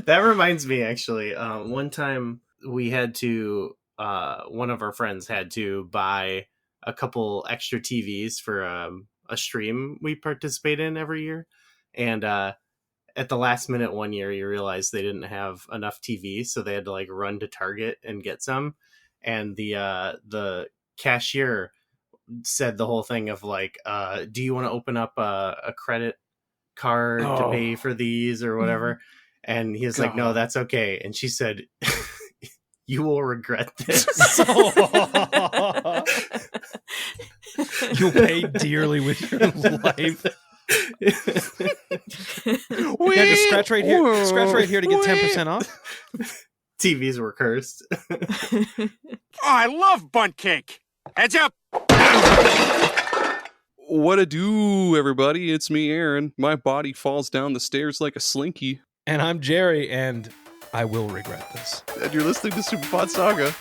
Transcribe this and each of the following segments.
That reminds me, actually. One time we had to, one of our friends had to buy a couple extra TVs for a stream we participate in every year. And at the last minute one year, you realized they didn't have enough TVs, so they had to like run to Target and get some. And the cashier said the whole thing of like, do you want to open up a credit card to pay for these or whatever? And he was like, no, that's okay. And she said, you will regret this. You'll pay dearly with your life. Just scratch right here. Scratch right here to get 10% off. TVs were cursed. I love bunt cake. Heads up. What a do, everybody? It's me, Aaron. My body falls down the stairs like a slinky. And I'm Gerry, and I will regret this. And you're listening to Super Pod Saga.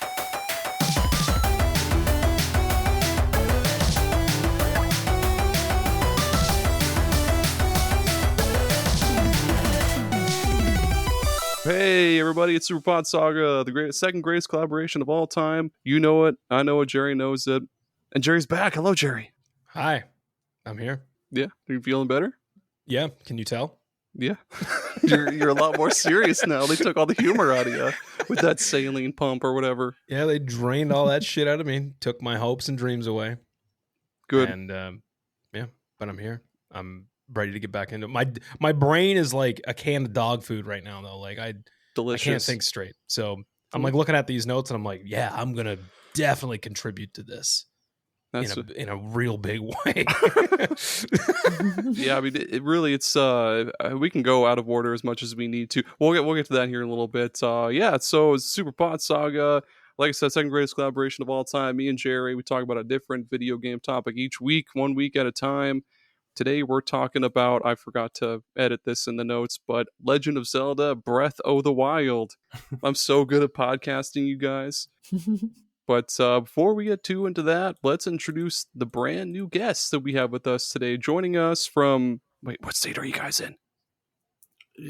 Hey, everybody, it's Super Pod Saga, the second greatest collaboration of all time. You know it. I know it. Gerry knows it. And Gerry's back. Hello, Gerry. Hi. I'm here. Yeah. Are you feeling better? Yeah. Can you tell? Yeah. You're a lot more serious now. They took all the humor out of you with that saline pump or whatever. Yeah, they drained all that shit out of me. Took my hopes and dreams away. Good. And yeah, but I'm here. I'm ready to get back into it. My brain is like a can of dog food right now, though. Like Delicious. I can't think straight. So I'm like looking at these notes and I'm like, yeah, I'm gonna definitely contribute to this. In a real big way. Yeah, I mean, it's we can go out of order as much as we need to. We'll get to that here in a little bit. Yeah, so it's Super Pod Saga. Like I said, second greatest collaboration of all time. Me and Gerry, we talk about a different video game topic each week, 1 week at a time. Today we're talking about, I forgot to edit this in the notes, but Legend of Zelda, Breath of the Wild. I'm so good at podcasting, you guys. But before we get too into that, let's introduce the brand new guests that we have with us today. Joining us from... Wait, what state are you guys in?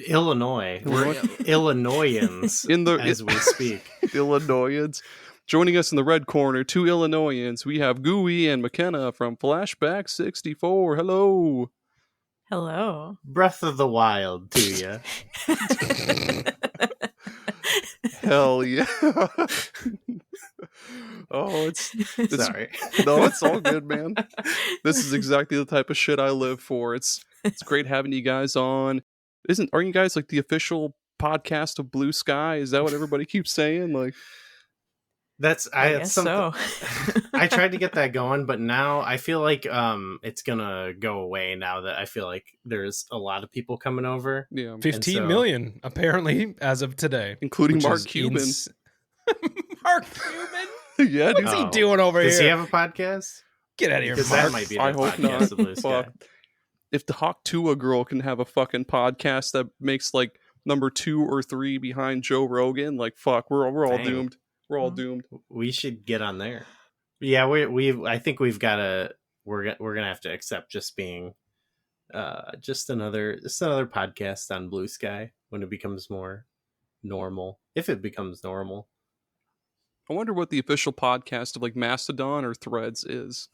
Illinois. We're Illinoisans as we speak. Illinoisans. Joining us in the red corner, two Illinoisans, we have Gooey and McKenna from Flashback 64. Hello. Hello. Breath of the Wild to you. Hell yeah. Oh, it's sorry. No, it's all good, man. This is exactly the type of shit I live for. It's great having you guys on. Aren't you guys like the official podcast of Blue Sky? Is that what everybody keeps saying? Like, I guess so. I tried to get that going, but now I feel like it's gonna go away now that I feel like there's a lot of people coming over. Yeah, 15 million apparently as of today, including Mark Cuban. Mark Cuban? Yeah, what's he doing over here? Does he have a podcast? Get out of here, Mark. That might be the podcast of Blue Sky. If the Hawk Tua girl can have a fucking podcast that makes like number 2 or 3 behind Joe Rogan, like fuck, we're all doomed. We're all doomed. We should get on there. Yeah, I think we're gonna have to accept just being just another podcast on Blue Sky when it becomes more normal. If it becomes normal. I wonder what the official podcast of like Mastodon or Threads is.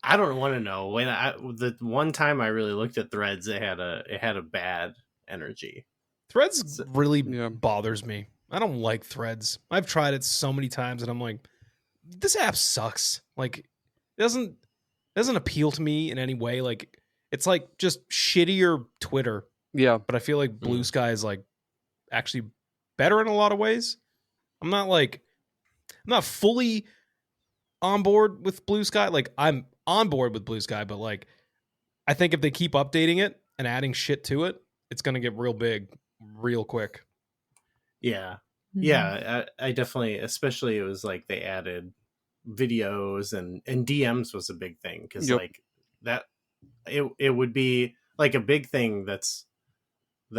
I don't want to know. When the one time I really looked at Threads, it had a bad energy. Threads really bothers me. I don't like Threads. I've tried it so many times and I'm like, this app sucks. Like, it doesn't appeal to me in any way. Like, it's like just shittier Twitter. Yeah. But I feel like Blue Sky is like actually better in a lot of ways. I'm not fully on board with Blue Sky. Like, I'm on board with Blue Sky, but like, I think if they keep updating it and adding shit to it, it's going to get real big real quick. Yeah. Yeah. I definitely, especially it was like they added videos and DMs was a big thing. Cause like that, it would be like a big thing that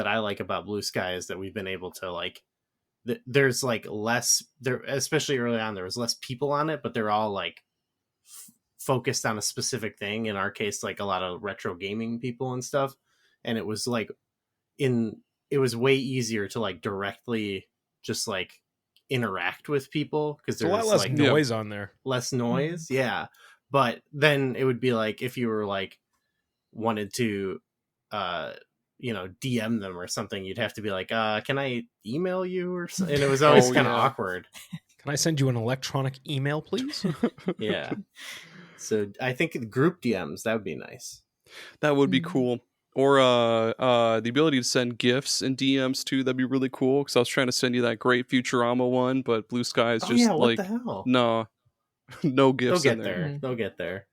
I like about Blue Sky is that we've been able to like, there's like less there, especially early on, there was less people on it, but they're all like focused on a specific thing. In our case, like a lot of retro gaming people and stuff. And it was like, it was way easier to like directly just like interact with people because There's a there lot was less like noise on there. less noise. Yeah. But then it would be like if you were like wanted to DM them or something, you'd have to be like, can I email you or something? And it was always kind of awkward. Can I send you an electronic email, please? Yeah. So I think group DMs, that would be nice. That would be cool. Or the ability to send GIFs and DMs too. That'd be really cool. Because I was trying to send you that great Futurama one, but Blue Sky is just what the hell? no GIFs in there. there. They'll get there.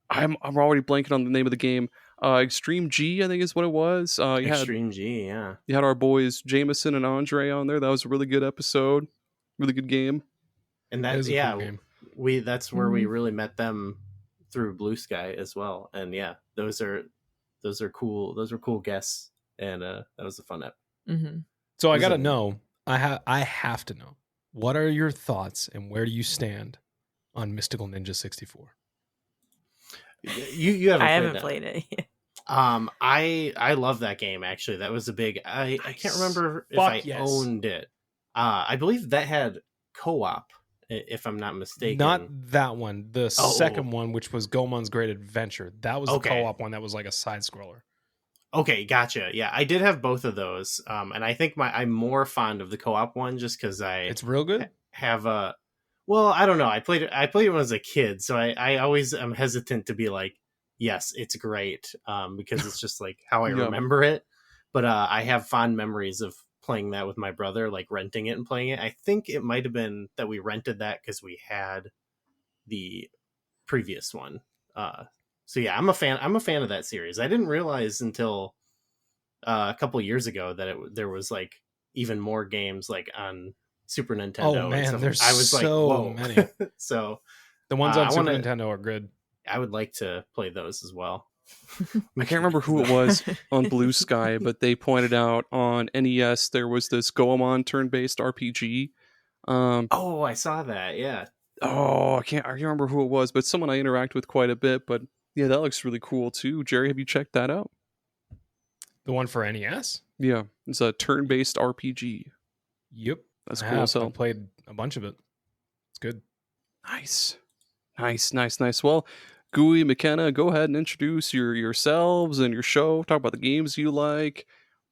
I'm already blanking on the name of the game. Extreme G, I think is what it was. Extreme G, yeah. You had our boys Jameson and Andre on there. That was a really good episode. Really good game. And That is that's a cool game. that's where we really met them through Blue Sky as well. And yeah, those are cool. Those were cool guests, and that was a fun ep. Mm-hmm. So I gotta know. I have to know. What are your thoughts and where do you stand on Mystical Ninja 64? You haven't. I haven't played it yet. I love that game actually. That was a big. I can't remember if I owned it. I believe that had co-op, if I'm not mistaken. Not that one. The second one, which was Goemon's Great Adventure. That was the co-op one that was like a side scroller. Okay, gotcha. Yeah, I did have both of those. And I think I'm more fond of the co-op one just because it's real good. Have a. Well, I don't know. I played it when I was a kid, so I always am hesitant to be like, yes, it's great, because it's just like how I remember it. But I have fond memories of playing that with my brother, like renting it and playing it. I think it might have been that we rented that because we had the previous one. So yeah, I'm a fan of that series. I didn't realize until a couple years ago that there was like even more games like on Super Nintendo. Oh man, there's I was so like, many. So the ones on Super Nintendo are good. I would like to play those as well. I can't remember who it was on Blue Sky, but they pointed out on NES there was this Goemon turn-based RPG. I saw that. Yeah. I can't remember who it was, but someone I interact with quite a bit. But yeah, that looks really cool too. Jerry, have you checked that out? The one for NES? Yeah, it's a turn-based RPG. Yep, that's cool. So I played a bunch of it. It's good. Nice. Well, Gooey and McKenna, go ahead and introduce yourselves and your show. Talk about the games you like,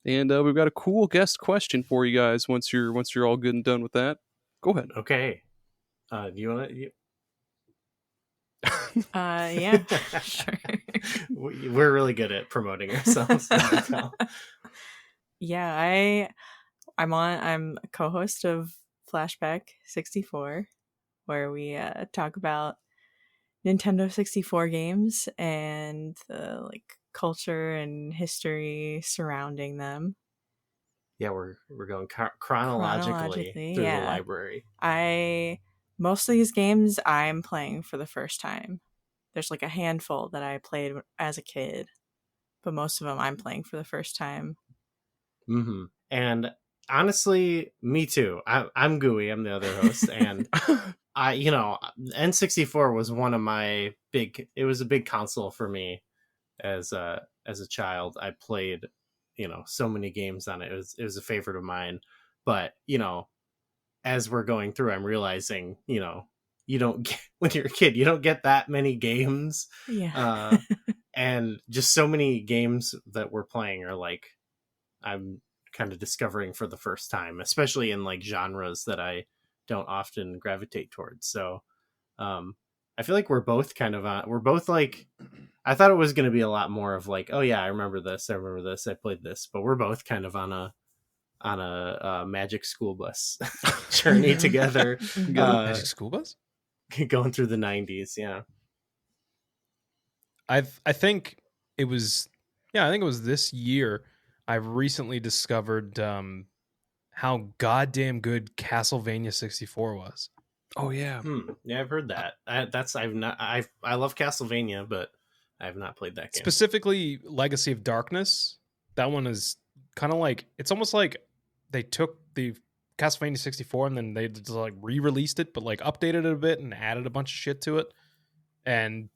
and we've got a cool guest question for you guys. Once you're all good and done with that, go ahead. Okay. Do you want to? Yeah, sure. We're really good at promoting ourselves. Yeah, I'm a co-host of Flashback 64, where we talk about Nintendo 64 games and the like culture and history surrounding them. Yeah, we're going chronologically through the library. Most of these games I'm playing for the first time. There's like a handful that I played as a kid, but most of them I'm playing for the first time. Mm-hmm. And honestly, me too. I'm Gooey. I'm the other host, and N64 was one of my it was a big console for me as a child. I played, so many games on it. It was a favorite of mine. But, as we're going through, I'm realizing, you don't get, when you're a kid, you don't get that many games. Yeah. And just so many games that we're playing are like, I'm kind of discovering for the first time, especially in like genres that I don't often gravitate towards. So I feel like we're both like, I thought it was going to be a lot more of like, oh yeah, I remember this, I played this, but we're both kind of on a magic school bus journey together. Magic school bus? Going through the 90s, yeah. I think it was this year I've recently discovered how goddamn good Castlevania 64 was. Oh yeah. Yeah, I've heard that. I love Castlevania, but I have not played that game. Specifically Legacy of Darkness. That one is kind of like, it's almost like they took the Castlevania 64 and then they just like re-released it, but like updated it a bit and added a bunch of shit to it. And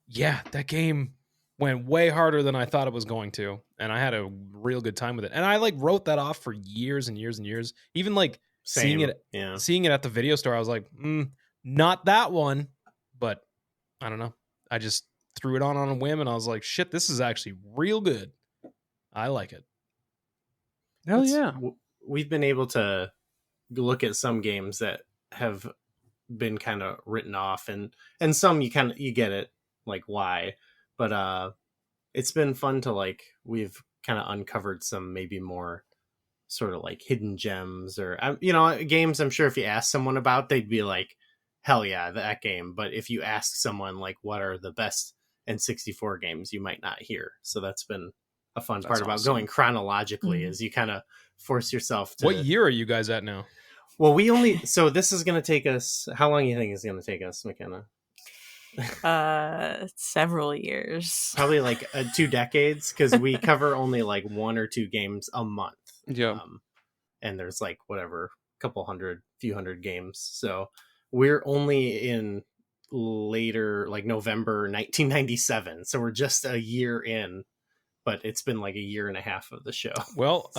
yeah, that game went way harder than I thought it was going to, and I had a real good time with it. And I like wrote that off for years and years and years. Even like seeing it at the video store, I was like, not that one. But I don't know. I just threw it on a whim, and I was like, shit, this is actually real good. I like it. Hell yeah. We've been able to look at some games that have been kind of written off, and some you get it, like why. But it's been fun to like, we've kind of uncovered some maybe more sort of like hidden gems, or games I'm sure if you ask someone about, they'd be like, hell yeah, that game. But if you ask someone like what are the best N64 games, you might not hear. So that's been a fun part about going chronologically, is you kind of force yourself to... What year are you guys at now? Well, so this is going to take us, how long do you think it's going to take us, McKenna? Several years. Probably like 2 decades, because we cover only like 1 or 2 games a month. Yeah. And there's like whatever, few hundred games. So we're only in later, like November 1997. So we're just a year in, but it's been like a year and a half of the show. Well,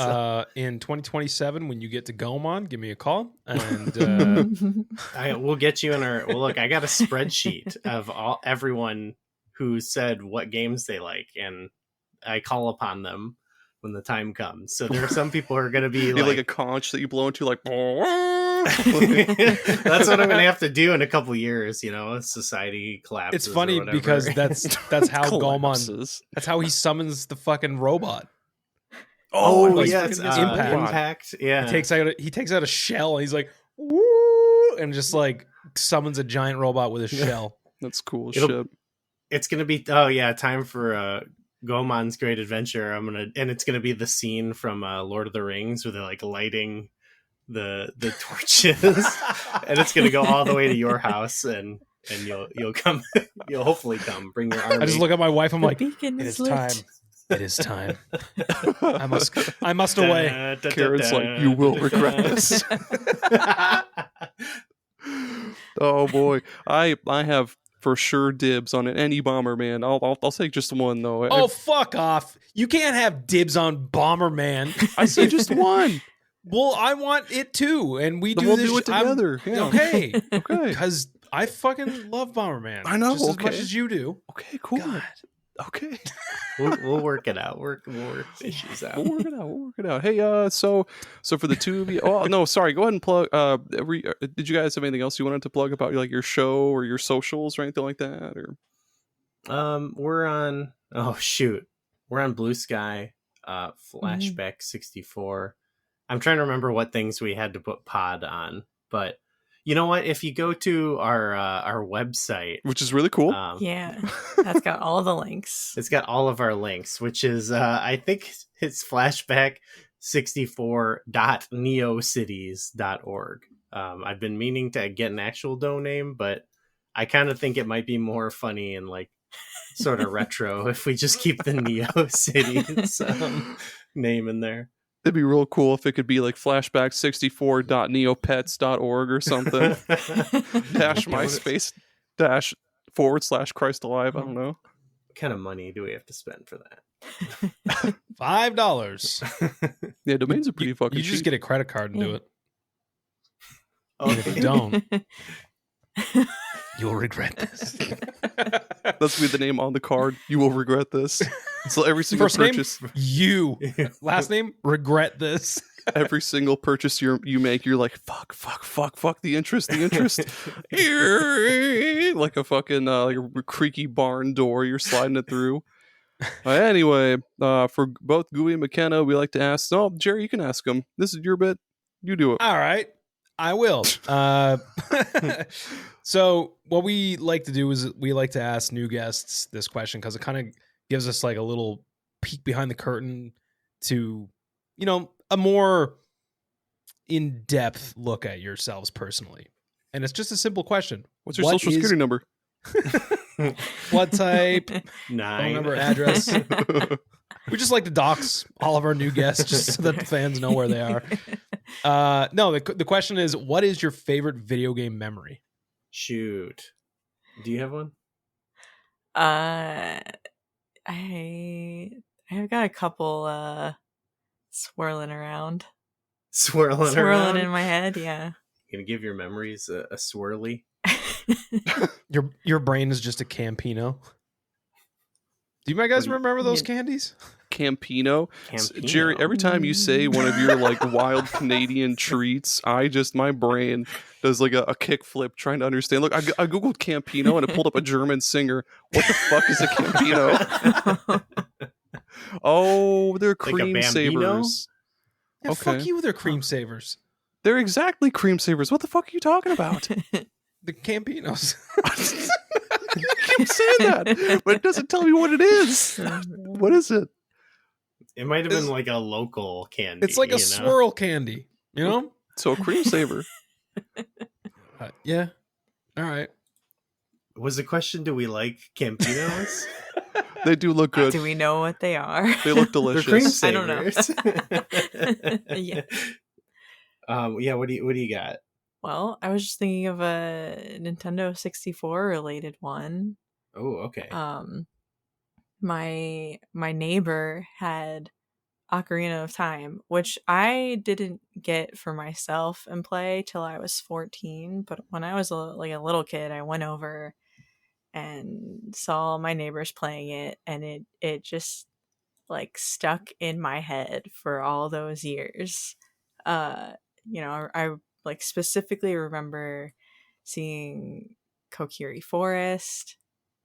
in 2027, when you get to Gomon, give me a call, and we'll get you in our. Well, look, I got a spreadsheet of everyone who said what games they like, and I call upon them when the time comes. So there are some people who are going to be like a conch that you blow into, like. That's what I'm gonna have to do in a couple years, society collapses. It's funny because that's how Gomon, that's how he summons the fucking robot. Yes, Impact. Yeah, he takes out a shell, and he's like, woo, and just like summons a giant robot with a shell. That's cool shit. It's gonna be time for Gomon's Great Adventure. And it's gonna be the scene from Lord of the Rings where they're like lighting the torches, and it's gonna go all the way to your house, and you'll come. You'll hopefully come. Bring your army. I just look at my wife. I'm like, it is time. It is time. I must away. Karen's like, you will regret this. Oh boy, I have for sure dibs on any Bomberman. I'll take just one though. Oh, fuck off! You can't have dibs on Bomberman. I say just one. Well, I want it too, and we'll do it together. Yeah. Okay, because I fucking love Bomberman. I know, just as much as you do. Okay, cool. God. Okay, we'll work it out. We'll work issues out. We'll work it out. Hey, so for the two of you. Oh no, sorry. Go ahead and plug. Did you guys have anything else you wanted to plug about, like your show or your socials or anything like that? Or we're on. Oh shoot, we're on Blue Sky. Flashback 64. I'm trying to remember what things we had to put pod on, but you know what? If you go to our website, which is really cool, that's got all the links. It's got all of our links, which is I think it's flashback64.neocities.org. I've been meaning to get an actual domain name, but I kind of think it might be more funny and like sort of retro if we just keep the NeoCities name in there. It'd be real cool if it could be like flashback64.neopets.org or something. /MySpace// Christ Alive. I don't know. What kind of money do we have to spend for that? $5. Yeah, domains are pretty fucking cheap. You just get a credit card and do it. Oh, and if you don't, you'll regret this. That's be the name on the card. You will regret this. So every single First purchase, name, you. Last name, regret this. Every single purchase you make, you're like, fuck the interest. Like a fucking like a creaky barn door you're sliding it through. Anyway, for both Gooey and McKenna, we like to ask. No, Gerry, you can ask them. This is your bit. You do it. All right, I will. So what we like to do is we like to ask new guests this question because it kind of gives us like a little peek behind the curtain to, a more in-depth look at yourselves personally. And it's just a simple question. What's your social security number? Blood type, 9, phone number, address. We just like to dox all of our new guests just so that the fans know where they are. No, the question is, what is your favorite video game memory? Shoot. Do you have one? I've got a couple swirling around. Swirling around? In my head, yeah. Gonna give your memories a swirly. Your brain is just a Campino. Do you guys remember those candies? Campino. Jerry, every time you say one of your like wild Canadian treats, my brain does like a kickflip trying to understand. Look, I googled Campino and it pulled up a German singer. What the fuck is a Campino? Oh, they're cream like savers. Yeah, okay. Fuck you with their cream savers. They're exactly cream savers. What the fuck are you talking about? The Campinos. You keep saying that, but it doesn't tell me what it is. What is it? It might have been like a local candy. It's like a swirl candy, you know? So a cream saver. Yeah. All right. Was the question, do we like Campinos? They do look good. Do we know what they are? They look They're delicious. cream I don't know. savers. Yeah. Yeah, what do you got? Well, I was just thinking of a Nintendo 64 related one. Oh, okay. My neighbor had Ocarina of Time, which I didn't get for myself and play till I was 14. But when I was a little kid, I went over and saw my neighbors playing it, and it just like stuck in my head for all those years. I like specifically remember seeing Kokiri Forest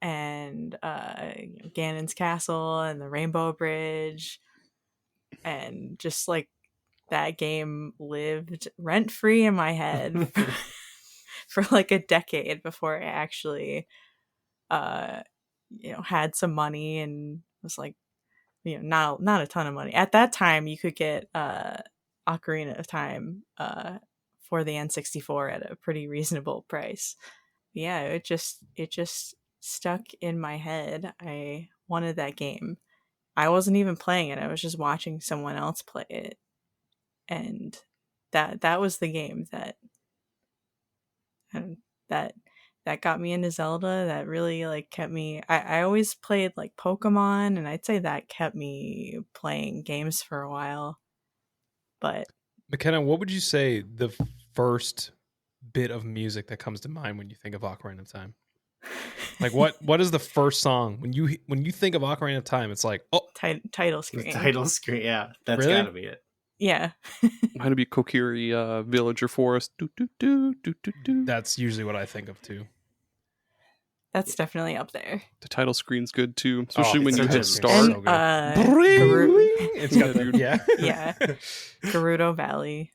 and Ganon's Castle and the Rainbow Bridge, and just like that game lived rent free in my head for like a decade before I actually had some money and was like, not a ton of money at that time. You could get Ocarina of Time for the N64 at a pretty reasonable price. Yeah, it just stuck in my head. I wanted that game. I wasn't even playing it. I was just watching someone else play it. And that was the game that got me into Zelda, that really like kept me. I always played like Pokemon, and I'd say that kept me playing games for a while. But McKenna, what would you say the first bit of music that comes to mind when you think of Ocarina of Time? Like what is the first song when you think of Ocarina of Time? It's like, oh, title screen. The title screen, yeah, that's really? gotta be it. Yeah. Mine would be Kokiri Villager Forest. Do, do, do, do, do, do. That's usually what I think of too. That's definitely up there. The title screen's good too, especially when it's you such hit a- start. And, It's got the, yeah. yeah. Gerudo Valley.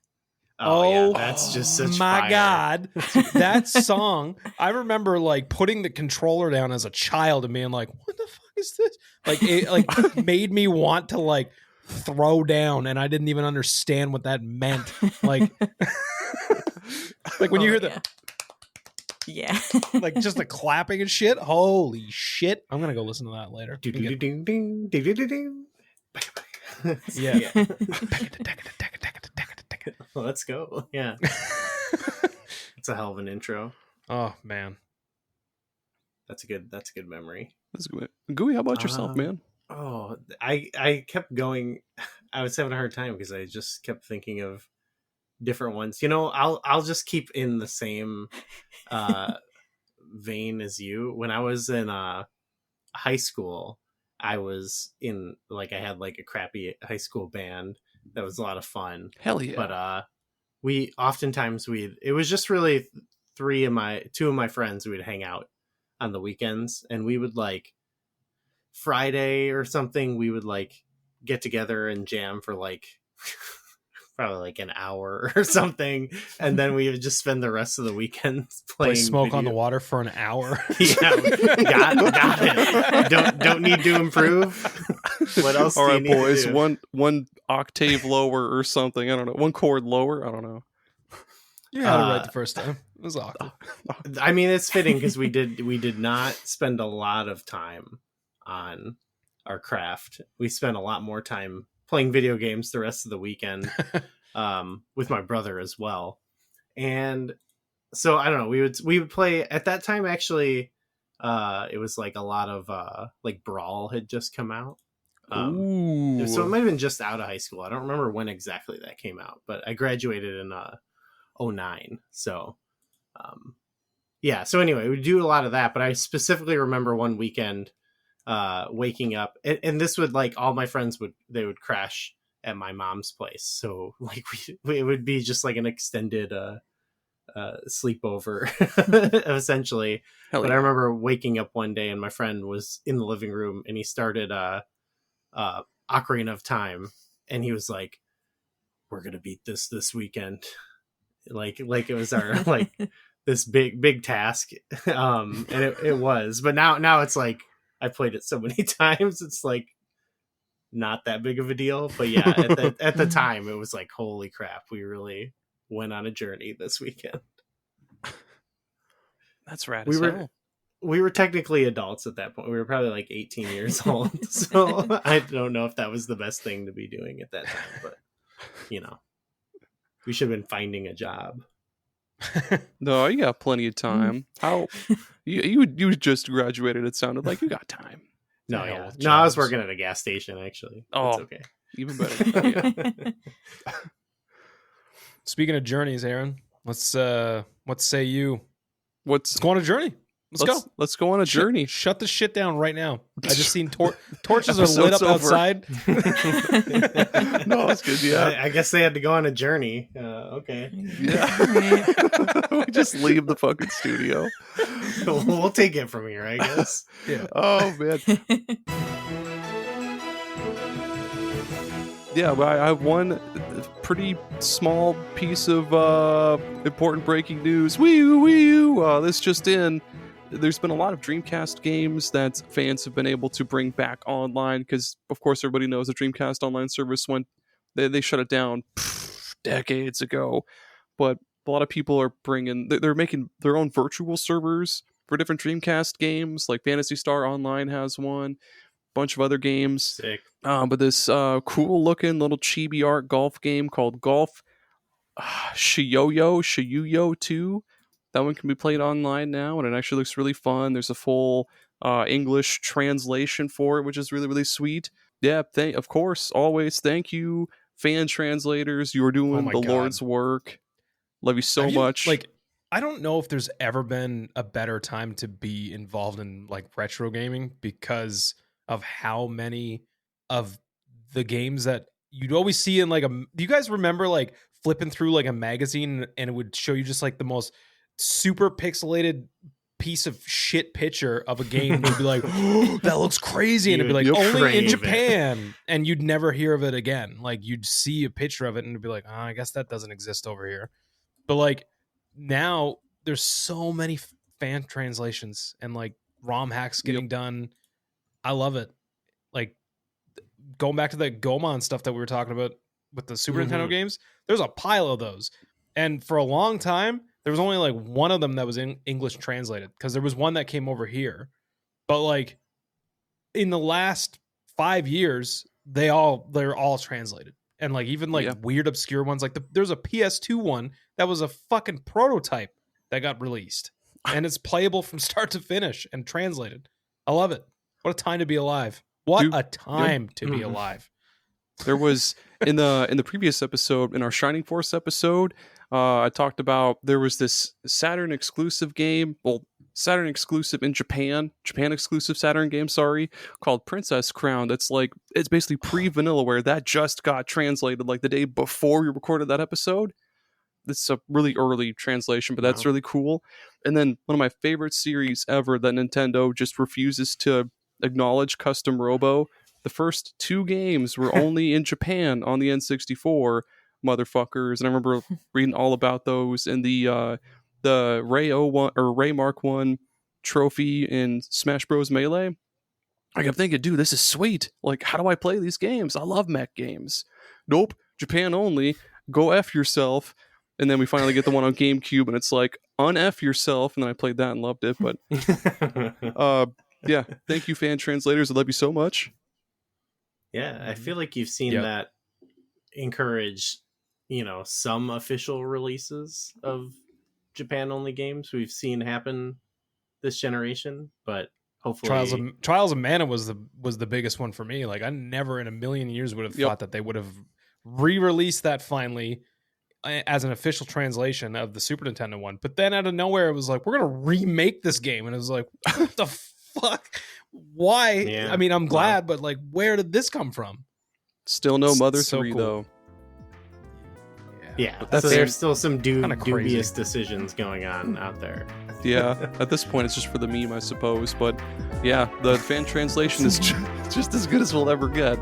Oh, yeah, that's just such my fire. God. That song, I remember like putting the controller down as a child and being like, what the fuck is this? Like it like made me want to like throw down, and I didn't even understand what that meant. Like when you hear the Yeah. like just the clapping and shit. Holy shit. I'm gonna go listen to that later. Yeah. Well, let's go. Yeah. It's a hell of an intro. Oh man. That's a good memory. That's good. Gooey, how about yourself, man? Oh, I kept going. I was having a hard time because I just kept thinking of different ones. I'll just keep in the same vein as you. When I was in high school, I was in I had like a crappy high school band that was a lot of fun. Hell yeah. But we oftentimes it was just really two of my friends would hang out on the weekends, and we would like Friday or something, we would like get together and jam for like probably like an hour or something, and then we would just spend the rest of the weekend playing Play Smoke on the Water for an hour. Yeah, got it. Don't need to improve. What else? All do you right, need to boys. do? One octave lower or something. I don't know. One chord lower. I don't know. You had it right the first time. It was awkward. I mean, it's fitting because we did not spend a lot of time on our craft. We spent a lot more time playing video games the rest of the weekend with my brother as well. And so I don't know, we would play at that time. Actually, It was like a lot of like Brawl had just come out. Ooh. So it might have been just out of high school. I don't remember when exactly that came out, but I graduated in 09. So yeah. So anyway, we do a lot of that, but I specifically remember one weekend waking up, and this would, like, all my friends would crash at my mom's place. So like it would be just like an extended sleepover essentially. Hell But yeah. I remember waking up one day and my friend was in the living room and he started Ocarina of Time, and he was like, "We're gonna beat this weekend." Like it was our like this big task. And it was, but now it's like I played it so many times, it's like not that big of a deal. But yeah, at the time it was like, holy crap, we really went on a journey this weekend. That's rad. We were technically adults at that point. We were probably like 18 years old. So I don't know if that was the best thing to be doing at that time, but you know, we should have been finding a job. No, you got plenty of time. How you just graduated? It sounded like you got time. No, hell yeah, with no, I was jobs. working at a gas station actually. Oh. That's okay. Even better. Yeah. Speaking of journeys, Aaron, let's say you. Let's Let's go on a journey. Let's go. Let's go on a journey. Shut the shit down right now. I just seen torches are Episode's lit up over. outside. No, it's good. Yeah, I guess they had to go on a journey. Okay. yeah. We just leave the fucking studio. We'll take it from here, I guess. Yeah. Oh man. Yeah, but I have one pretty small piece of important breaking news. Wee-oo. This just in. There's been a lot of Dreamcast games that fans have been able to bring back online because, of course, everybody knows the Dreamcast online service went. They shut it down decades ago. But a lot of people are they're making their own virtual servers for different Dreamcast games. Like Phantasy Star Online has one. Bunch of other games. Sick. But this cool looking little chibi art golf game called Golf Shiyoyo 2. That one can be played online now, and it actually looks really fun. There's a full English translation for it, which is really, really sweet. Yeah, of course, always thank you, fan translators. You are doing my the God. Lord's work. Love you so much. Like, I don't know if there's ever been a better time to be involved in like retro gaming because of how many of the games that you'd always see in like do you guys remember like flipping through like a magazine and it would show you just like the most super pixelated piece of shit picture of a game and you'd be like, oh, that looks crazy, and it'd be like, You'll only crave in it. Japan, and you'd never hear of it again. Like you'd see a picture of it and it'd be like, oh, I guess that doesn't exist over here. But like now there's so many fan translations and like ROM hacks getting done. I love it. Like going back to the Gomon stuff that we were talking about with the Super Nintendo games, there's a pile of those. And for a long time, there was only like one of them that was in English translated because there was one that came over here. But like in the last 5 years, they're all translated. And like even like weird obscure ones, like there's a PS2 one that was a fucking prototype that got released. And it's playable from start to finish and translated. I love it. What a time to be alive. What a time to be alive. There was in the previous episode, in our Shining Force episode, I talked about there was this Saturn exclusive game, Saturn exclusive in Japan exclusive Saturn game, called Princess Crown. That's like, it's basically pre-Vanillaware that just got translated like the day before we recorded that episode. It's a really early translation, but that's really cool. And then one of my favorite series ever that Nintendo just refuses to acknowledge, Custom Robo. The first 2 games were only in Japan on the N64, motherfuckers. And I remember reading all about those in the Ray 01 or Ray Mark 1 trophy in Smash Bros. Melee. I kept thinking, dude, this is sweet. Like, how do I play these games? I love mech games. Nope, Japan only. Go F yourself. And then we finally get the one on GameCube, and it's like, un-F yourself. And then I played that and loved it. But yeah, thank you, fan translators. I love you so much. Yeah, I feel like you've seen that encourage, some official releases of Japan only games. We've seen happen this generation, but hopefully Trials of Mana was the biggest one for me. Like I never in a million years would have thought that they would have re-released that finally as an official translation of the Super Nintendo one. But then out of nowhere, it was like, we're going to remake this game. And it was like, what the fuck? Why? Yeah. I mean, I'm glad, but like, where did this come from? Still no Mother so 3, cool. though. Yeah, That's so there's still some kinda dubious crazy. decisions going on out there. Yeah, at this point, it's just for the meme, I suppose. But yeah, the fan translation is just as good as we'll ever get.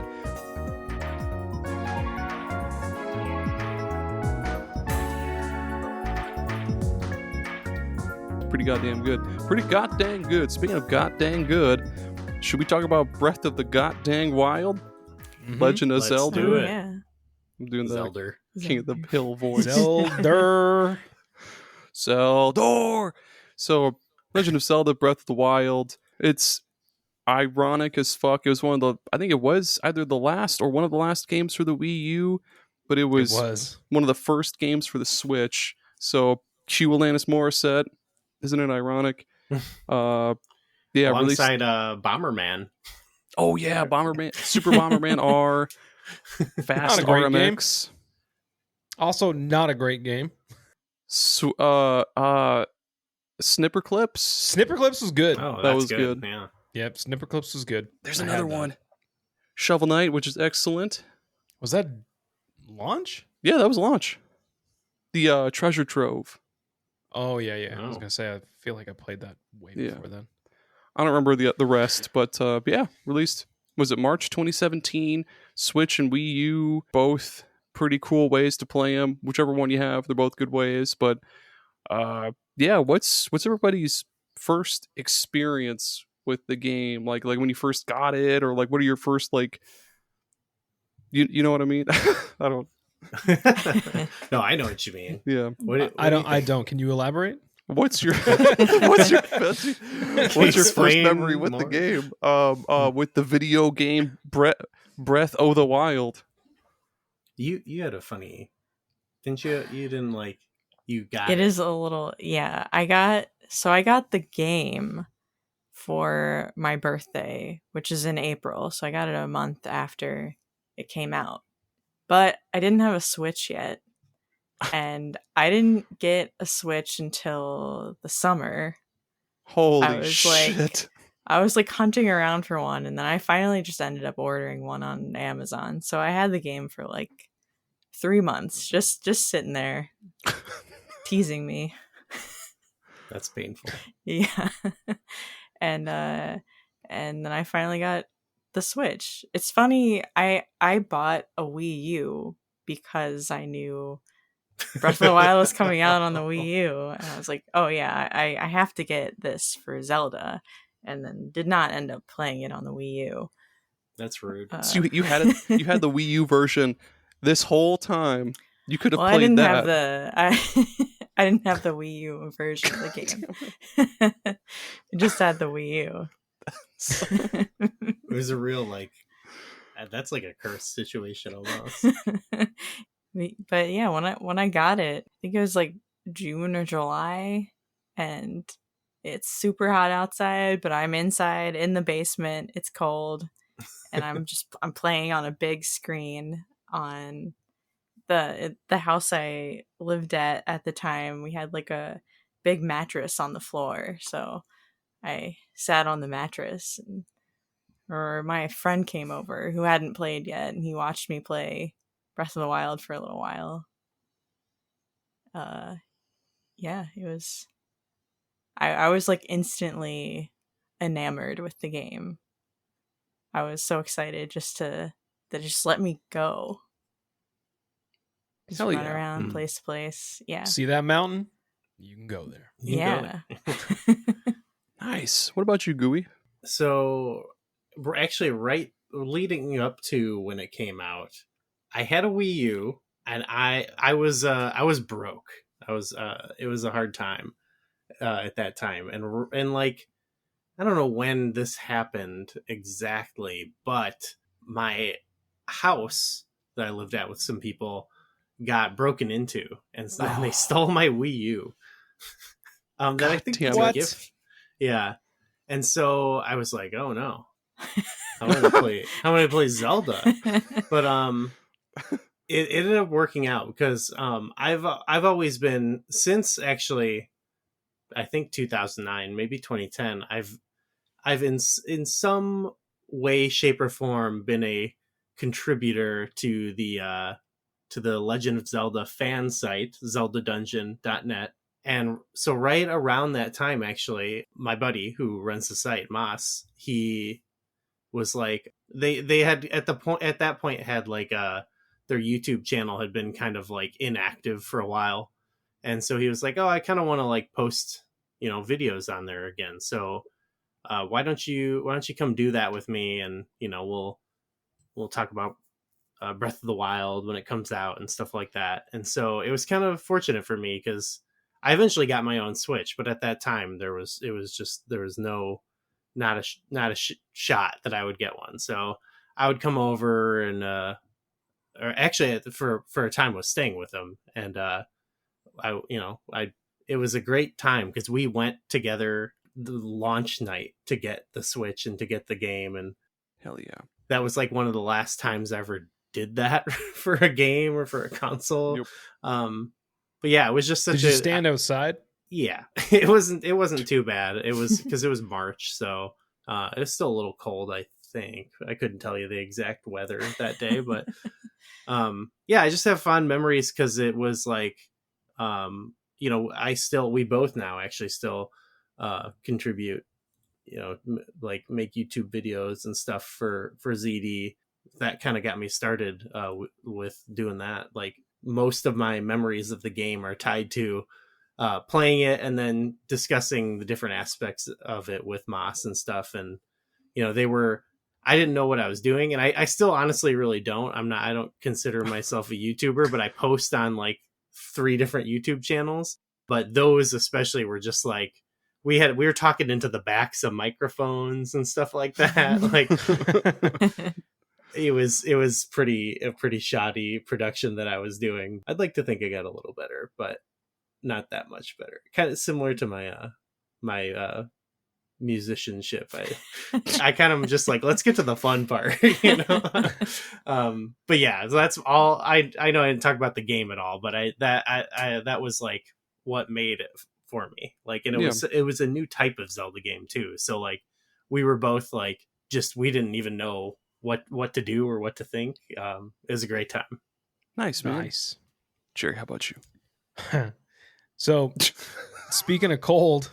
Pretty goddamn good. Pretty goddamn good. Speaking of goddamn good, should we talk about Breath of the Goddamn Wild? Legend of Let's Zelda? do it. Yeah. I'm doing the Zelda. King of the Hill voice. Zelda. Zelda. So, Legend of Zelda: Breath of the Wild. It's ironic as fuck. It was I think it was either the last or one of the last games for the Wii U, but it was one of the first games for the Switch. So, cue Alanis Morissette. Isn't it ironic? Yeah, Alongside Bomberman. Oh yeah, Bomberman, Super Bomberman R, Fast Not a great RMX. Also, not a great game. Snipper Clips. Snipper Clips was good. Oh, That that's was good. good. Yeah. Yep, Snipper Clips was good. There's I another had that. one. Shovel Knight, which is excellent. Was that launch? Yeah, that was launch. The Treasure Trove. Oh yeah. I was Oh. gonna say I feel like I played that way Yeah. before then. I don't remember the rest, but yeah, released. Was it March 2017? Switch and Wii U, both pretty cool ways to play them. Whichever one you have, they're both good ways. But yeah, what's everybody's first experience with the game? Like when you first got it, or like what are your first like? You know what I mean? I don't. No, I know what you mean. Yeah. I don't. Can you elaborate? What's your what's your first Explain memory with the more. game? With the video game Breath of the Wild. You had a funny, didn't you? You didn't like. You got It is a little, yeah. I got the game for my birthday, which is in April. So I got it a month after it came out. But I didn't have a Switch yet. And I didn't get a Switch until the summer. Holy was shit. I was like hunting around for one, and then I finally just ended up ordering one on Amazon. So I had the game for like 3 months, just sitting there teasing me. That's painful. Yeah. and then I finally got the Switch. It's funny, I bought a Wii U because I knew Breath of the Wild was coming out on the Wii U, and I was like, oh yeah, I have to get this for Zelda, and then did not end up playing it on the Wii U. That's rude. So you had you had the Wii U version this whole time. You could have Well, played I didn't that. have I didn't have the Wii U version of the game. I just had the Wii U. It was a real like. That's like a cursed situation almost. But yeah, when I got it, I think it was like June or July, and it's super hot outside, but I'm inside in the basement. It's cold, and I'm playing on a big screen on the house I lived at the time. We had like a big mattress on the floor, so I sat on the mattress, or my friend came over who hadn't played yet, and he watched me play Breath of the Wild for a little while. Yeah, it was. I was like instantly enamored with the game. I was so excited that just let me go. Just Hell run yeah. around place to place. Yeah. See that mountain? You can go there. You can go Yeah. Nice. What about you, Gooey? So we're actually right leading up to when it came out. I had a Wii U, and I was broke. It was a hard time at that time, and like I don't know when this happened exactly, but my house that I lived at with some people got broken into, and so they stole my Wii U. That I think damn was a it. gift. Yeah. And so I was like, oh no, I want to play Zelda. But it ended up working out because I've always been, since actually I think 2009, maybe 2010, I've in some way, shape, or form been a contributor to the Legend of Zelda fan site, zeldadungeon.net. And so right around that time, actually, my buddy who runs the site, Moss, he was like, they had at that point had like their YouTube channel had been kind of like inactive for a while. And so he was like, oh, I kind of want to like post, videos on there again. So why don't you come do that with me, and we'll talk about Breath of the Wild when it comes out and stuff like that. And so it was kind of fortunate for me because I eventually got my own Switch, but at that time there was not a shot that I would get one. So I would come over and or actually for a time was staying with them, and it was a great time because we went together the launch night to get the Switch and to get the game, and Hell yeah. that was like one of the last times I ever did that for a game or for a console. Yep. But yeah, it was just such Did you stand outside? Yeah, it wasn't too bad. It was because it was March, so it was still a little cold. I think I couldn't tell you the exact weather that day, but yeah, I just have fond memories because it was like, we both now actually still contribute, like make YouTube videos and stuff for ZD. That kind of got me started with doing that. Like most of my memories of the game are tied to playing it and then discussing the different aspects of it with Moss and stuff. And I didn't know what I was doing, and I still honestly really don't. I don't consider myself a YouTuber, but I post on like 3 different YouTube channels. But those especially were just like, we were talking into the backs of microphones and stuff like that. Like it was a pretty shoddy production that I was doing. I'd like to think I got a little better, but not that much better. Kind of similar to my musicianship. I kind of just like, let's get to the fun part, but yeah, so that's all. I know I didn't talk about the game at all, but that was like what made it for me. Like, and it was a new type of Zelda game too. So like we were both like, we didn't even know what to do or what to think. It was a great time. Nice, man. Nice. Gerry, how about you? So speaking of cold,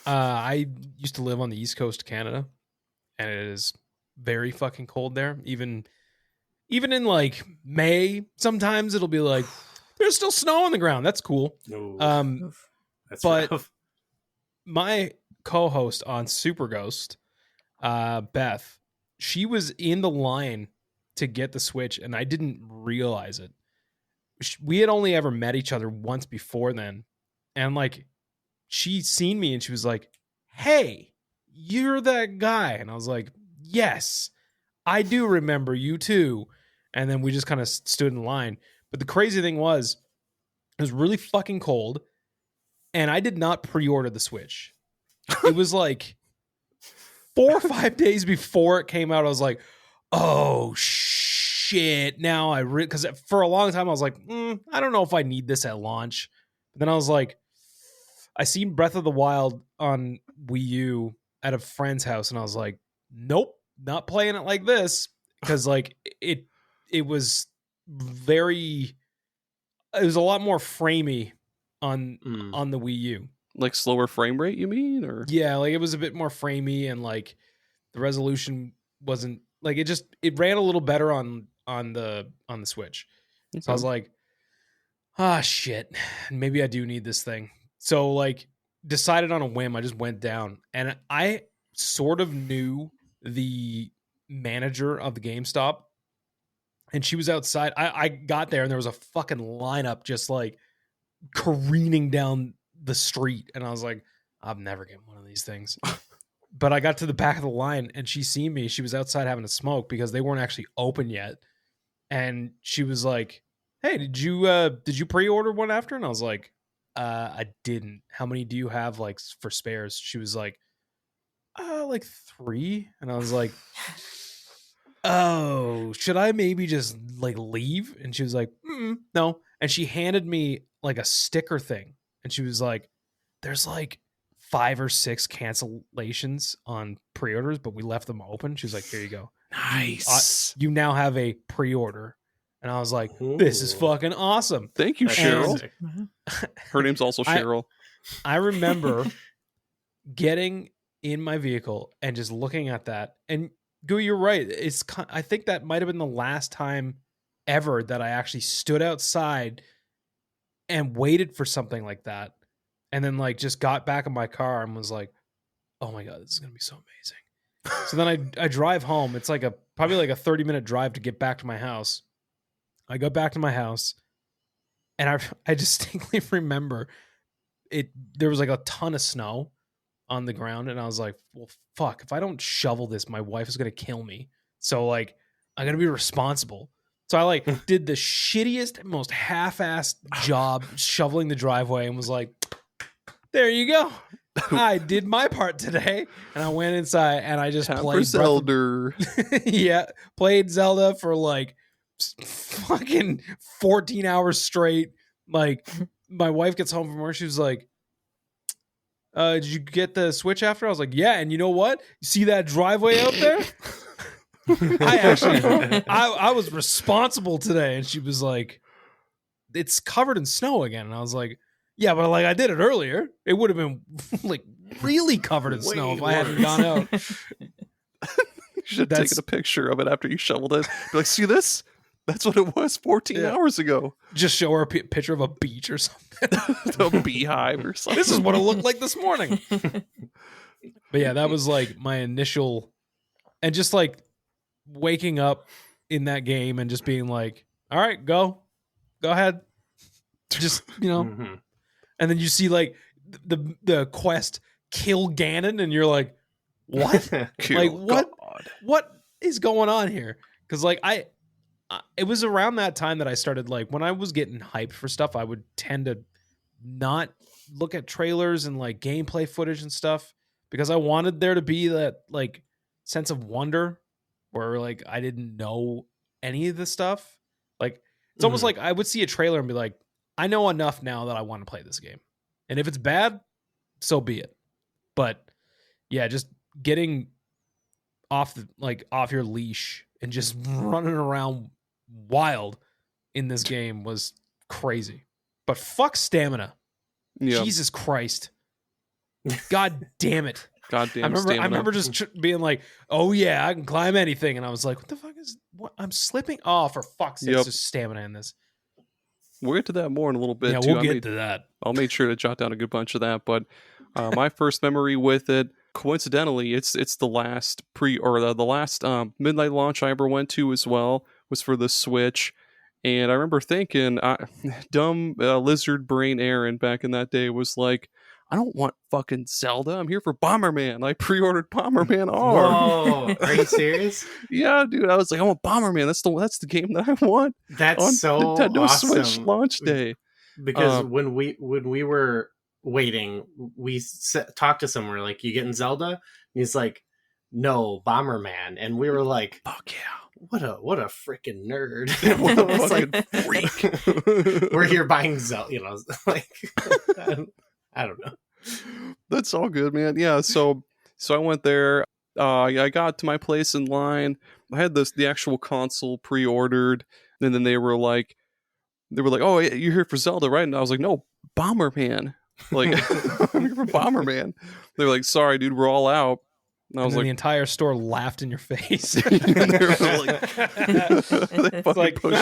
I used to live on the east coast of Canada, and it is very fucking cold there. Even in like May, sometimes it'll be like there's still snow on the ground. That's cool. No. That's but rough. my co-host on Super Ghost, Beth, she was in the line to get the Switch, and I didn't realize it. We had only ever met each other once before then, and like she seen me and she was like, "Hey, you're that guy." And I was like, "Yes, I do remember you too." And then we just kind of stood in line. But the crazy thing was, it was really fucking cold, and I did not pre-order the Switch. It was like 4 or 5 days before it came out. I was like, "Oh shit!" Now because for a long time I was like, I don't know if I need this at launch. But then I was like, I seen Breath of the Wild on Wii U at a friend's house, and I was like, nope, not playing it like this, because like it was it was a lot more framey on the Wii U. Like slower frame rate, you mean? Or yeah, like it was a bit more framey, and like the resolution wasn't like it ran a little better on the Switch. Okay. So I was like, shit, maybe I do need this thing. So like decided on a whim, I just went down, and I sort of knew the manager of the GameStop, and she was outside. I got there and there was a fucking lineup just like careening down the street, and I was like, I'm never getting one of these things. But I got to the back of the line, and she seen me. She was outside having a smoke because they weren't actually open yet, and she was like, "Hey, did you pre-order one after?" And I was like, I didn't. How many do you have like for spares? She was like, like 3. And I was like, oh, should I maybe just like leave? And she was like, no. And she handed me like a sticker thing. And she was like, there's like 5 or 6 cancellations on pre-orders, but we left them open. She was like, here you go. Nice. You now have a pre-order. And I was like, this is fucking awesome. Thank you, That's Cheryl. sick. Her name's also Cheryl. I remember getting in my vehicle and just looking at that. And Gooey, you're right. I think that might have been the last time ever that I actually stood outside and waited for something like that. And then like just got back in my car and was like, oh my God, this is going to be so amazing. So then I drive home. It's like probably like a 30-minute drive to get back to my house. I go back to my house and I distinctly remember there was like a ton of snow on the ground. And I was like, well, fuck, if I don't shovel this, my wife is going to kill me. So like, I'm going to be responsible. So I like did the shittiest, most half-assed job shoveling the driveway and was like, there you go. I did my part today. And I went inside and I just played Zelda. Played Zelda for like fucking 14 hours straight. Like my wife gets home from work. She was like, did you get the Switch after? I was like, yeah. And you know what? You see that driveway out there? I was responsible today. And she was like, it's covered in snow again. And I was like, yeah, but like I did it earlier. It would have been like really covered in snow if I hadn't gone out. You should have taken a picture of it after you shoveled it. Be like, see this? That's what it was 14 hours ago. Just show her a picture of a beach or something. A beehive or something. This is what it looked like this morning. But yeah, that was like my initial, and just like waking up in that game and just being like, all right, go ahead. Just, Mm-hmm. And then you see like the quest, kill Ganon, and you're like, what? Like what is going on here? Because like it was around that time that I started, like when I was getting hyped for stuff, I would tend to not look at trailers and like gameplay footage and stuff because I wanted there to be that like sense of wonder where like I didn't know any of the stuff. Like it's almost like I would see a trailer and be like, I know enough now that I want to play this game. And if it's bad, so be it. But yeah, just getting off your leash and just running around wild in this game was crazy. But fuck stamina. Yep. Jesus Christ. God damn it. Goddamn I remember just being like, oh yeah, I can climb anything. And I was like, what the fuck what? I'm slipping. Oh, for fuck's sake, there's stamina in this. We'll get to that more in a little bit. Yeah, too. we'll get to that. I'll make sure to jot down a good bunch of that. But my first memory with it, coincidentally, it's the last the last midnight launch I ever went to as well, was for the Switch. And I remember thinking, dumb lizard brain Aaron back in that day was like, I don't want fucking Zelda. I'm here for Bomberman. I pre-ordered Bomberman R. Whoa, are you serious? Yeah, dude. I was like, I want Bomberman. That's the game that I want. That's on so Nintendo awesome. Switch launch day. Because when we were waiting, we talked to someone like, you getting Zelda? And he's like, no, Bomberman. And we were like, fuck yeah. What a freaking nerd. What a fucking freak. We're here buying Zelda, like I don't know. That's all good, man. Yeah, so I went there. I got to my place in line. I had the actual console pre-ordered, and then they were like, "Oh, you're here for Zelda, right?" And I was like, "No, Bomberman." Like, I'm here for Bomberman. They were like, "Sorry, dude, we're all out." And I was like, the entire store laughed in your face. Now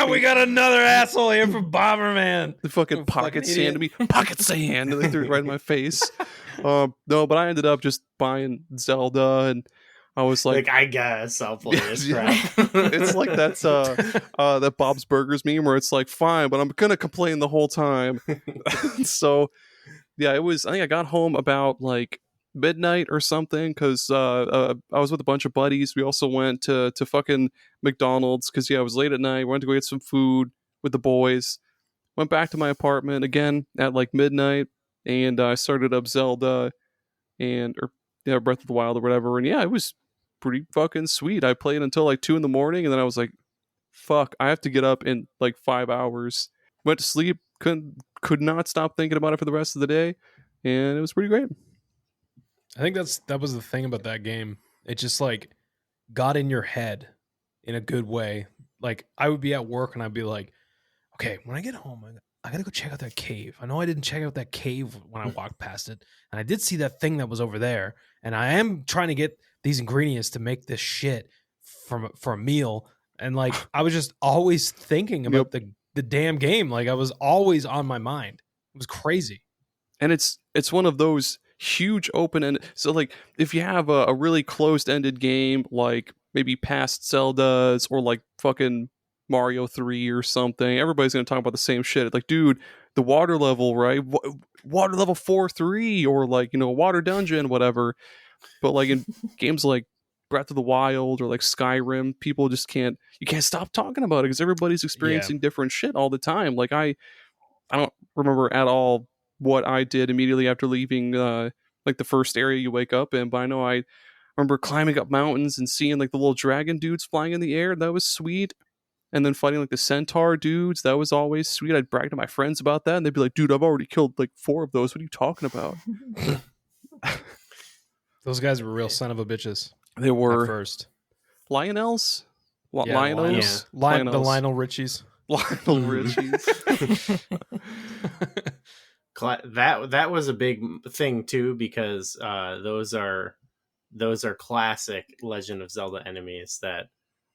we got another asshole here for Bomberman. The fucking pocket sand me, pocket sand, and they threw it right in my face. No, but I ended up just buying Zelda, and I was like I guess I'll play this crap. It's like that's that Bob's Burgers meme where it's like, fine, but I'm gonna complain the whole time. So yeah, I think I got home about like midnight or something because I was with a bunch of buddies. We also went to fucking McDonald's because it was late at night. We went to go get some food with the boys. went back to my apartment again at like midnight, and I started up Zelda or Breath of the Wild or whatever. And yeah, it was pretty fucking sweet. I played until like 2 a.m, and then I was like, fuck, I have to get up in like 5 hours. Went to sleep, could not stop thinking about it for the rest of the day, and it was pretty great. I think that was the thing about that game. It just like got in your head in a good way. Like I would be at work and I'd be like, okay, when I get home, I gotta go check out that cave. I know I didn't check out that cave when I walked past it, and I did see that thing that was over there. And I am trying to get these ingredients to make this shit for a meal. And like I was just always thinking about the damn game. Like I was always on my mind. It was crazy. And it's one of those huge open end. So like if you have a really closed ended game like maybe past Zeldas or like fucking Mario 3 or something, everybody's gonna talk about the same shit. Like, dude, the water level, right? Water level 4-3 or like, water dungeon, whatever. But like in games like Breath of the Wild or like Skyrim, people just can't stop talking about it because everybody's experiencing different shit all the time. Like I don't remember at all what I did immediately after leaving like the first area you wake up in, but I know I remember climbing up mountains and seeing like the little dragon dudes flying in the air. That was sweet. And then fighting like the centaur dudes, that was always sweet. I'd brag to my friends about that, and they'd be like, dude, I've already killed like 4 of those. What are you talking about? Those guys were real son of a bitches. They were. At first. Lionels? Lionels? The Lionel Richies. Lionel Richies. That was a big thing too, because those are classic Legend of Zelda enemies that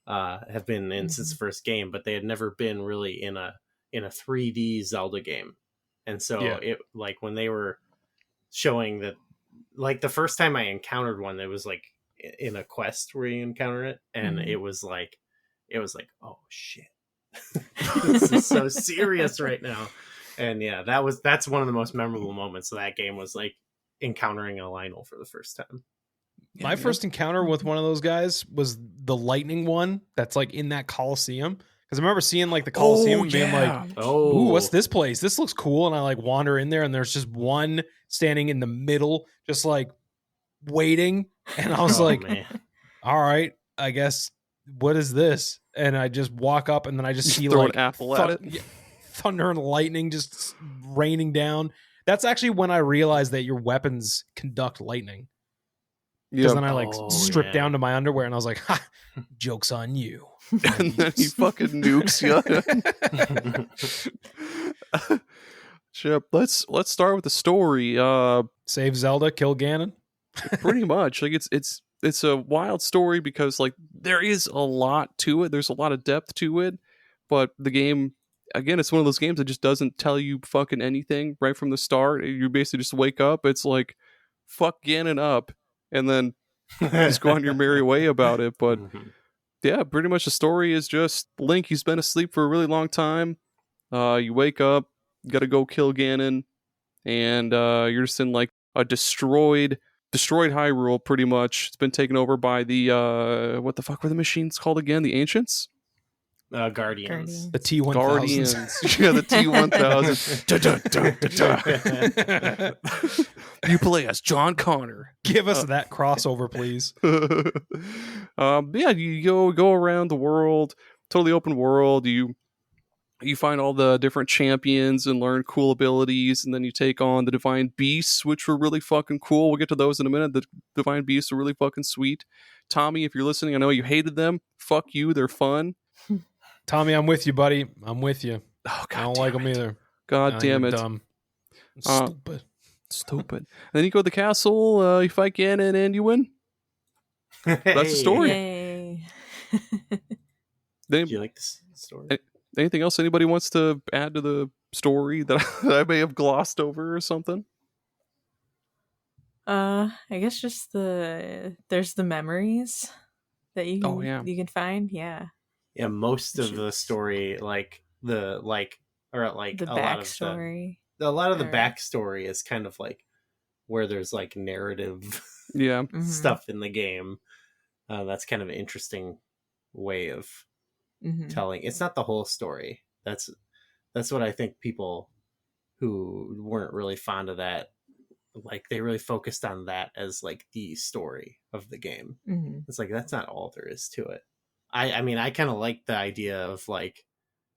have been in since the first game, but they had never been really in a 3D Zelda game. And so it like when they were showing that, like the first time I encountered one, it was like in a quest where you encounter it, and it was like, oh shit, this is so serious right now. And yeah, that's one of the most memorable moments of that game, was like encountering a Lionel for the first time. My first encounter with one of those guys was the lightning one that's like in that Coliseum. Because I remember seeing like the Coliseum and being like, ooh, what's this place? This looks cool. And I like wander in there and there's just one standing in the middle, just like waiting. And I was man. All right, I guess, what is this? And I just walk up and then I just see throw like an apple at it. Thunder and lightning just raining down. That's actually when I realized that your weapons conduct lightning. Because then I like stripped down to my underwear and I was like, ha, joke's on you. And then he fucking nukes you. Chip, let's start with the story. Save Zelda, kill Ganon. Pretty much. Like it's a wild story because like there is a lot to it. There's a lot of depth to it. But the game, again, it's one of those games that just doesn't tell you fucking anything right from the start. You basically just wake up. It's like, fuck Ganon up. And then just go on your merry way about it. But yeah, pretty much the story is just Link, he's been asleep for a really long time. You wake up, gotta go kill Ganon, and you're just in like a destroyed Hyrule, pretty much. It's been taken over by the what the fuck were the machines called again? The Ancients? Guardians. The T-1000s. Guardians. Yeah, the T-1000. You play as John Connor. Give us that crossover, please. Yeah, you go around the world, totally open world. You find all the different champions and learn cool abilities, and then you take on the Divine Beasts, which were really fucking cool. We'll get to those in a minute. The Divine Beasts are really fucking sweet. Tommy, if you're listening, I know you hated them. Fuck you, they're fun. Tommy, I'm with you, buddy. I'm with you. Oh, God, I don't like them either. God damn it. Dumb. Stupid. And then you go to the castle, you fight Ganon, and you win. That's the story. Yay. Do you like this story? Anything else anybody wants to add to the story that I may have glossed over or something? I guess just there's the memories that you can, you can find. Yeah. Yeah, most of the story, a lot of backstory. A lot of the backstory is kind of like where there's like narrative stuff in the game. That's kind of an interesting way of telling. It's not the whole story. That's That's what I think people who weren't really fond of that, like they really focused on that as like the story of the game. Mm-hmm. It's like that's not all there is to it. I mean, I kind of like the idea of like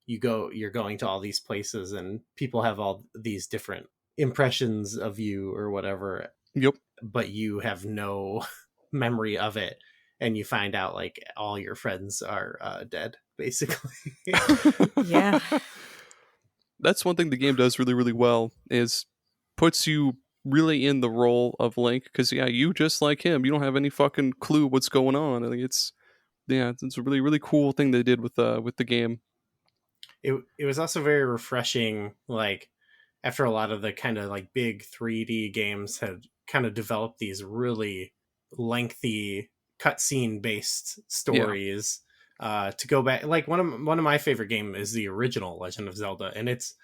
you're going to all these places and people have all these different impressions of you or whatever. Yep. But you have no memory of it, and you find out like all your friends are dead, basically. Yeah. That's one thing the game does really, really well, is puts you really in the role of Link, because yeah, you just like him, you don't have any fucking clue what's going on. I think it's a really, really cool thing they did with the game. It was also very refreshing, like after a lot of the kind of like big 3D games had kind of developed these really lengthy cutscene based stories. To go back, like one of my favorite game is the original Legend of Zelda, and it's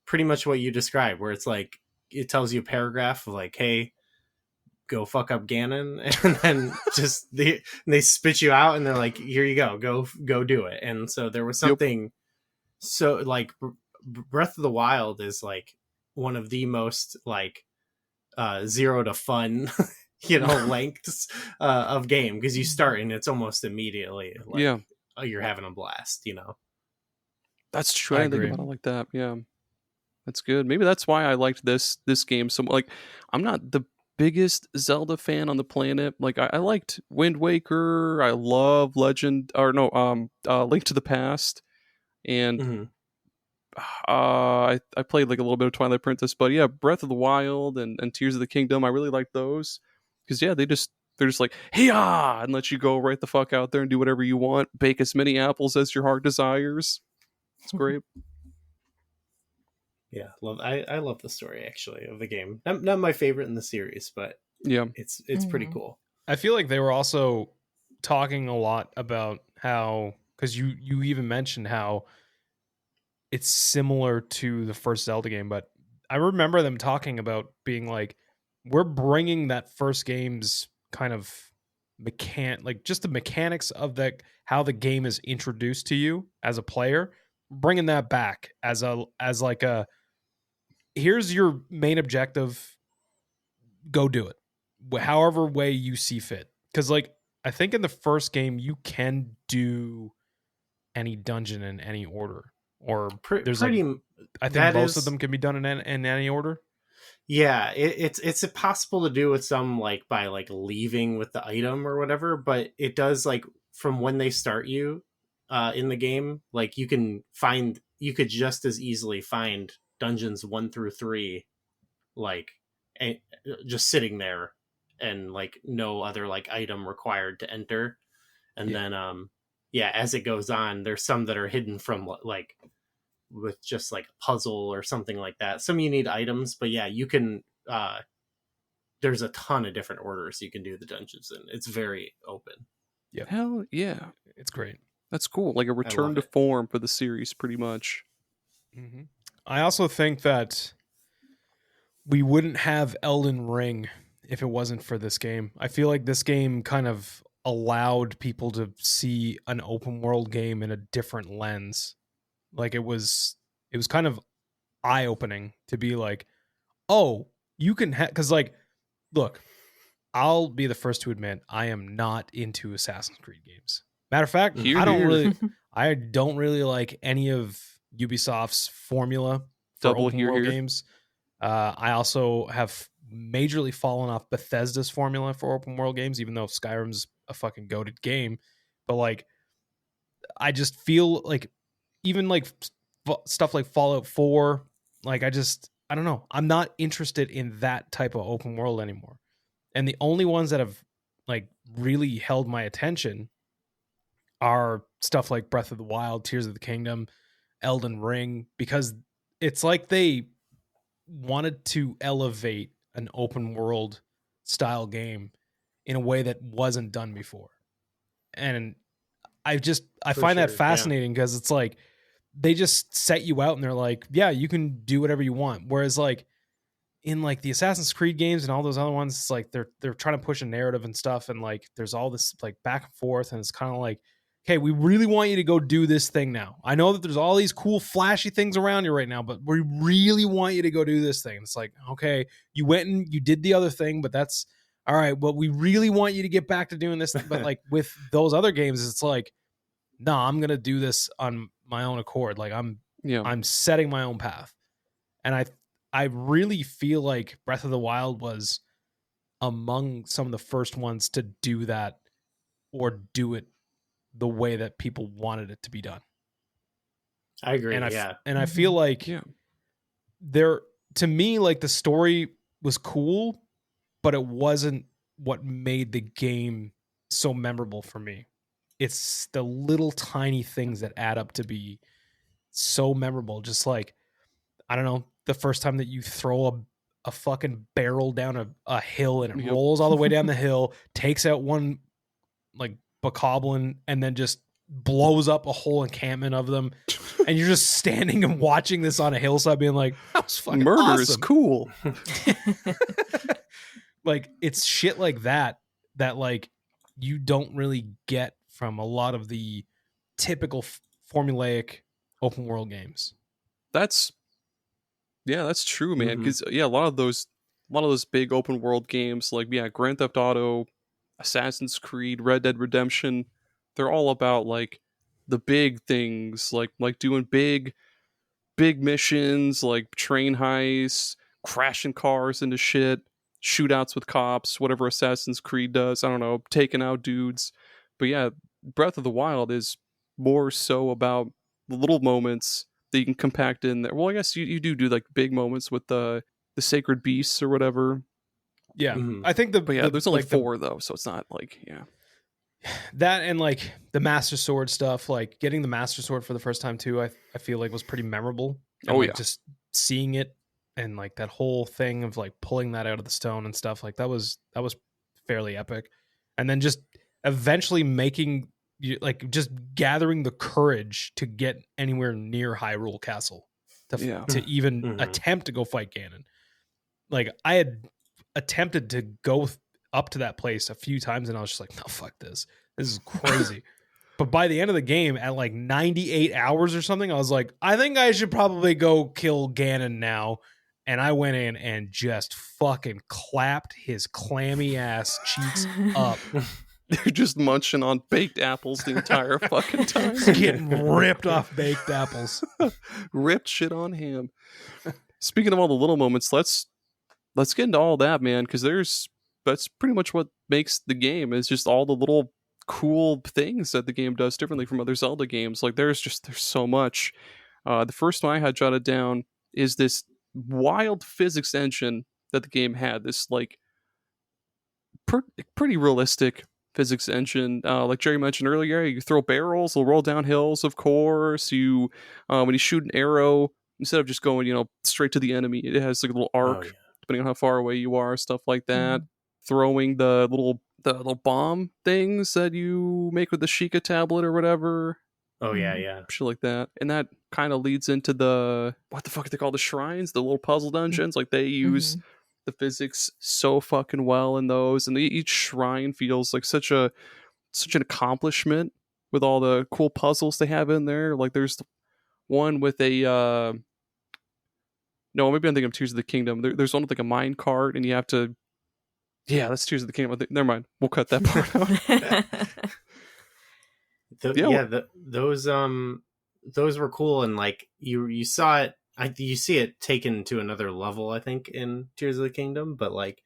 pretty much what you described, where it's like it tells you a paragraph of like, hey, go fuck up Ganon, and then just they spit you out and they're like, here you go do it. And so there was something so like Breath of the Wild is like one of the most like zero to fun lengths of game, because you start and it's almost immediately like you're having a blast. That's true. I didn't think about it like that. Yeah, that's good. Maybe that's why I liked this game so much. Like, I'm not the biggest Zelda fan on the planet. Like, I liked Wind Waker. I love Link to the Past, and I played like a little bit of Twilight Princess. But yeah, Breath of the Wild and Tears of the Kingdom, I really like those, because yeah, they're just like, hey-ah, and let you go right the fuck out there and do whatever you want. Bake as many apples as your heart desires. It's great. Yeah, I love the story actually of the game. Not my favorite in the series, but yeah, it's pretty cool. I feel like they were also talking a lot about how, because you even mentioned how it's similar to the first Zelda game, but I remember them talking about being like, we're bringing that first game's kind of just the mechanics of how the game is introduced to you as a player, bringing that back as like a, here's your main objective, go do it however way you see fit. Because like I think in the first game you can do any dungeon in any order, or there's pretty, like I think most of them can be done in any order. Yeah, it's possible to do with some like by like leaving with the item or whatever, but it does like from when they start you in the game, like you could just as easily find dungeons 1 through 3 like just sitting there, and like no other like item required to enter. And then as it goes on, there's some that are hidden from like with just like a puzzle or something like that. Some you need items, but yeah, you can there's a ton of different orders you can do the dungeons in. It's very open. Yeah. Hell yeah. It's great. That's cool. Like a return to form for the series, pretty much. Mm-hmm. I also think that we wouldn't have Elden Ring if it wasn't for this game. I feel like this game kind of allowed people to see an open world game in a different lens. Like it was kind of eye-opening to be like, oh, you can because like, look, I'll be the first to admit I am not into Assassin's Creed games. Matter of fact, I don't really like any of Ubisoft's formula for open world games. I also have majorly fallen off Bethesda's formula for open world games, even though Skyrim's a fucking goated game. But like, I just feel like even like stuff like Fallout 4, like I don't know. I'm not interested in that type of open world anymore. And the only ones that have like really held my attention are stuff like Breath of the Wild, Tears of the Kingdom, Elden Ring, because it's like they wanted to elevate an open world style game in a way that wasn't done before. And I find that fascinating because it's like they just set you out and they're like, yeah, you can do whatever you want. Whereas like in like the Assassin's Creed games and all those other ones, it's like they're trying to push a narrative and stuff, and like there's all this like back and forth, and it's kind of like okay, we really want you to go do this thing now. I know that there's all these cool flashy things around you right now, but we really want you to go do this thing. It's like, okay, you went and you did the other thing, but that's all right. Well, we really want you to get back to doing this. But like with those other games, it's like, no, I'm going to do this on my own accord. Like I'm setting my own path. And I really feel like Breath of the Wild was among some of the first ones to do that or do it the way that people wanted it to be done. I agree. And I feel like there, to me, like the story was cool, but it wasn't what made the game so memorable for me. It's the little tiny things that add up to be so memorable. Just like, I don't know, the first time that you throw a fucking barrel down a hill and it rolls all the way down the hill, takes out one like bokoblin, and then just blows up a whole encampment of them. And you're just standing and watching this on a hillside being like, that was fucking Murder awesome. is cool. Like, it's shit like that like you don't really get from a lot of the typical formulaic open world games. That's true, man. Because a lot of those big open world games, like Grand Theft Auto, Assassin's Creed, Red Dead Redemption, they're all about like the big things, like doing big missions, like train heists, crashing cars into shit, shootouts with cops, whatever Assassin's Creed does. I don't know, taking out dudes. But yeah, Breath of the Wild is more so about the little moments that you can compact in there. Well, I guess you do like big moments with the sacred beasts or whatever. Yeah, I think there's only like 4 though, so it's not like that, and like the Master Sword stuff, like getting the Master Sword for the first time too. I feel like was pretty memorable. And just seeing it and like that whole thing of like pulling that out of the stone and stuff, like that was fairly epic. And then just eventually making like just gathering the courage to get anywhere near Hyrule Castle to even attempt to go fight Ganon. Like I had attempted to go up to that place a few times and I was just like, no, fuck this. This is crazy. But by the end of the game at like 98 hours or something, I was like, I think I should probably go kill Ganon now. And I went in and just fucking clapped his clammy ass cheeks up. They're just munching on baked apples the entire fucking time. Getting ripped off baked apples. Ripped shit on ham. Speaking of all the little moments, let's get into all that, man, because that's pretty much what makes the game, is just all the little cool things that the game does differently from other Zelda games. Like there's so much. The first one I had jotted down is this wild physics engine that the game had. This like pretty realistic physics engine. Like Gerry mentioned earlier, you throw barrels, they'll roll down hills, of course. You when you shoot an arrow, instead of just going straight to the enemy, it has like a little arc depending on how far away you are, stuff like that. Throwing the little bomb things that you make with the Sheikah tablet or whatever. Oh yeah. Shit like that. And that kind of leads into the, what the fuck are they called? The shrines, the little puzzle dungeons. Like they use the physics so fucking well in those, and each shrine feels like such an accomplishment with all the cool puzzles they have in there. Like there's one with a no, maybe I'm thinking of Tears of the Kingdom. There's one with like a mine cart, and you have to. Yeah, that's Tears of the Kingdom. Never mind. We'll cut that part out. Those were cool, and like you saw it. You see it taken to another level, I think, in Tears of the Kingdom. But like,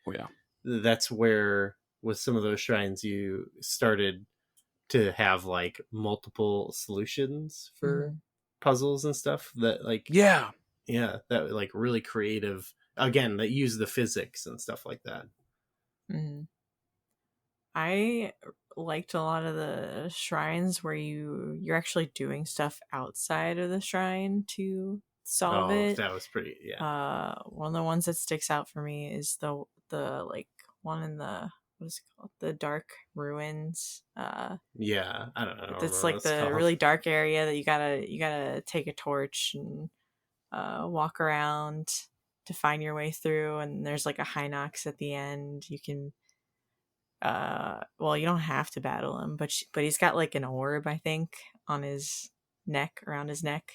that's where with some of those shrines you started to have like multiple solutions for puzzles and stuff. That like that like really creative. Again, that use the physics and stuff like that. I liked a lot of the shrines where you're actually doing stuff outside of the shrine to solve it. That was pretty one of the ones that sticks out for me is the like one in the, what is it called, the Dark Ruins. I don't know, it's like the really dark area that you gotta take a torch and walk around to find your way through, and there's like a Hinox at the end. You can well, you don't have to battle him, but he's got like an orb, I think, on his neck, around his neck,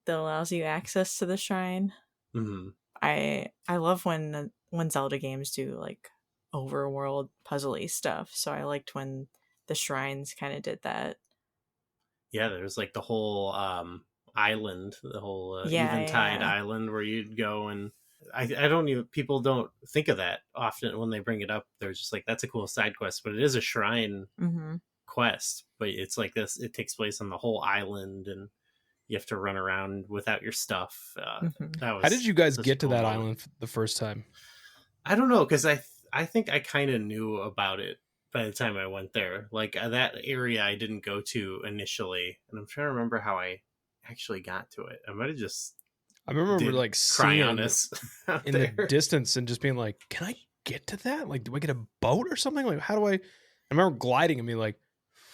that allows you access to the shrine. Mm-hmm. I love when Zelda games do like overworld puzzly stuff. So I liked when the shrines kind of did that. Yeah, there's like the whole island, the whole Eventide yeah. island where you'd go, and I don't even, people don't think of that often when they bring it up. They're just like, that's a cool side quest, but it is a shrine quest. But it's like this, it takes place on the whole island, and you have to run around without your stuff. That was, how did you guys get to cool that moment. island the first time? I don't know, because I think I kind of knew about it by the time I went there. Like that area I didn't go to initially, and I'm trying to remember how I actually got to it. I might have just I remember like seeing Cryonis in the distance and just being like, can I get to that? Like, do I get a boat or something? Like, how do I remember gliding and being like,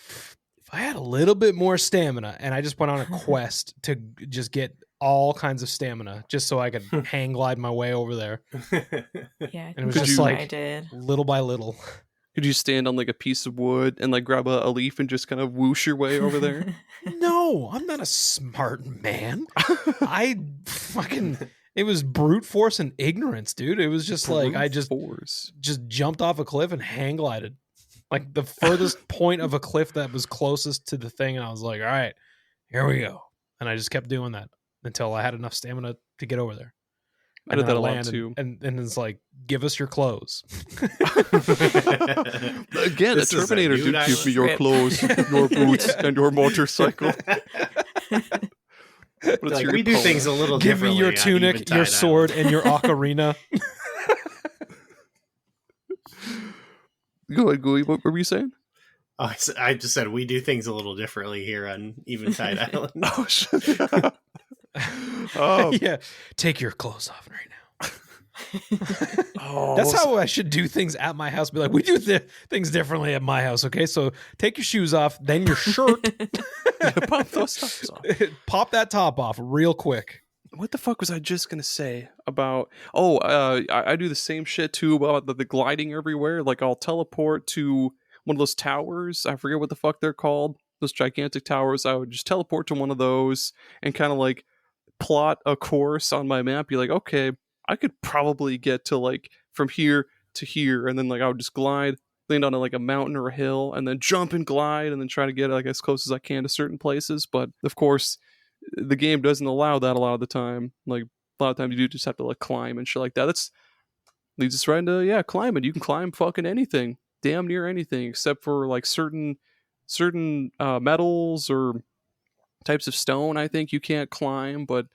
if I had a little bit more stamina, and I just went on a quest to just get all kinds of stamina just so I could hang glide my way over there. Yeah, and it was just like I did little by little. Could you stand on like a piece of wood and like grab a leaf and just kind of whoosh your way over there? No, I'm not a smart man. I fucking, it was brute force and ignorance, dude. It was just like I just jumped off a cliff and hang glided, like the furthest point of a cliff that was closest to the thing, and I was like, all right, here we go. And I just kept doing that until I had enough stamina to get over there. I did that a lot too. And it's like, give us your clothes. Again, a Terminator did give me your clothes, your boots, and your motorcycle. Like, we do things a little differently. Give me your tunic, your sword, and your ocarina. Go ahead, Gooey. What were you saying? Oh, I just said we do things a little differently here on Eventide Island. Oh, shit. Yeah, take your clothes off right now. That's how I should do things at my house. Be like, we do things differently at my house. Okay, so take your shoes off, then your shirt. Pop those tops off. Pop that top off real quick. What the fuck was I just gonna say about? I do the same shit too about the gliding everywhere. Like I'll teleport to one of those towers. I forget what the fuck they're called. Those gigantic towers. I would just teleport to one of those and kind of like plot a course on my map. Be like, okay, I could probably get to like from here to here, and then like I would just glide, land on like a mountain or a hill, and then jump and glide, and then try to get like as close as I can to certain places. But of course, the game doesn't allow that a lot of the time. Like a lot of times you do just have to like climb and shit like that. That's leads us right into climbing. You can climb fucking anything, damn near anything, except for like certain metals or types of stone. I think you can't climb, but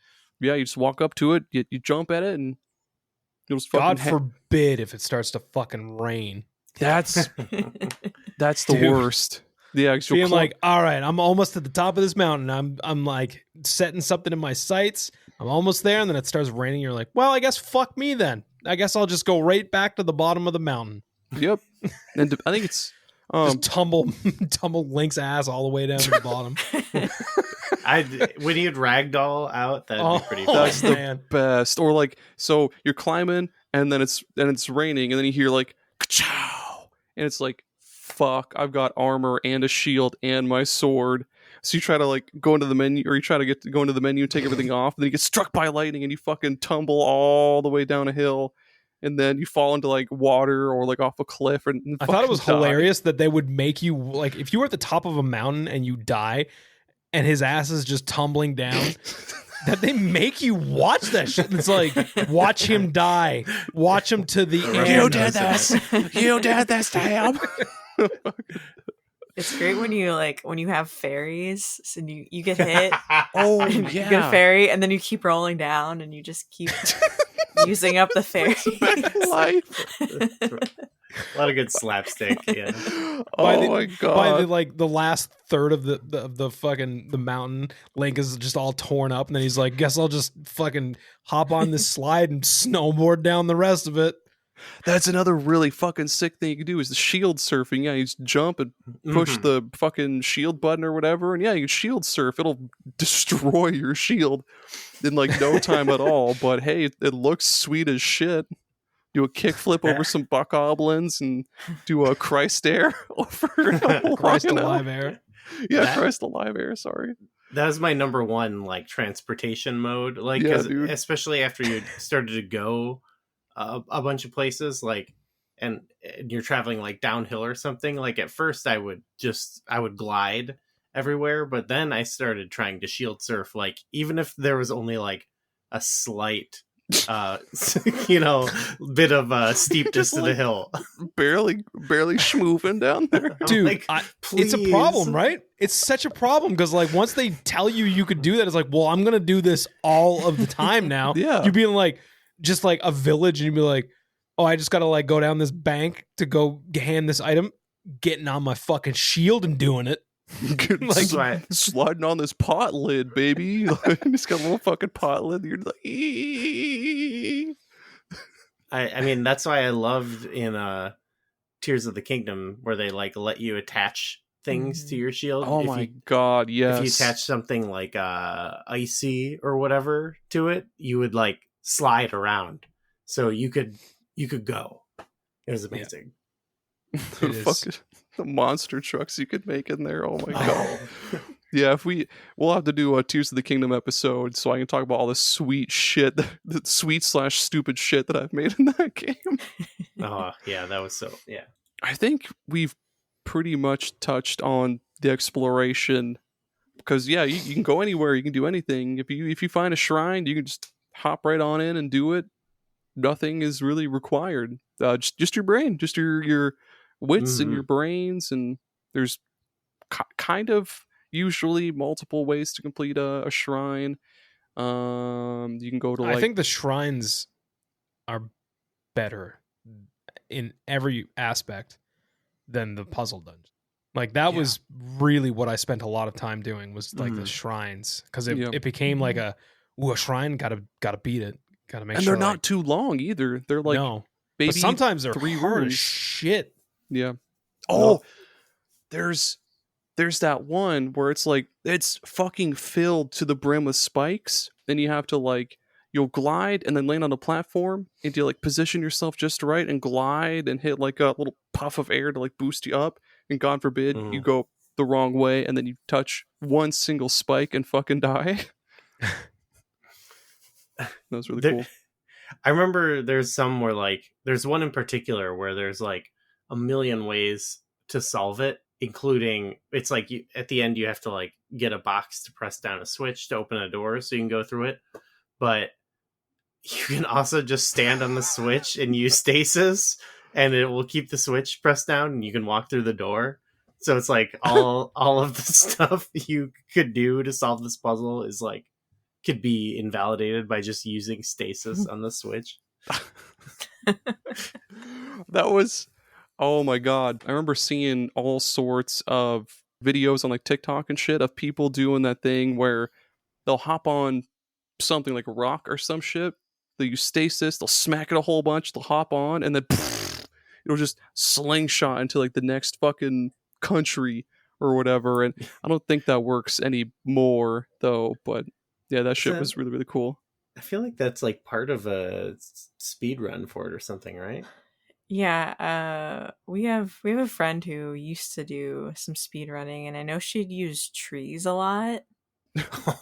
yeah, you just walk up to it, you jump at it, and you'll just God forbid if it starts to fucking rain. That's the worst. Yeah, being like, all right, I'm almost at the top of this mountain. I'm like setting something in my sights. I'm almost there, and then it starts raining. You're like, well, I guess fuck me then. I guess I'll just go right back to the bottom of the mountain. Yep. And I think it's just tumble Link's ass all the way down to the bottom. When you'd ragdoll out, that'd be pretty fun. That's the best. Or like, so you're climbing, and then it's raining, and then you hear like, ka-chow! And it's like, fuck, I've got armor and a shield and my sword. So you try to like go into the menu, or you try to go into the menu and take everything off, and then you get struck by lightning and you fucking tumble all the way down a hill, and then you fall into like water or like off a cliff. And I thought it was hilarious that they would make you, like, if you were at the top of a mountain and you die and his ass is just tumbling down, that they make you watch that shit. It's like, watch him die. Watch him to the end. You did this. You did this to him. It's great when you have fairies and you get hit. Oh, and yeah. You get a fairy and then you keep rolling down and you just keep using up the fairy. Life. A lot of good slapstick. Yeah. My god. By the last third of the fucking the mountain, Link is just all torn up, and then he's like, guess I'll just fucking hop on this slide and snowboard down the rest of it. That's another really fucking sick thing you can do is the shield surfing. Yeah, you just jump and push the fucking shield button or whatever, and yeah, you can shield surf. It'll destroy your shield in like no time at all. But hey, it looks sweet as shit. do a kickflip over some bokoblins and do a Christ air over Christ alive air. Yeah, Christ alive air. Sorry. That was my number one, like, transportation mode. Like, Yeah, 'cause dude. especially after you started to go a bunch of places, like, and you're traveling like downhill or something. Like, at first I would glide everywhere, but then I started trying to shield surf. Like, even if there was only like a slight, you know, bit of steepness to the like, hill, barely schmooving down there. I'm Dude, like, it's a please. problem, right? It's such a problem because, like, once they tell you could do that, it's like, well, I'm gonna do this all of the time now. Yeah. You'd be in like just like a village, and you'd be like, oh, I just gotta like go down this bank to go hand this item, getting on my fucking shield and doing it. That's why- Sliding on this pot lid, baby. It's got a little fucking pot lid. You're like, "Eeeeee." I mean, that's why I loved in Tears of the Kingdom, where they like let you attach things to your shield. Oh my god, yes. If you attach something like icy or whatever to it, you would like slide around, so you could go. It was amazing. the It is. fucking the monster trucks you could make in there. Oh my god. Oh. Yeah, we'll have to do a Tears of the Kingdom episode so I can talk about all the sweet shit, the sweet / stupid shit that I've made in that game. Oh, yeah, that was so, yeah. I think we've pretty much touched on the exploration because yeah, you can go anywhere, you can do anything. If you find a shrine, you can just hop right on in and do it. Nothing is really required. Just your brain, just your wits and your brains, and there's kind of usually multiple ways to complete a shrine. You can go to like I think the shrines are better in every aspect than the puzzle dungeon. Like that was really what I spent a lot of time doing was like the shrines because it became like a shrine gotta beat it, gotta make and sure. they're not like, too long either. They're like no, maybe but sometimes they're 3 hard as rooms. shit. Yeah. Oh, there's that one where it's like it's fucking filled to the brim with spikes, and you have to like you'll glide and then land on a platform and you like position yourself just right and glide and hit like a little puff of air to like boost you up, and God forbid you go the wrong way and then you touch one single spike and fucking die. That was really cool. I remember there's some where like there's one in particular where there's like a million ways to solve it, including it's like you, at the end you have to like get a box to press down a switch to open a door so you can go through it, but you can also just stand on the switch and use stasis and it will keep the switch pressed down and you can walk through the door. So it's like all of the stuff you could do to solve this puzzle is like could be invalidated by just using stasis on the switch. That was, oh my god. I remember seeing all sorts of videos on like TikTok and shit of people doing that thing where they'll hop on something like a rock or some shit. They'll use stasis, they'll smack it a whole bunch, they'll hop on, and then it'll just slingshot into like the next fucking country or whatever. And I don't think that works anymore though, but yeah, that shit was really, really cool. I feel like that's like part of a speed run for it or something, right? Yeah, we have a friend who used to do some speed running, and I know she'd use trees a lot.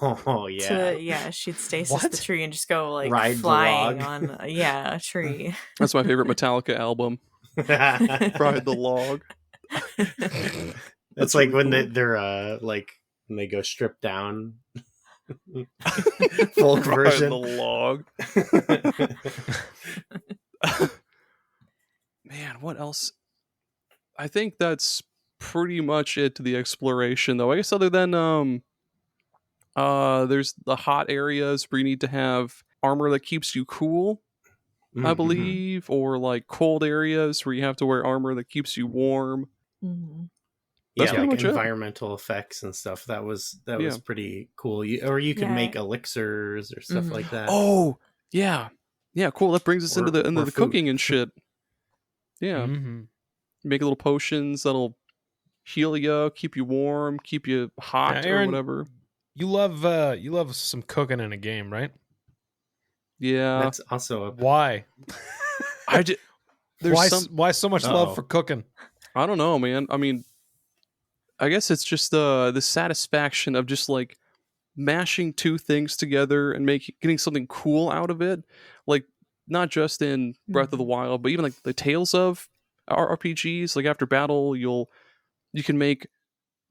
Oh yeah. She'd stasis the tree and just go like Ride flying the on a tree. That's my favorite Metallica album. Ride the log. That's like when they're like when they go stripped down. Full conversion. Ride the log. Man, what else? I think that's pretty much it to the exploration, though. I guess other than there's the hot areas where you need to have armor that keeps you cool, I believe, or like cold areas where you have to wear armor that keeps you warm. Mm-hmm. That's pretty like much it. environmental effects and stuff. That was pretty cool. You could make elixirs or stuff like that. Oh, yeah. Yeah, cool. That brings us into the food. cooking and shit. Yeah. Make little potions that'll heal you, keep you warm, keep you hot, Aaron, or whatever. You love some cooking in a game, right? Yeah. That's also Why? There's Why so much love for cooking? I don't know, man. I mean, I guess it's just the satisfaction of just like mashing two things together and getting something cool out of it. Like not just in Breath of the Wild, but even like the Tales of RPGs. Like after battle, you can make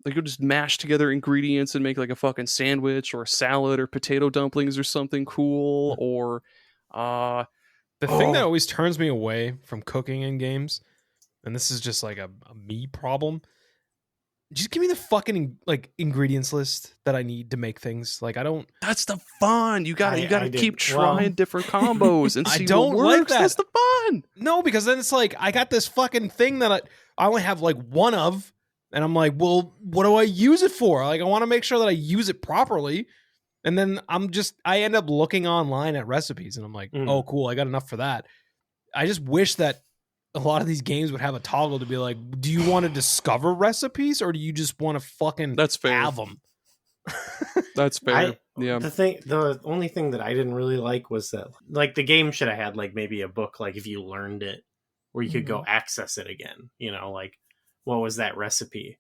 like you'll just mash together ingredients and make like a fucking sandwich or a salad or potato dumplings or something cool. Or the thing that always turns me away from cooking in games, and this is just like a me problem. Just give me the fucking like ingredients list that I need to make things. Like I don't. That's the fun. You gotta keep trying different combos and see I don't what works. like that. That's the fun. No, because then it's like I got this fucking thing that I only have like one of, and I'm like, well, what do I use it for? Like I want to make sure that I use it properly, and then I end up looking online at recipes, and I'm like, oh, cool, I got enough for that. I just wish that a lot of these games would have a toggle to be like, do you want to discover recipes or do you just want to fucking have them? That's fair. Yeah. The only thing that I didn't really like was that like the game should have had like maybe a book, like if you learned it where you could go access it again, like what was that recipe?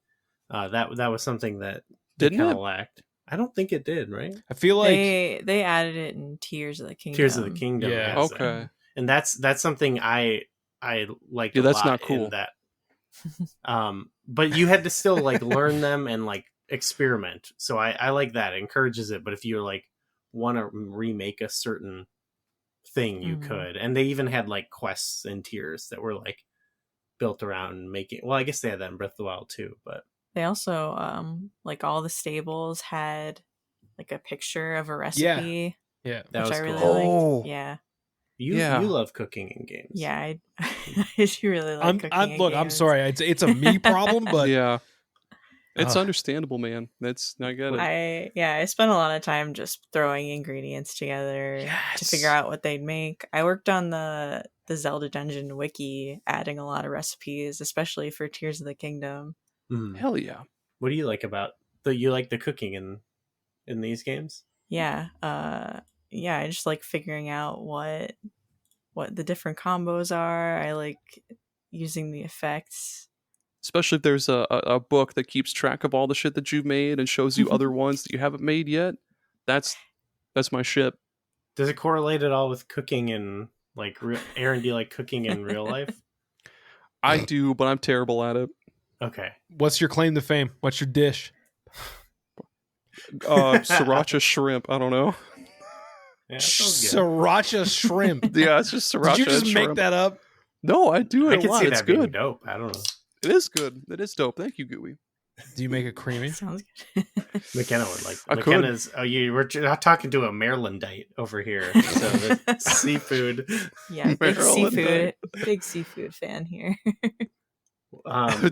That was something that didn't kind of lacked. I don't think it did, right? I feel like they added it in Tears of the Kingdom. Tears of the Kingdom. Yeah. Okay. And that's something I liked. Yeah, a that's lot not cool. in that. But you had to still like learn them and like experiment. So I like that. It encourages it. But if you like want to remake a certain thing, you could. And they even had like quests and tiers that were like built around making. Well, I guess they had that in Breath of the Wild too. But they also like all the stables had like a picture of a recipe. Yeah, that which I really cool. liked. Yeah. You love cooking in games. Yeah, I do really like cooking in games. I'm sorry, it's a me problem, but yeah, it's understandable, man. I get it. I spent a lot of time just throwing ingredients together to figure out what they'd make. I worked on the Zelda Dungeon wiki, adding a lot of recipes, especially for Tears of the Kingdom. Hell yeah! What do you like about you like the cooking in these games? Yeah, I just like figuring out what the different combos are. I like using the effects. Especially if there's a book that keeps track of all the shit that you've made and shows you other ones that you haven't made yet. That's my shit. Does it correlate at all with cooking in like Aaron? Do you like cooking in real life? I do, but I'm terrible at it. Okay. What's your claim to fame? What's your dish? Sriracha shrimp. I don't know. Yeah, sriracha shrimp. Yeah, it's just sriracha. Did you just shrimp. make that up? No, I do it I a can lot. see It's that being good. dope. I don't know. It is good. It is dope. Thank you, Gooey. Do you make it creamy? Sounds good. McKenna would like. I McKenna's. Could. Oh, you were talking to a Marylandite over here. So the seafood. Yeah, big seafood fan here.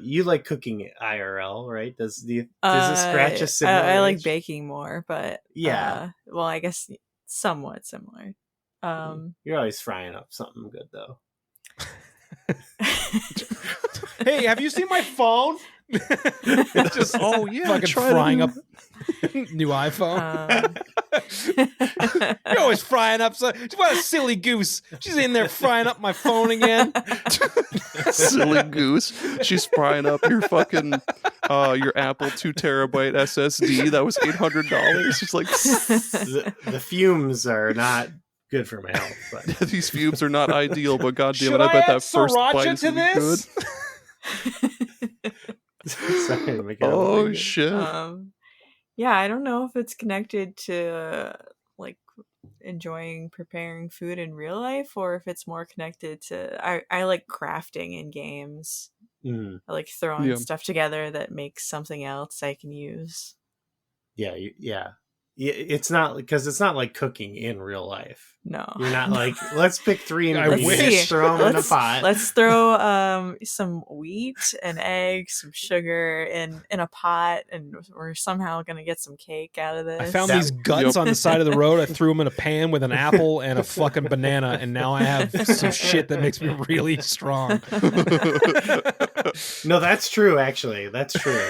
You like cooking IRL, right? Does the scratch a similar? I like baking more, but yeah. Well, I guess somewhat similar. You're always frying up something good though. Hey, have you seen my phone? Just fucking frying up new iPhone. You're always frying up. What a silly goose! She's in there frying up my phone again. Silly goose. She's frying up your fucking your Apple 2 terabyte SSD that was $800. She's like, the fumes are not good for my health. But. These fumes are not ideal, but goddamn it, I bet that first bite is gonna be good. Sorry, oh shit. Yeah, I don't know if it's connected to like enjoying preparing food in real life or if it's more connected to I like crafting in games. I like throwing stuff together that makes something else I can use. Yeah. It's not because it's not like cooking in real life. No, you're not like let's pick 3 ingredients, throw them in a pot. Let's throw some wheat and eggs, some sugar in a pot, and we're somehow gonna get some cake out of this. I found these guts on the side of the road. I threw them in a pan with an apple and a fucking banana, and now I have some shit that makes me really strong. No, that's true. Actually, that's true.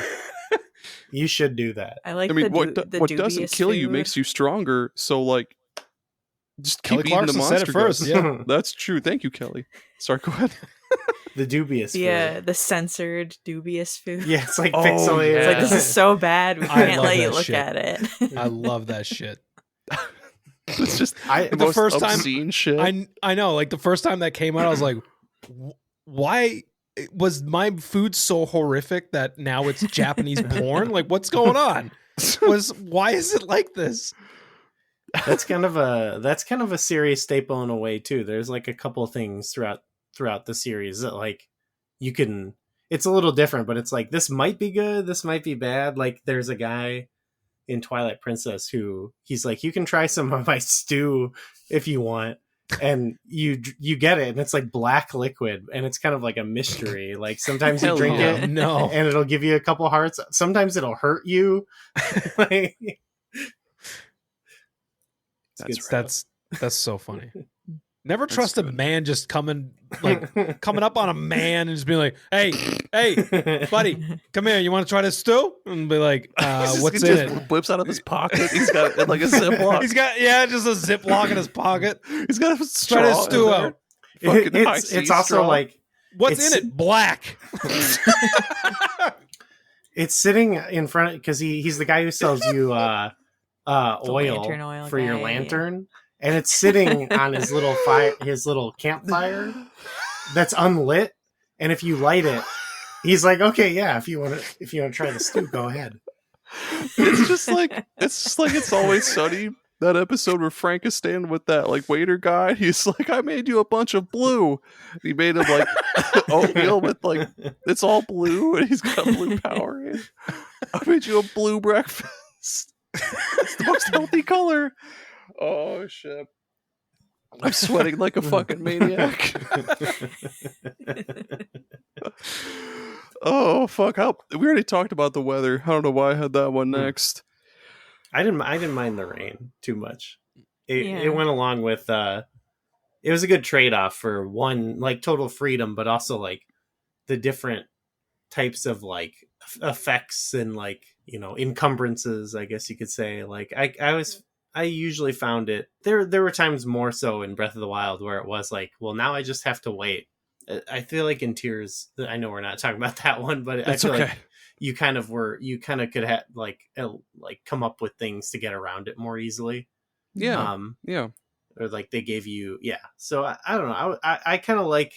You should do that. I like. I mean, what doesn't kill you makes you stronger. So, like, Just Kelly keep eating the Clarkson said it monster first. guts. Yeah. That's true. Thank you, Kelly. Sorry, go ahead. The dubious food. Yeah, the censored, dubious food. Yeah, it's like Oh, pixelated. It's like, this is so bad, we I can't love let you that look shit. at it. I love that shit. It's just I- the the most first time- obscene shit. I know, like the first time that came out, I was like, why was my food so horrific that now it's Japanese porn? Like, what's going on? Why is it like this? that's kind of a series staple in a way too. There's like a couple of things throughout the series that like you can. It's a little different, but it's like this might be good, this might be bad. Like there's a guy in Twilight Princess who he's like, you can try some of my stew if you want, and you get it, and it's like black liquid, and it's kind of like a mystery. Like sometimes you Hell drink yeah. it, No. and it'll give you a couple hearts. Sometimes it'll hurt you. Like, That's so funny. Never trust a man just coming up on a man and just being like, hey, buddy, come here. You want to try this stew? And be like, what's in it? Whips out of his pocket. He's got it in like a Ziploc. He's got just a Ziploc in his pocket. He's got a Try straw. this stew in there. out. Fucking it's high-C also straw. like What's It's- in it? Black. it's sitting in front because he's the guy who sells you oil lantern oil for your guy, lantern, and it's sitting on his little campfire that's unlit, and if you light it, he's like, okay, yeah, if you want to try the stew, go ahead. It's just like it's always sunny. That episode where Frank is standing with that like waiter guy. He's like, I made you a bunch of blue. He made him like oatmeal with like it's all blue, and he's got blue power in. I made you a blue breakfast. It's the most healthy color. Oh shit! I'm sweating like a fucking maniac. Oh fuck! We already talked about the weather. I don't know why I had that one next. I didn't mind the rain too much. It Yeah. went along with it was a good trade-off for one, like total freedom, but also like the different types of like effects and like, encumbrances, I guess you could say. Like I usually found it there were times more so in Breath of the Wild where it was like, well, now I just have to wait. I feel like in Tears, I know we're not talking about that one, but That's I feel okay. like you kind of could have like come up with things to get around it more easily. Yeah, yeah. Or like they gave you, yeah. So I don't know. I kind of like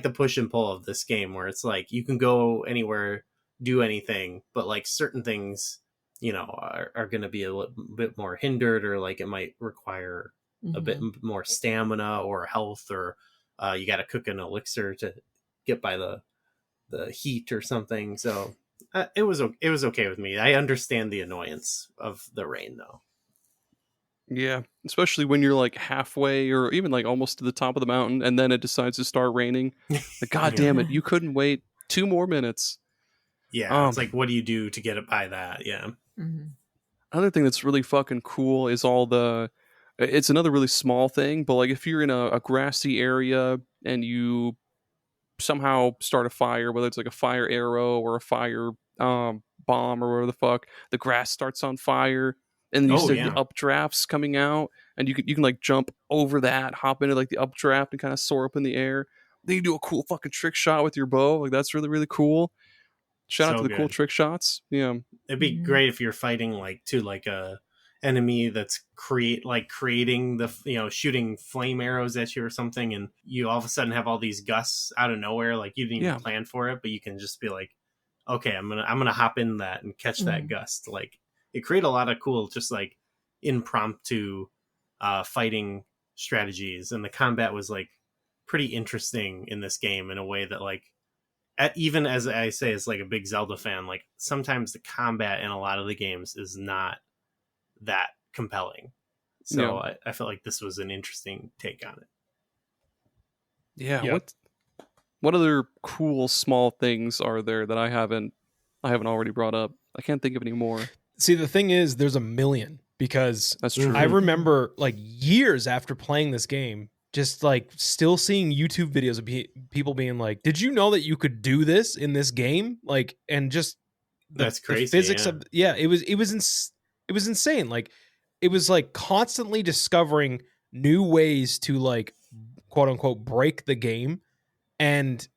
the push and pull of this game where it's like you can go anywhere, do anything, but like certain things, are going to be a little bit more hindered, or like it might require a bit more stamina or health, or you got to cook an elixir to get by the heat or something. So it was okay with me. I understand the annoyance of the rain though. Yeah, especially when you're like halfway or even like almost to the top of the mountain, and then it decides to start raining. Like, God damn it, you couldn't wait 2 more minutes. Yeah, it's like, what do you do to get it by that? Yeah. Another thing that's really fucking cool is it's another really small thing, but like if you're in a grassy area and you somehow start a fire, whether it's like a fire arrow or a fire bomb or whatever the fuck, the grass starts on fire. And then you see the updrafts coming out, and you can like jump over that, hop into like the updraft, and kind of soar up in the air. Then you do a cool fucking trick shot with your bow. Like that's really really cool. Shout out to the cool trick shots. Yeah, it'd be great if you're fighting like a enemy that's creating the shooting flame arrows at you or something, and you all of a sudden have all these gusts out of nowhere. Like you didn't even plan for it, but you can just be like, okay, I'm gonna hop in that and catch that gust. Like. It created a lot of cool, just like impromptu fighting strategies, and the combat was like pretty interesting in this game in a way that like, even as I say, as like a big Zelda fan, like sometimes the combat in a lot of the games is not that compelling. So I felt like this was an interesting take on it. Yeah. Yep. What other cool small things are there that I haven't already brought up? I can't think of any more. See, the thing is, there's a million, because That's true. I remember like years after playing this game, just like still seeing YouTube videos of people being like, did you know that you could do this in this game? Like, and just That's crazy. The physics of it was insane. Like it was like constantly discovering new ways to like quote unquote break the game. And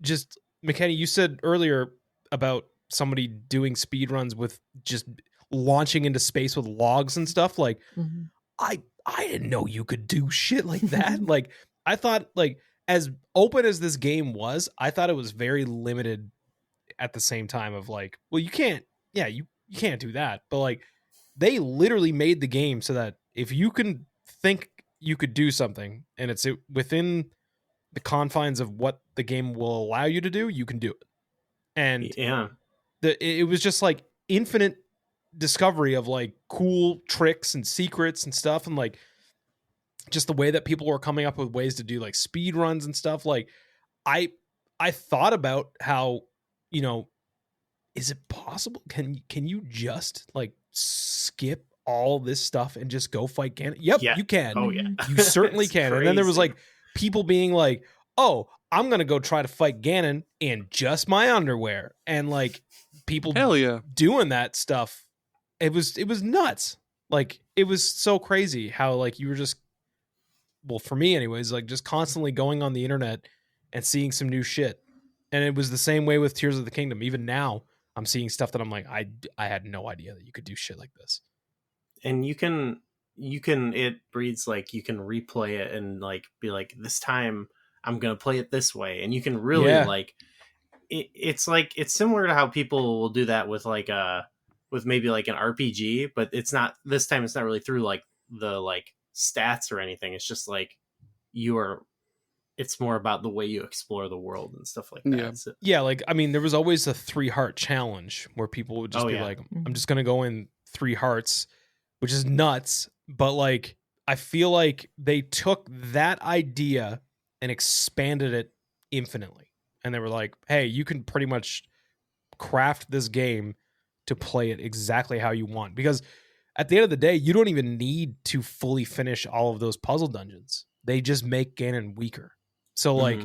just McKenna, you said earlier about somebody doing speed runs with just launching into space with logs and stuff. Like Mm-hmm. I didn't know you could do shit like that. Like I thought, like, as open as this game was, I thought it was very limited at the same time of like, well, you can't do that. But like they literally made the game so that if you can think you could do something and it's within the confines of what the game will allow you to do, you can do it. And Yeah. it was just like infinite discovery of like cool tricks and secrets and stuff, and like just the way that people were coming up with ways to do like speed runs and stuff. Like I thought about how, you know, is it possible? Can you just like skip all this stuff and just go fight Ganon? Yep, Yeah. you can. Oh yeah. You certainly It's can. And then there was crazy. like people being like, oh, I'm going to go try to fight Ganon in just my underwear. And like people Hell yeah. doing that stuff. It was nuts. Like it was so crazy how like you were just, well, for me anyways, like just constantly going on the internet and seeing some new shit. And it was the same way with Tears of the Kingdom. Even now I'm seeing stuff that I'm like, I had no idea that you could do shit like this. And you can it breeds like you can replay it and like be like, this time I'm gonna play it this way, and you can really like it's like it's similar to how people will do that with like with maybe like an RPG, but it's not, this time it's not really through like the like stats or anything. It's just like it's more about the way you explore the world and stuff like that. Yeah. So, Yeah, like I mean, there was always a 3 heart challenge where people would just be like, I'm just gonna go in 3 hearts, which is nuts. But like I feel like they took that idea and expanded it infinitely. And they were like, hey, you can pretty much craft this game to play it exactly how you want. Because at the end of the day, you don't even need to fully finish all of those puzzle dungeons. They just make Ganon weaker. So like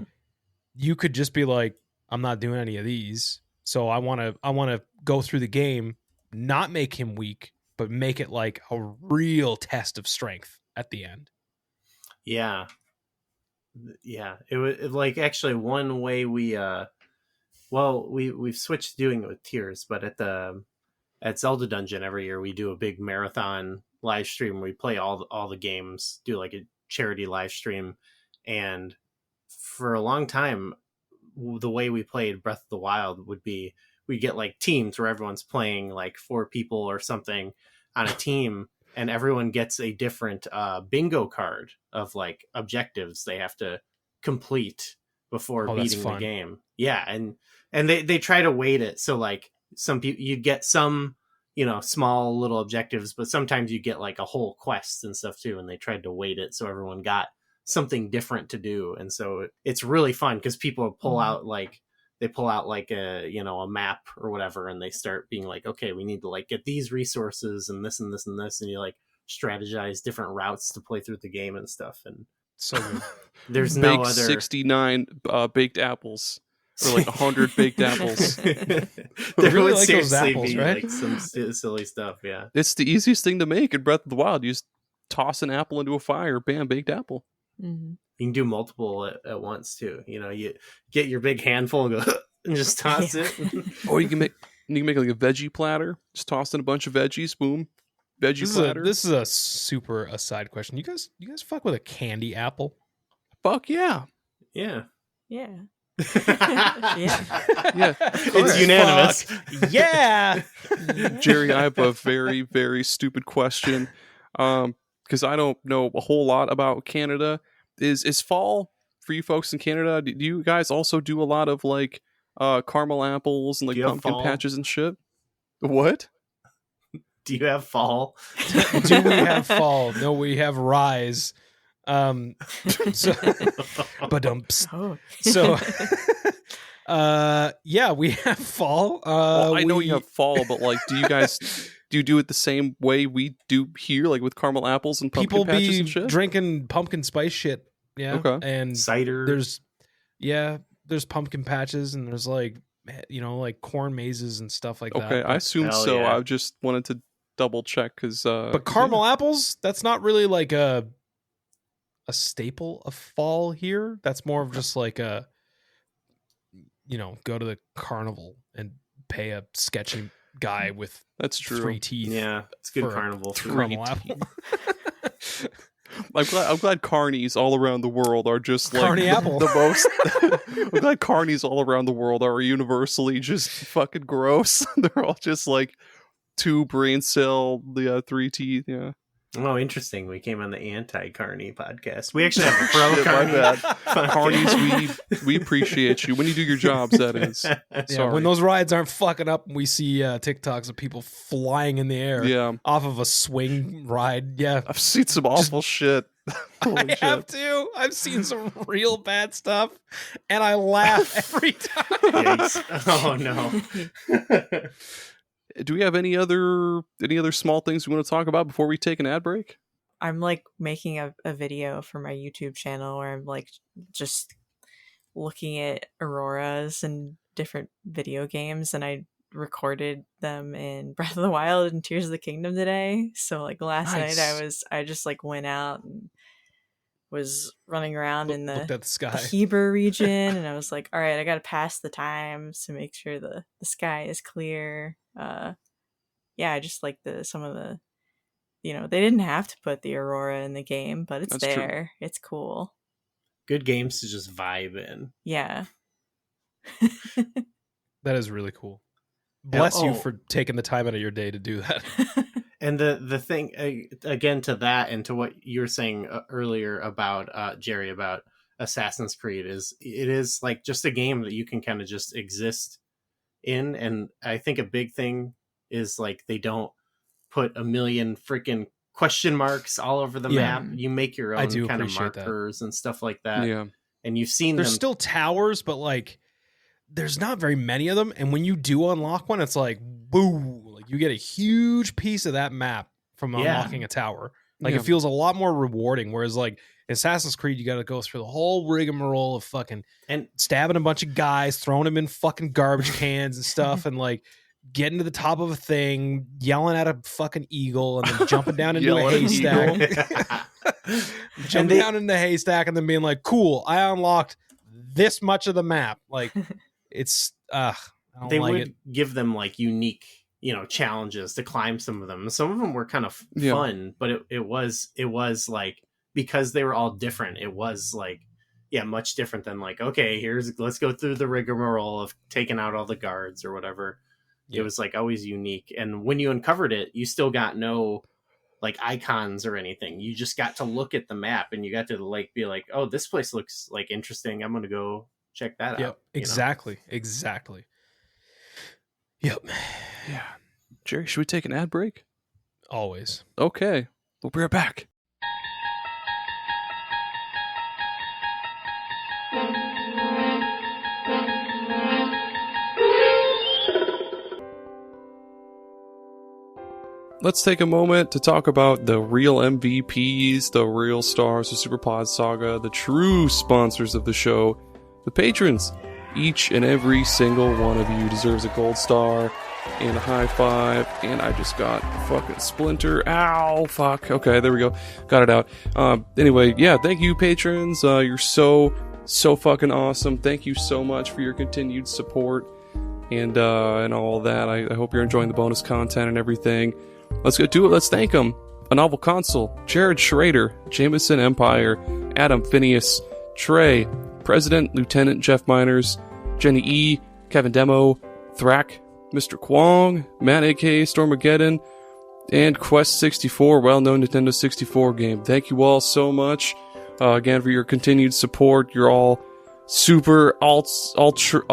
you could just be like, I'm not doing any of these. So I want to go through the game, not make him weak, but make it like a real test of strength at the end. yeah. It was like actually one way we've switched to doing it with Tears, but at Zelda Dungeon every year we do a big marathon live stream. We play all the games, do like a charity live stream, and for a long time the way we played Breath of the Wild would be we get like teams where everyone's playing like 4 people or something on a team, and everyone gets a different bingo card of like objectives they have to complete before beating the game. Yeah, and they try to weight it so like some people, you'd get some, you know, small little objectives, but sometimes you get like a whole quest and stuff too, and they tried to weight it so everyone got something different to do. And so it's really fun because people pull out like a, you know, a map or whatever, and they start being like, okay, we need to like get these resources and this and this and this, and you like strategize different routes to play through the game and stuff. And so good. There's no other 69 baked apples or like 100 baked apples. There really would like those seriously apples, be right? like some silly stuff. Yeah. It's the easiest thing to make in Breath of the Wild. You just toss an apple into a fire, bam, baked apple. Mm-hmm. You can do multiple at once too. You know, you get your big handful and go and just toss it. Or you can make like a veggie platter. Just toss in a bunch of veggies, boom, veggie platter. This is a super aside question. You guys fuck with a candy apple? Fuck yeah. Yeah. Yeah. Yeah. Yeah. It's unanimous. Fuck. Yeah. Gerry, I have a very, very stupid question. Because I don't know a whole lot about Canada. Is fall for you folks in Canada? Do you guys also do a lot of like caramel apples and like pumpkin patches and shit? What? Do you have fall? Do we have fall? No, we have rise. So, yeah, we have fall. Well, I know you have fall, but like, do you do it the same way we do here, like with caramel apples and pumpkin patches and shit? People be drinking pumpkin spice shit. Yeah. Okay. And cider. There's pumpkin patches, and there's like, you know, like corn mazes and stuff like that. Okay, I assumed so. Yeah. I just wanted to double check because. But caramel apples, that's not really like a staple of fall here. That's more of just like a, go to the carnival and pay a sketchy guy with that's true. 3 teeth. Yeah, it's good carnival food. Caramel apple. I'm glad carnies all around the world are just like Carny apple. the most. I'm glad carnies all around the world are universally just fucking gross. They're all just like 2 brain cell, the 3 teeth. Yeah. Oh, interesting. We came on the anti-carny podcast. We actually have a pro Shit, my carny. bad. Carnies, we appreciate you when you do your jobs. That is. Yeah, Sorry. when those rides aren't fucking up and we see TikToks of people flying in the air Yeah. off of a swing ride. Yeah. I've seen some awful shit. Holy I shit. have to. I've seen some real bad stuff and I laugh every time. Yikes. Oh no. Do we have any other small things we want to talk about before we take an ad break? I'm like making a video for my YouTube channel where I'm like just looking at auroras and different video games, and I recorded them in Breath of the Wild and Tears of the Kingdom today. So like last Nice. night I just like went out and was running around in Looked the at the sky. Heber region, and I was like, all right, I gotta pass the time to make sure the sky is clear. Yeah, I just like some of the, they didn't have to put the aurora in the game, but it's That's true. there. It's cool. Good games to just vibe in. Yeah. That is really cool. Bless you oh. for taking the time out of your day to do that. And the thing, again, to that and to what you were saying earlier about, Jerry, about Assassin's Creed, it is like just a game that you can kind of just exist in. And I think a big thing is like they don't put a million freaking question marks all over the Yeah. map. You make your I own do kind of appreciate that. markers and stuff like that. Yeah. And you've seen There's them. still towers, but like there's not very many of them. And when you do unlock one, it's like, boo, like you get a huge piece of that map from Yeah. unlocking a tower. Like Yeah. it feels a lot more rewarding. Whereas like Assassin's Creed, you got to go through the whole rigmarole of fucking And stabbing a bunch of guys, throwing them in fucking garbage cans and stuff, and like getting to the top of a thing, yelling at a fucking eagle, and then jumping down into a Yelling at haystack. Jumping down into the haystack and then being like, cool, I unlocked this much of the map. Like it's I don't they like would it. give them like unique, challenges to climb some of them. Some of them were kind of Yeah. fun, but it was like, because they were all different, it was like, yeah, much different than like, okay, let's go through the rigmarole of taking out all the guards or whatever. Yeah. It was like always unique. And when you uncovered it, you still got no like icons or anything. You just got to look at the map and you got to like be like, oh, this place looks like interesting. I'm going to go check that Yep, out. exactly. Yep. Yeah. Jerry, should we take an ad break? Always. Okay. We'll be right back. Let's take a moment to talk about the real MVPs, the real stars of Super Pod Saga, the true sponsors of the show, the patrons. Each and every single one of you deserves a gold star and a high five, and I just got a fucking splinter. Ow, fuck. Okay, there we go. Got it out. Anyway, yeah, thank you, patrons. You're so fucking awesome. Thank you so much for your continued support and all that. I hope you're enjoying the bonus content and everything. Let's get to it. Let's thank them. A Novel Console, Jared Schrader, Jameson Empire, Adam Phineas, Trey, President Lieutenant Jeff Miners, Jenny E, Kevin Demo, Thrack, Mr. Kwong, Matt aka Stormageddon, and Quest 64, well-known Nintendo 64 game. Thank you all so much again for your continued support. You're all super ultra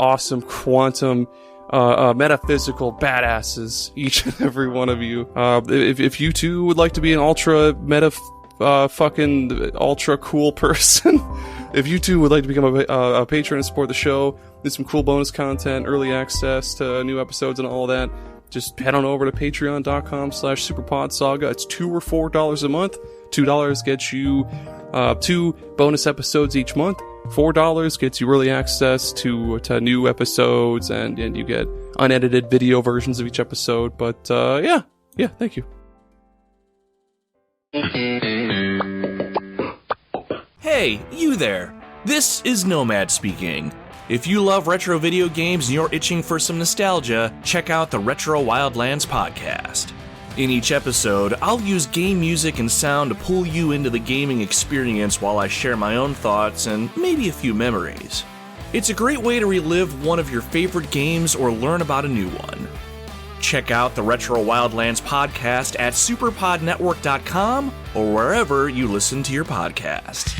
awesome quantum metaphysical badasses, each and every one of you. If you too would like to be an ultra fucking ultra cool person, if you too would like to become a patron and support the show, get some cool bonus content, early access to new episodes and all that, just head on over to patreon.com/superpodsaga. It's $2 or $4 a month. $2 gets you 2 bonus episodes each month. $4 gets you early access to new episodes, and you get unedited video versions of each episode. But yeah, thank you. Hey, you there! This is Nomad speaking. If you love retro video games and you're itching for some nostalgia, check out the Retro Wildlands podcast. In each episode, I'll use game music and sound to pull you into the gaming experience while I share my own thoughts and maybe a few memories. It's a great way to relive one of your favorite games or learn about a new one. Check out the Retro Wildlands podcast at superpodnetwork.com or wherever you listen to your podcast.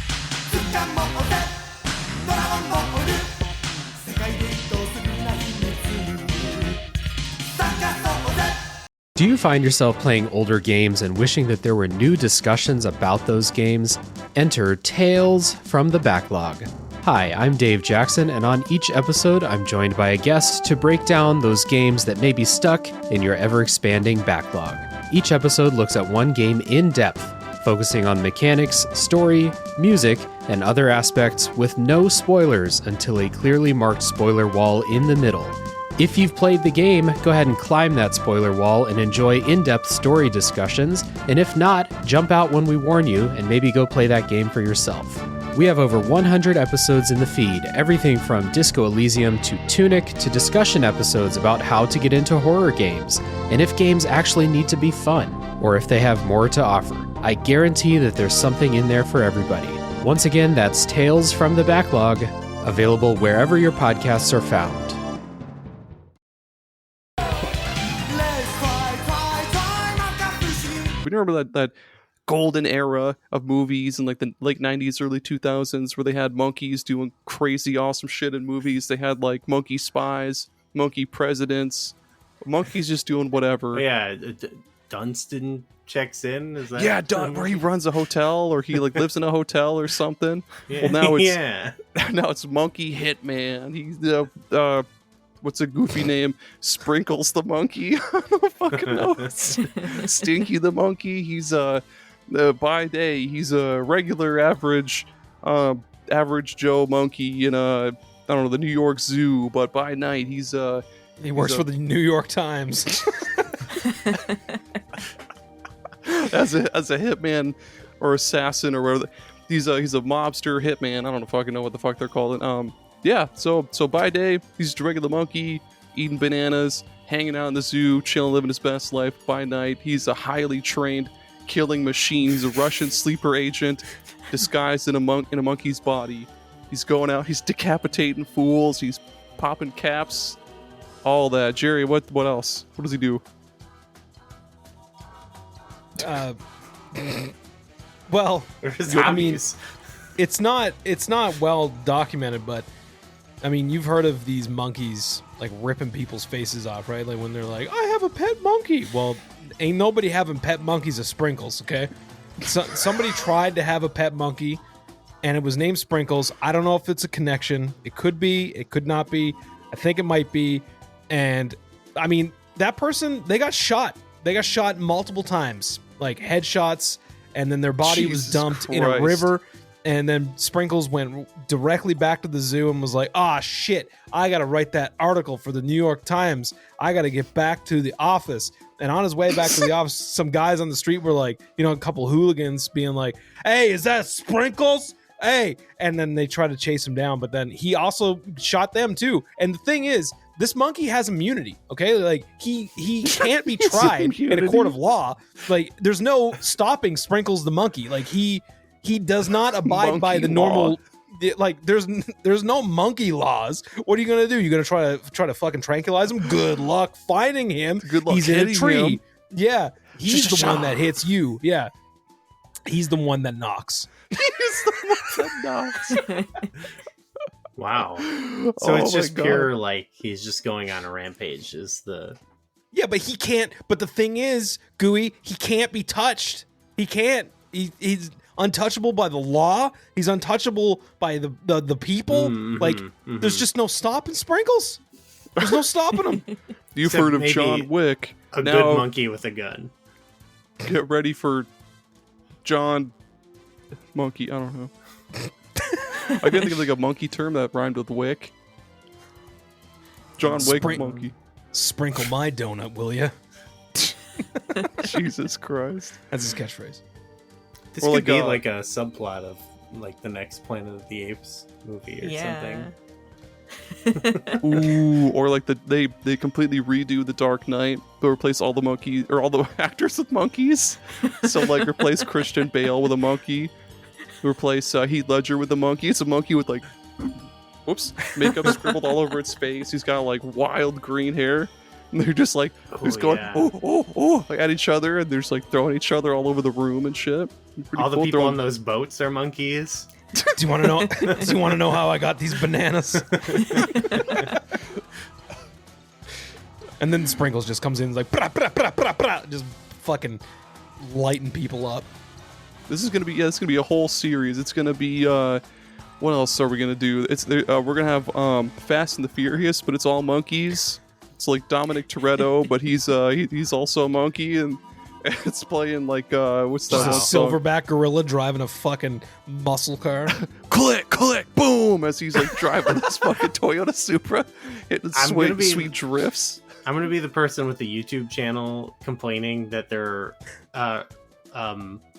Do you find yourself playing older games and wishing that there were new discussions about those games? Enter Tales from the Backlog. Hi, I'm Dave Jackson, and on each episode, I'm joined by a guest to break down those games that may be stuck in your ever-expanding backlog. Each episode looks at one game in depth, focusing on mechanics, story, music, and other aspects with no spoilers until a clearly marked spoiler wall in the middle. If you've played the game, go ahead and climb that spoiler wall and enjoy in-depth story discussions, and if not, jump out when we warn you and maybe go play that game for yourself. We have over 100 episodes in the feed, everything from Disco Elysium to Tunic to discussion episodes about how to get into horror games, and if games actually need to be fun, or if they have more to offer. I guarantee that there's something in there for everybody. Once again, that's Tales from the Backlog, available wherever your podcasts are found. We remember that golden era of movies in like the late 90s, early 2000s, where they had monkeys doing crazy awesome shit in movies. They had like monkey spies, monkey presidents, monkeys just doing whatever. Yeah, Dunstan checks in. Is that where he runs a hotel or he like lives in a hotel or something. Yeah. Well, now it's now it's Monkey Hitman. He's what's a goofy name? Sprinkles the monkey. I don't fucking know. Stinky the monkey. He's by day he's a regular average Joe monkey in I don't know, the New York Zoo, but by night he works for the New York Times. as a hitman or assassin or whatever. He's a mobster hitman. I don't fucking know what the fuck they're called. Yeah, so by day, he's just a regular monkey, eating bananas, hanging out in the zoo, chilling, living his best life. By night, he's a highly trained killing machine. He's a Russian sleeper agent disguised in a monkey's body. He's going out, he's decapitating fools, he's popping caps, all that. Jerry, what else? What does he do? Well, I mean, it's not well documented, but I mean, you've heard of these monkeys like ripping people's faces off, right? Like when they're like, I have a pet monkey. Well, ain't nobody having pet monkeys of Sprinkles, okay? Somebody tried to have a pet monkey and it was named Sprinkles. I don't know if it's a connection. It could be, it could not be. I think it might be. And I mean, that person, they got shot. They got shot multiple times, like headshots, and then their body was dumped in a river. And then Sprinkles went directly back to the zoo and was like, shit, I got to write that article for the New York Times. I got to get back to the office. And on his way back to the office, some guys on the street were like, a couple hooligans being like, hey, is that Sprinkles? Hey. And then they tried to chase him down, but then he also shot them too. And the thing is, this monkey has immunity, okay? Like, he can't be tried in a court of law. Like, there's no stopping Sprinkles the monkey. Like, he does not abide by the normal. Like, there's no monkey laws. What are you gonna do? You're gonna try to fucking tranquilize him? Good luck finding him. Good luck. He's in a tree. Him. Yeah, he's the one that hits you. Yeah, he's the one that knocks. He's the one that knocks. Wow. So it's just pure, like, he's just going on a rampage is the... Yeah, but he can't... But the thing is, Gooey, he can't be touched. He can't. He's untouchable by the law. He's untouchable by the people. Mm-hmm, there's just no stopping Sprinkles. There's no stopping him. You've heard of John Wick. A good monkey with a gun. Get ready for John Monkey. I don't know. I couldn't think of like a monkey term that rhymed with Wick. John Wick monkey. Sprinkle my donut, will ya? Jesus Christ. That's his catchphrase. This Or could like be a- like a subplot of like the next Planet of the Apes movie or something. Ooh, or like they completely redo the Dark Knight, but replace all the monkeys or all the actors with monkeys. So like replace Christian Bale with a monkey, replace Heath Ledger with a monkey. It's a monkey with like, whoops, makeup scribbled all over its face. He's got like wild green hair. And they're just like, just going, like, at each other, and they're just like throwing each other all over the room and shit. Pretty All the cool. people Throwing- on those boats are monkeys. Do you want to know? Do you want to know how I got these bananas? And then Sprinkles just comes in and is like, "Pra, pra, pra, pra, pra," just fucking lighting people up. This is gonna be it's gonna be a whole series. It's gonna be what else are we gonna do? We're gonna have Fast and the Furious, but it's all monkeys. It's like Dominic Toretto, but he's also a monkey, and it's playing like what's that Just one a song? silverback gorilla driving a fucking muscle car. Click, click, boom! As he's like driving this fucking Toyota Supra, hitting I'm gonna be- sweet drifts. I'm gonna be the person with the YouTube channel complaining that they're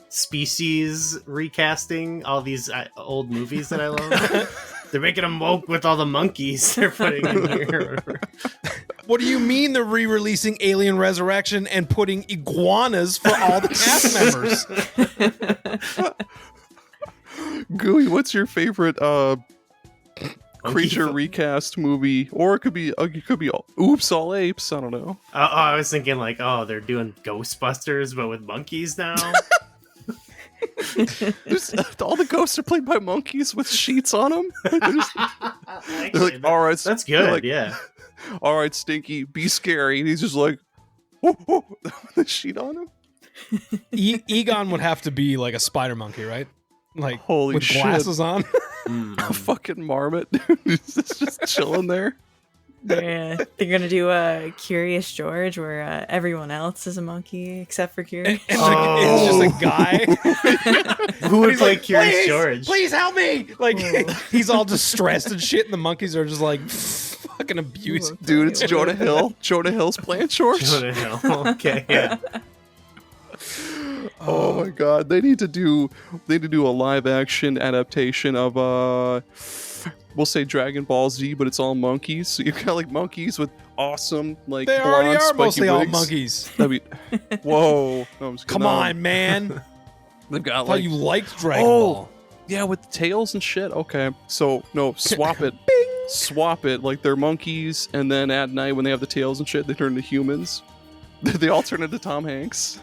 species recasting all these old movies that I love. They're making them woke with all the monkeys they're putting in here. What do you mean they're re-releasing Alien Resurrection and putting iguanas for all the cast members? Gooey, what's your favorite creature Monkey- recast movie? Or it could be Oops, All Apes. I don't know. I was thinking like, oh, they're doing Ghostbusters but with monkeys now. All the ghosts are played by monkeys with sheets on them. They're Actually, like, all right, that's they're good. like, Yeah. all right, Stinky, be scary. And he's just like, oh, oh, the sheet on him. Egon would have to be like a spider monkey, right? Like Holy with shit. glasses on. A fucking marmot, dude. He's just chilling there. They're gonna do a Curious George where everyone else is a monkey except for Curious. And it's just a guy. Who would He's play like, Curious "Please, George? Please help me! Like he's all distressed and shit, and the monkeys are just like fucking abusing. Dude, it's Jonah Hill. Jonah Hill's playing George. Jonah Hill. Okay, yeah. Oh my god, they need to do a live action adaptation of we'll say Dragon Ball Z, but it's all monkeys. So you've got like monkeys with awesome like They already blonde, are spiky mostly all wigs. monkeys. That'd be whoa. No, I'm just Come kidding. on, man. They've I got thought like you liked Dragon Oh. Ball. yeah, with tails and shit. Okay, so no, swap it. Swap it like they're monkeys, and then at night when they have the tails and shit, they turn into humans. They all turn into Tom Hanks.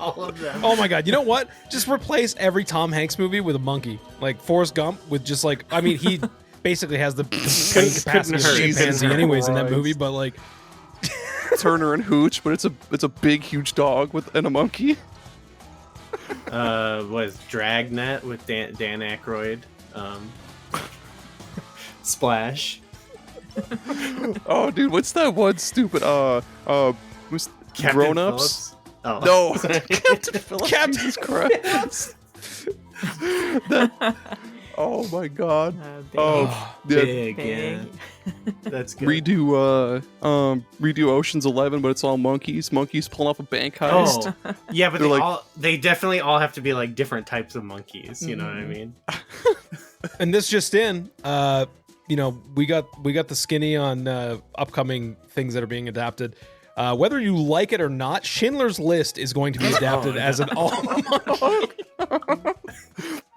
All of them. Oh my god, you know what? Just replace every Tom Hanks movie with a monkey. Like Forrest Gump with just like, I mean, he basically has the brain capacity of a hurt. chimpanzee anyways in that Christ. movie, but like, Turner and Hooch, but it's a big huge dog and a monkey. Was Dragnet with Dan Aykroyd. Splash. Oh, dude, what's that one stupid was Captain Grown Ups? Phillips? Oh. No, Sorry. Captain Phillips. Captain Jesus Christ. Oh my god. Big. Oh, yeah. Big, yeah. That's good. Redo Ocean's 11, but it's all monkeys. Monkeys pulling off a bank heist. Oh, yeah, but They're they like- they definitely all have to be like different types of monkeys. You know what I mean? and this just in, you know, we got the skinny on upcoming things that are being adapted. Whether you like it or not, Schindler's List is going to be adapted as an all monkey.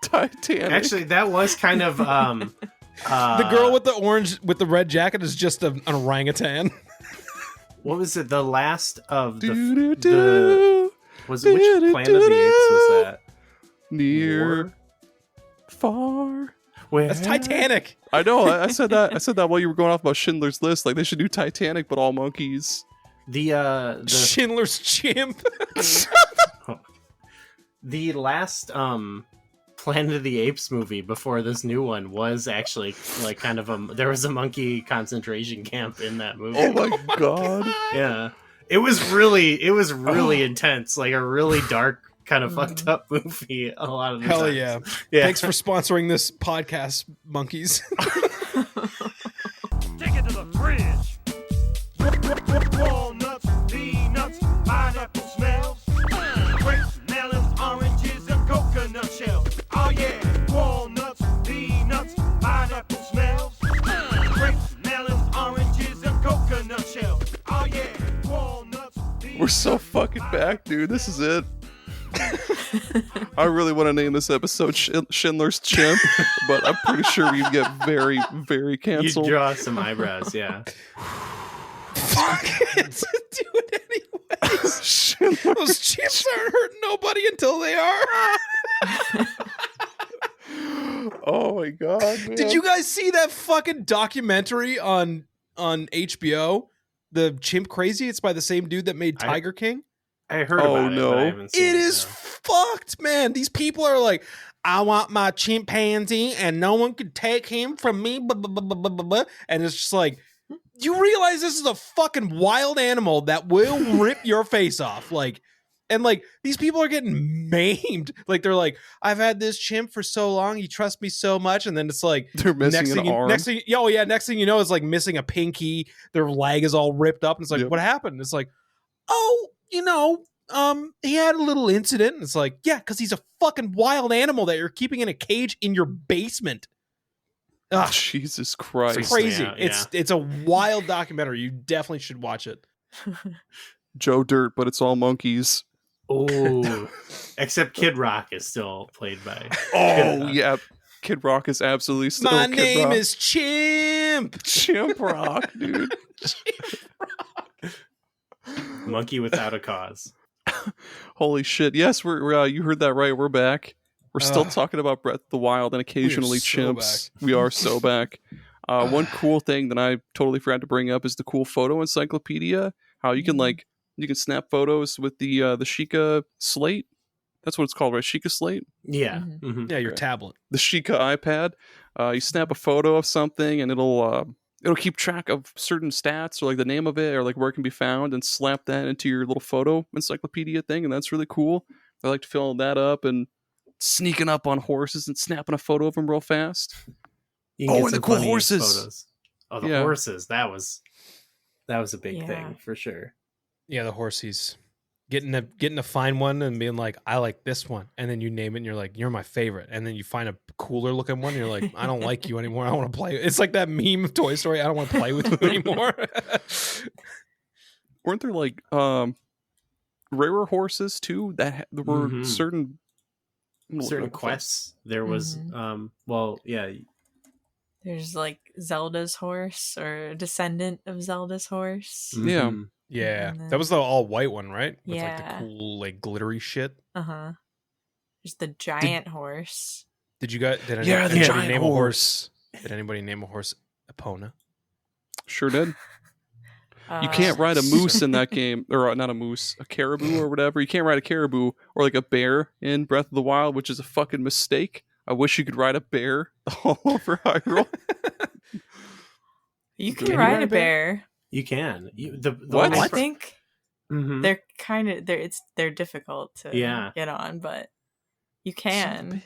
Titanic. Actually, that was kind of The girl with the red jacket is just an orangutan. what was it? The last of the Do-do-do. was it which Planet of the Apes was that? Near, War? far. Where? That's Titanic. I know. I said that. I said that while you were going off about Schindler's List. Like they should do Titanic, but all monkeys. The Schindler's chimp. the last Planet of the Apes movie before this new one was actually like kind of there was a monkey concentration camp in that movie. Oh my god. Yeah. It was really intense, like a really dark kind of fucked up movie a lot of the Hell times. yeah. Yeah. Thanks for sponsoring this podcast, monkeys. Take it to the fridge. Walnuts, peanuts, pineapple smells. Grapes, melons, oranges, and coconut shells. Oh yeah, walnuts, peanuts, pineapple smells. Grapes, melons, oranges, and coconut shells. Oh yeah, walnuts, peanuts. We're so fucking back, dude. This is it. I really want to name this episode Schindler's Chimp, but I'm pretty sure we'd get very, very You canceled. draw some eyebrows, yeah. Fuck it. Do it anyways. Schindler's Those chimps aren't hurting nobody until they are. Oh my god, man. Did you guys see that fucking documentary on HBO? The Chimp Crazy? It's by the same dude that made Tiger King. I heard Oh, about it, no. but I haven't seen It it. is no. fucked, man. These people are like, I want my chimpanzee and no one could take him from me. Blah, blah, blah, blah, blah, blah, blah. And it's just like, you realize this is a fucking wild animal that will rip your face off. Like, and like, these people are getting maimed. Like, they're like, I've had this chimp for so long. He trusts me so much. And then it's like, They're missing an arm. next thing you know, it's like missing a pinky. Their leg is all ripped up. And it's like, Yep. what happened? It's like, oh, he had a little incident. And it's like, yeah, because he's a fucking wild animal that you're keeping in a cage in your basement. Ugh, Jesus Christ. it's crazy. Yeah, yeah. It's a wild documentary. You definitely should watch it. Joe Dirt, but it's all monkeys. Oh, except Kid Rock is still played by. Oh, yeah. Kid Rock is absolutely still My Kid name Rock. is Chimp. Chimp Rock, dude. Monkey Without a Cause. Holy shit. Yes, we're you heard that right. We're back. We're still Ugh. talking about Breath of the Wild and occasionally so chimps. We are so back. One cool thing that I totally forgot to bring up is the cool photo encyclopedia. How you can you can snap photos with the Sheikah slate. That's what it's called, right? Sheikah slate? Yeah. Mhm. Mhm. Yeah, your Okay. tablet. The Sheikah iPad. You snap a photo of something and it'll keep track of certain stats or like the name of it or like where it can be found and slap that into your little photo encyclopedia thing, and that's really cool. I like to fill that up and sneaking up on horses and snapping a photo of them real fast. You Oh, get and the some cool funny horses. photos. Oh, the Yeah. horses. That was a big Yeah. thing for sure. Yeah, the horsies. Getting to find one and being like, I like this one, and then you name it and you're like, you're my favorite, and then you find a cooler looking one and you're like, I don't like you anymore. I want to play. It's like that meme of Toy Story. I don't want to play with you anymore. Weren't there like rarer horses too that there were Mhm. certain I'm gonna look it Certain up. quests. There was well, yeah. There's like Zelda's horse or descendant of Zelda's horse. Yeah. Mhm. Yeah, And that was the all white one, right? With like Yeah. the cool, like glittery shit. Uh-huh. There's the giant horse. Did you guys? Did Yeah, the anybody giant name horse. a horse? Did anybody name a horse Epona? Sure did. You can't ride a moose in that game, or not a moose, a caribou or whatever. You can't ride a caribou or like a bear in Breath of the Wild, which is a fucking mistake. I wish you could ride a bear all over Hyrule. You Can can you ride ride a a bear? bear. You can. The What? ones I for- think Mhm. they're kind of they're difficult to Yeah. get on, but you Son of a can.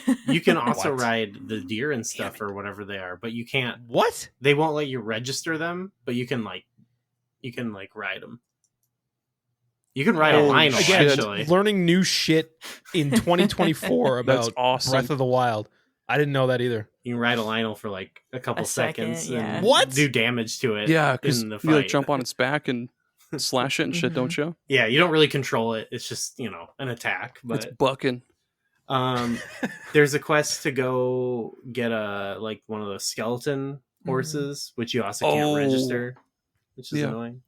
bitch. You can also What? ride the deer and stuff or whatever they are, but you can't. What? They won't let you register them, but you can ride them. You can ride a Holy Lionel shit. actually. Learning new shit in 2024 That's about awesome. Breath of the Wild. I didn't know that either. You can ride a Lionel for like a couple A second, seconds yeah. and What? do damage to it. Yeah, because in the you fight. like jump on its back and slash it and shit, don't you? Yeah, you don't really control it. It's just an attack. It's But bucking. there's a quest to go get one of those skeleton horses, which you also can't Oh. register, which is Yeah. annoying.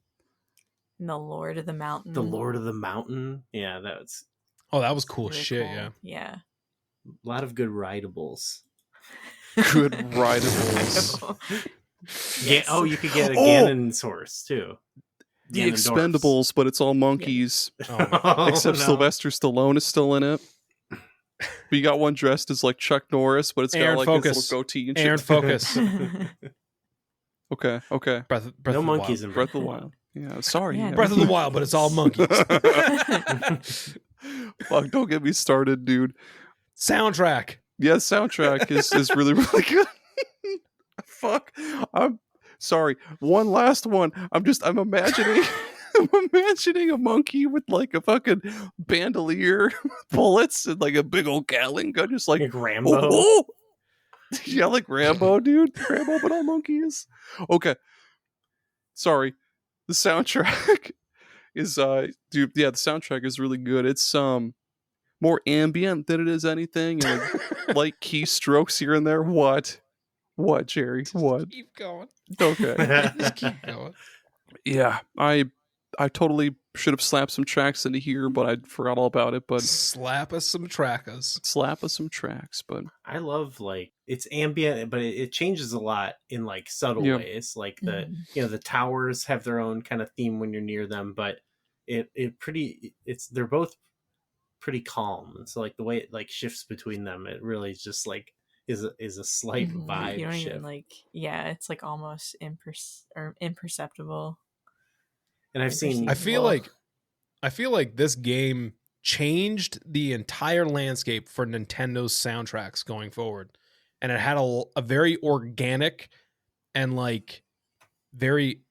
And the Lord of the Mountain. The Lord of the Mountain. Yeah, that's Oh, that was cool as Really shit. cool. Yeah. Yeah. a lot of good ridables. Good ridables. Yes. Oh, you could get a Oh! Ganon's horse too. The Ganondorf's. Expendables, but it's all monkeys. Oh, my- Oh, Except no. Sylvester Stallone is still in it. But you got one dressed as like Chuck Norris, but it's got Aaron, like focus. his little goatee and shit. Aaron, focus. Okay. Breath No of the monkeys Wild. in Breath of the Wild. Yeah, sorry. Yeah, yeah. Breath of the Wild, but it's all monkeys. Fuck, don't get me started, dude. Soundtrack. Yeah, soundtrack is really, really good. Fuck. Sorry, one last one. I'm imagining I'm imagining a monkey with like a fucking bandolier, bullets, and like a big old Gatling gun, just like Rambo. oh! Yeah, like Rambo, dude. Rambo, but all monkeys. Okay. Sorry. The soundtrack is dude, yeah, the soundtrack is really good. It's more ambient than it is anything, and like, light keystrokes here and there. What, Jerry? What? Keep going. Okay. Just keep going. Yeah, I totally should have slapped some tracks into here, but I forgot all about it. But Slap us some trackers. slap us some tracks. But I love like it's ambient, but it changes a lot in like subtle Yeah. ways. Like the towers have their own kind of theme when you're near them, but they're both pretty calm. And so like the way it like shifts between them, it really just like is a slight vibe You don't shift. even like, yeah, it's like almost imperceptible. And I've seen I feel like this game changed the entire landscape for Nintendo's soundtracks going forward, and it had a very organic and like very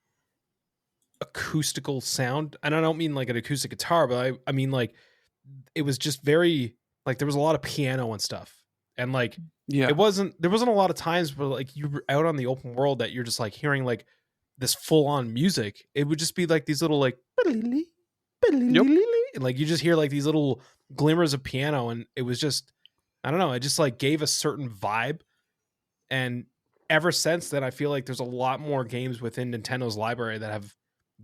acoustical sound. And I don't mean like an acoustic guitar, but I mean like it was just very like there was a lot of piano and stuff, and like yeah, there wasn't a lot of times where like you were out on the open world that you're just like hearing like this full on music. It would just be like these little like and like you just hear like these little glimmers of piano, and it was just, I don't know, it just like gave a certain vibe. And ever since then, I feel like there's a lot more games within Nintendo's library that have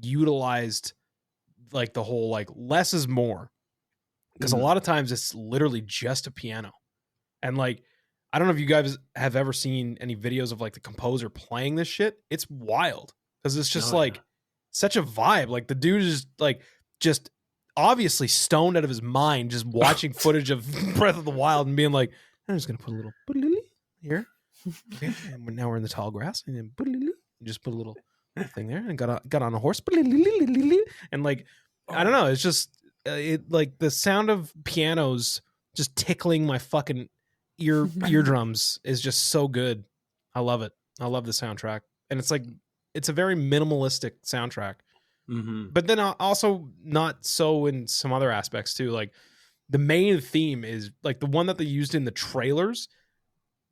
utilized like the whole like less is more, because a lot of times it's literally just a piano. And like I don't know if you guys have ever seen any videos of like the composer playing this shit. It's wild because it's just such a vibe. Like the dude is like just obviously stoned out of his mind, just watching footage of Breath of the Wild and being like, I'm just gonna put a little here. Okay, and now we're in the tall grass, and then just put a little thing there, and got on a horse, and like I don't know, it's just it like the sound of pianos just tickling my fucking eardrums is just so good. I love it. I love the soundtrack, and it's like it's a very minimalistic soundtrack. But then also not so in some other aspects too. Like the main theme is like the one that they used in the trailers.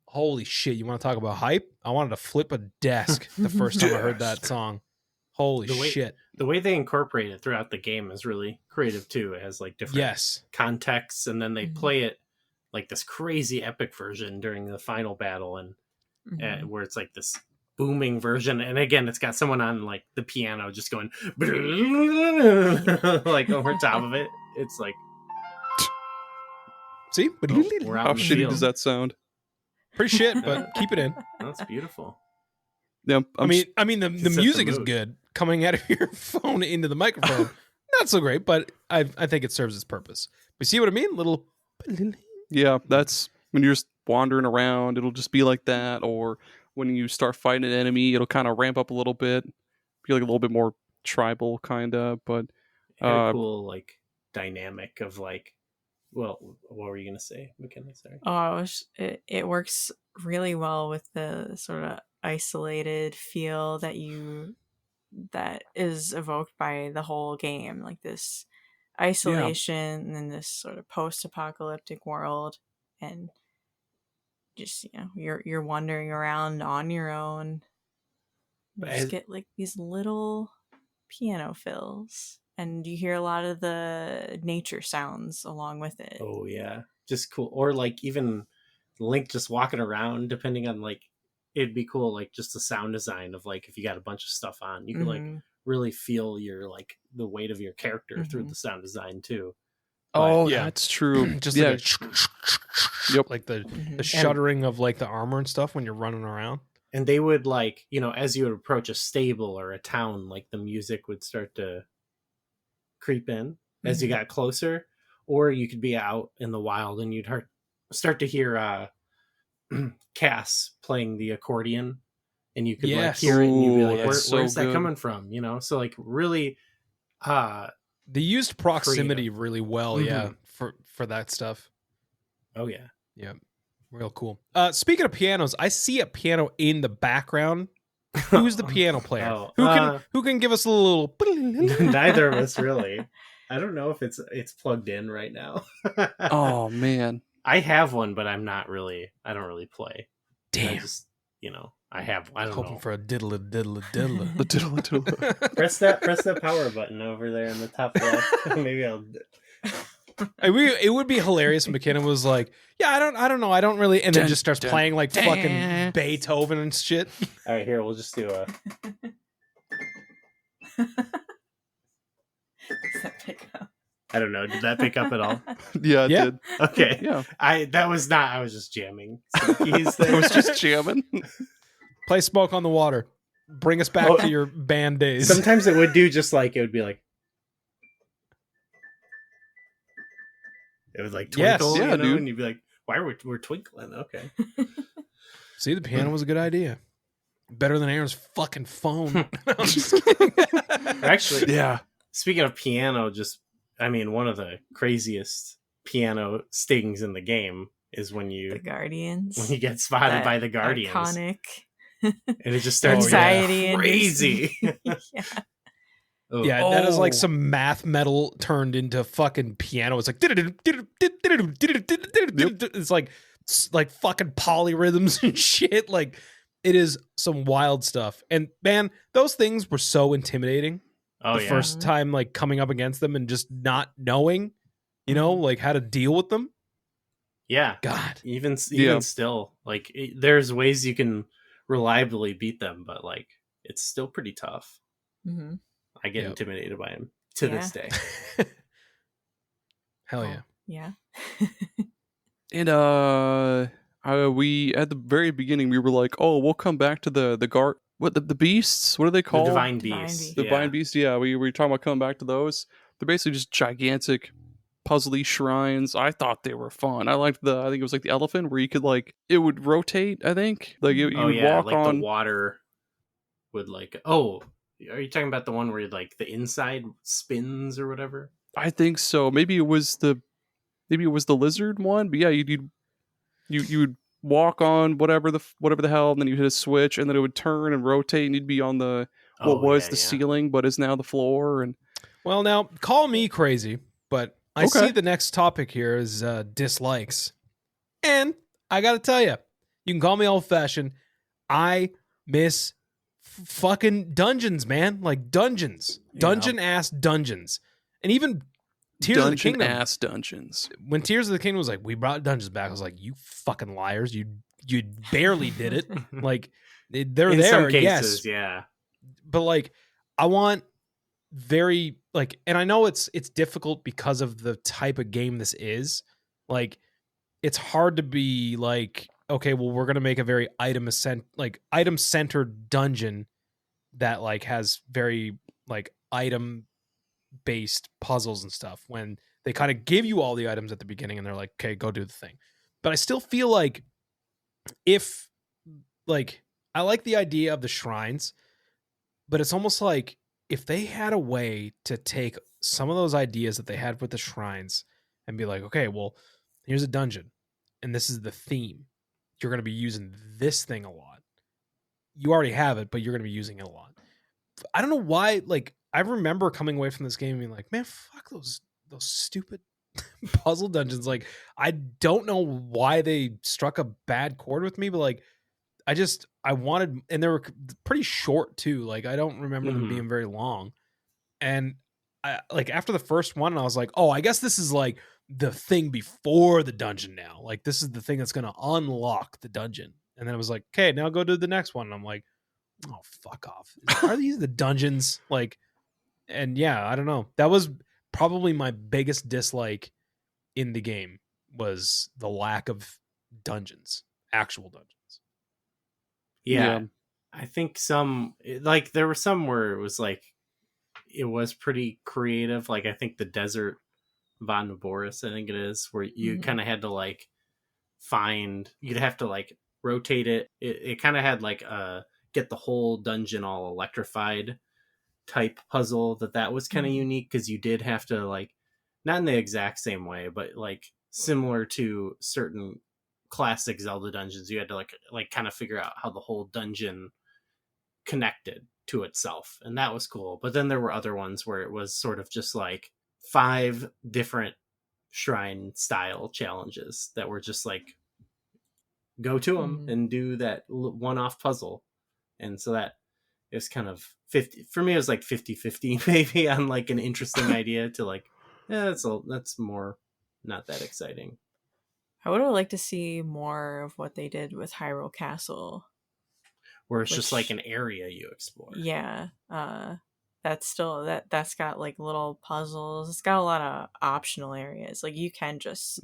Holy shit! You want to talk about hype? I wanted to flip a desk the first time I heard that song. Holy shit! The way they incorporate it throughout the game is really creative too. It has like different contexts, and then they play it like this crazy epic version during the final battle, and where it's like this booming version, and again it's got someone on like the piano just going like over top of it. It's like, see, we're out how in the shitty field. does that sound? pretty shit, but keep it in. That's beautiful. Yeah, I mean the set the music is mood. good coming out of your phone into the microphone. Not so great, but I think it serves its purpose. But see what I mean? Little. yeah, that's when you're just wandering around, it'll just be like that. Or when you start fighting an enemy, it'll kind of ramp up a little bit, be like a little bit more tribal kind of. But Had a cool like dynamic of like, well, what were you gonna say, McKenna? Sorry. It works really well with the sort of isolated feel that is evoked by the whole game, like this isolation and then this sort of post-apocalyptic world, and just you're wandering around on your own. You just get like these little piano fills, and you hear a lot of the nature sounds along with it. Oh yeah, just cool. Or like even Link just walking around, depending on like, it'd be cool like just the sound design of like if you got a bunch of stuff on, you could like really feel your like the weight of your character through the sound design too. oh yeah. yeah, that's true. Just yeah, like like the shuddering of like the armor and stuff when you're running around. And they would like, as you would approach a stable or a town, like the music would start to creep in as you got closer, or you could be out in the wild and you'd start to hear Cass playing the accordion, and you could like hear it and you'd be like, where's that coming from? So like really they used proximity really well, for that stuff. Oh yeah. Yeah. Real cool. Speaking of pianos, I see a piano in the background Who's the piano player? Oh, Who can give us a little? Neither of us really. I don't know if it's plugged in right now. Oh man. I have one, but I don't really play. Damn. I just, I don't Hoping know. for a diddle diddle diddle. The diddle diddle. Press that power button over there in the top left. Maybe I'll. It would be hilarious if McKenna was like, "Yeah, I don't know, I don't really," and then just starts playing like fucking Beethoven and shit. All right, here we'll just do a. Does that pick up? I don't know. Did that pick up at all? Yeah, it Yeah. did. Okay. Yeah. I was just jamming. So he's I there. was just jamming. Play Smoke on the Water. Bring us back Oh. to your band days. Sometimes it would do just like it would be like. It would like Yes. twinkle, Yeah, dude. and you'd be like, "Why we're twinkling?" Okay. See, the piano was a good idea. Better than Aaron's fucking phone. I'm just kidding. Actually, Yeah. speaking of piano, one of the craziest piano stings in the game is when The you Guardians. get spotted That by the Guardians, Iconic. and it just starts Anxiety getting crazy. yeah. Oh. Yeah, that is like some math metal turned into fucking piano. It's like it's like fucking polyrhythms and shit. Like it is some wild stuff. And man, those things were so intimidating Oh the yeah. first time, like coming up against them and just not knowing, like how to deal with them. Yeah. God. Even Yeah. still, like there's ways you can reliably beat them, but like it's still pretty tough. Mm-hmm. I get Yep. intimidated by him to Yeah. this day. Hell yeah. Yeah. And we at the very beginning we were like, oh, we'll come back to the beasts. What are they The called? Divine Divine Beast. Beast. The Divine Beasts. Yeah, we were talking about coming back to those. They're basically just gigantic, puzzly shrines. I thought they were fun. I think it was like the elephant where you could it would rotate. I think you Oh would yeah, walk like on. the water would like. Oh, are you talking about the one where like the inside spins or whatever? I think so. Maybe it was the lizard one. But yeah, you would walk on whatever the hell, and then you hit a switch, and then it would turn and rotate, and you'd be on the what was the ceiling, but is now the floor. And Well, now call me crazy, but I Okay. see the next topic here is dislikes. And I got to tell you, you can call me old fashioned. I miss fucking dungeons, man. Like dungeons, dungeon ass dungeons. And even Tears of the dungeon Kingdom. ass dungeons. When Tears of the Kingdom was like, we brought dungeons back, I was like, you fucking liars. You barely did it. Like, they're In there, some cases, yes. yeah. But like, I want very like, and I know it's difficult because of the type of game this is. Like, it's hard to be like, okay, well, we're gonna make a very item centered dungeon that like has very like item based puzzles and stuff, when they kind of give you all the items at the beginning and they're like, okay, go do the thing. But I still feel like if like, I like the idea of the shrines, but it's almost like if they had a way to take some of those ideas that they had with the shrines and be like, okay, well, here's a dungeon and this is the theme. You're going to be using this thing a lot. You already have it, but you're going to be using it a lot. I don't know why. Like, I remember coming away from this game and being like, man, fuck those stupid puzzle dungeons. Like, I don't know why they struck a bad chord with me, but like, I wanted, and they were pretty short too. Like, I don't remember them being very long. And I like after the first one, I was like, oh, I guess this is like the thing before the dungeon now. Like, this is the thing that's going to unlock the dungeon. And then it was like, okay, now go to the next one. And I'm like, oh, fuck off. Are these the dungeons? Like, and yeah, I don't know. That was probably my biggest dislike in the game, was the lack of dungeons, actual dungeons. Yeah. I think there were some where it was like, it was pretty creative. Like, I think the Desert Von Boris, I think it is, where you kind of had to like you'd have to like rotate it. It kind of had like get the whole dungeon all electrified type puzzle that was kind of unique, because you did have to like, not in the exact same way, but like similar to certain classic Zelda dungeons, you had to like kind of figure out how the whole dungeon connected to itself, and that was cool. But then there were other ones where it was sort of just like 5 different shrine style challenges that were just like go to them and do that one-off puzzle. And so that is kind of 50 for me. It was like 50-50 maybe on like an interesting idea to like, yeah, that's more not that exciting. I would have liked to see more of what they did with Hyrule Castle, where it's just like an area you explore. Yeah. That's still that's got like little puzzles. It's got a lot of optional areas. Like you can just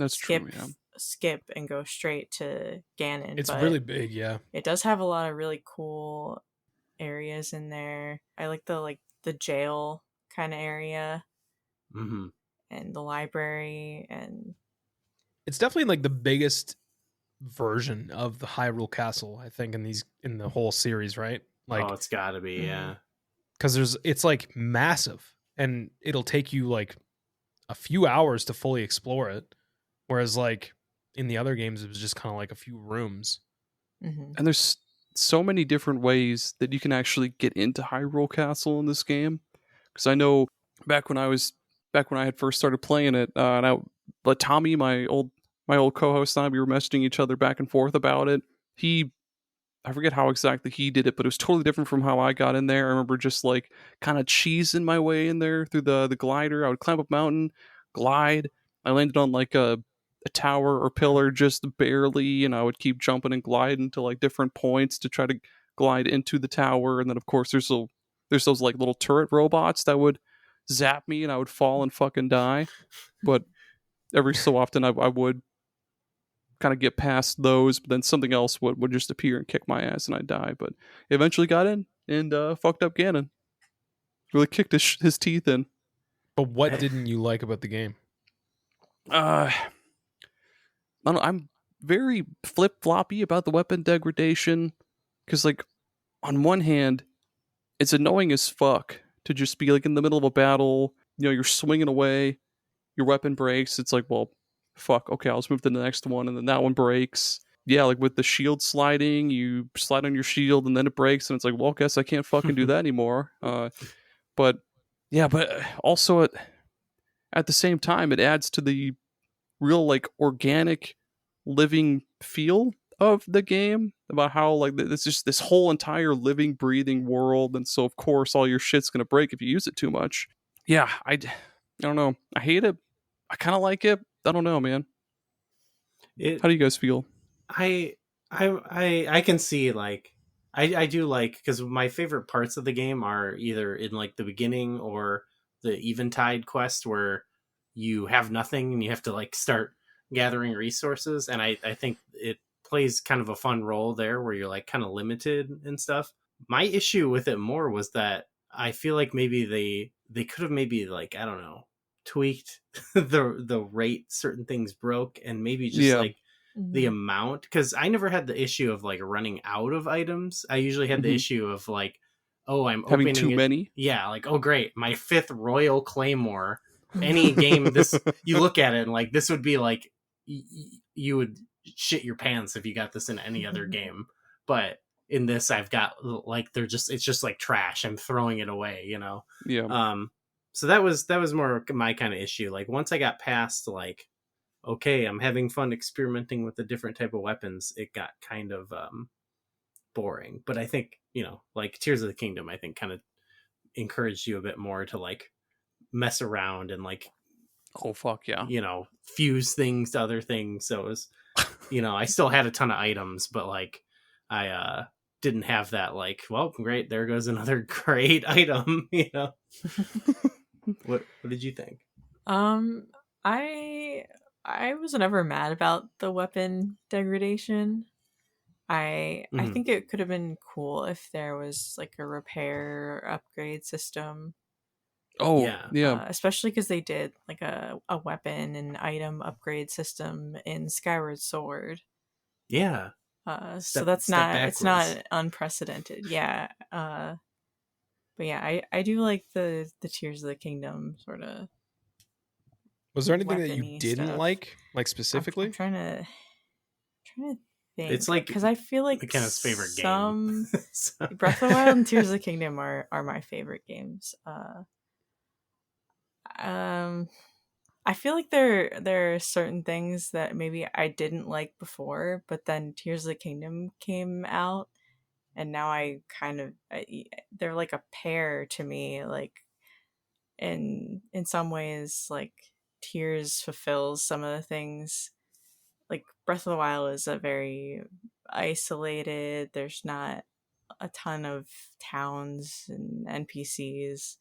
skip and go straight to Ganon. It's really big, yeah. It does have a lot of really cool areas in there. I like the jail kind of area. Mm-hmm. And the library, and it's definitely like the biggest version of the Hyrule Castle, I think, in the whole series, right? Like, it's got to be, yeah. Because it's like massive, and it'll take you like a few hours to fully explore it, whereas like in the other games it was just kind of like a few rooms. Mm-hmm. And there's so many different ways that you can actually get into Hyrule Castle in this game. Because I know back when I had first started playing it, but Tommy, my old co-host, and I, we were messaging each other back and forth about it. I forget how exactly he did it, but it was totally different from how I got in there. I remember just like kind of cheesing my way in there through the glider. I would climb up a mountain, glide. I landed on like a tower or pillar just barely, and I would keep jumping and gliding to like different points to try to glide into the tower. And then of course there's those like little turret robots that would zap me and I would fall and fucking die. But every so often I would kind of get past those, but then something else would just appear and kick my ass and I'd die. But eventually got in and fucked up Ganon. Really kicked his teeth in. But what didn't you like about the game? I don't know, I'm very flip-floppy about the weapon degradation, because like on one hand it's annoying as fuck to just be like in the middle of a battle, you're swinging away, your weapon breaks, it's like, well, fuck, okay, I'll just move to the next one, and then that one breaks. Yeah, like with the shield sliding, you slide on your shield and then it breaks, and it's like, well, I guess I can't fucking do that anymore. But also at the same time, it adds to the real like organic living feel of the game, about how like it's just this whole entire living, breathing world, and so of course all your shit's gonna break if you use it too much. Yeah, I don't know. I hate it. I kind of like it. I don't know, man. How do you guys feel? I can see like I do like, because my favorite parts of the game are either in like the beginning or the Eventide quest, where you have nothing and you have to like start gathering resources, and I think it plays kind of a fun role there where you're like kind of limited and stuff. My issue with it more was that I feel like maybe they could have maybe like, I don't know, tweaked the rate certain things broke, and maybe just like the amount, because I never had the issue of like running out of items. I usually had the issue of like, oh, I'm having opening too many. Yeah, like, oh great, my 5th Royal Claymore. Any game this you look at it and like, this would be like you would shit your pants if you got this in any other game, but in this I've got like, it's just like trash. I'm throwing it away, Yeah. So that was more my kind of issue. Like once I got past like, okay, I'm having fun experimenting with the different type of weapons, it got kind of boring. But I think, like Tears of the Kingdom, I think kind of encouraged you a bit more to like mess around and like, oh fuck yeah, fuse things to other things. So it was, I still had a ton of items, but like I didn't have that like, well, great, there goes another great item. What did you think? I was never mad about the weapon degradation. I think it could have been cool if there was like a repair or upgrade system. Oh yeah. Especially because they did like a weapon and item upgrade system in Skyward Sword. Yeah. So it's not unprecedented. Yeah. But yeah, I do like the Tears of the Kingdom sort of. Was there anything that you weapony didn't stuff. like specifically? I'm trying to think. It's like because I feel like McKenna's favorite game. some So- Breath of the Wild and Tears of the Kingdom are my favorite games. I feel like there are certain things that maybe I didn't like before, but then Tears of the Kingdom came out, and now they're like a pair to me. Like in some ways, like Tears fulfills some of the things. Like Breath of the Wild is a very isolated. There's not a ton of towns and NPCs.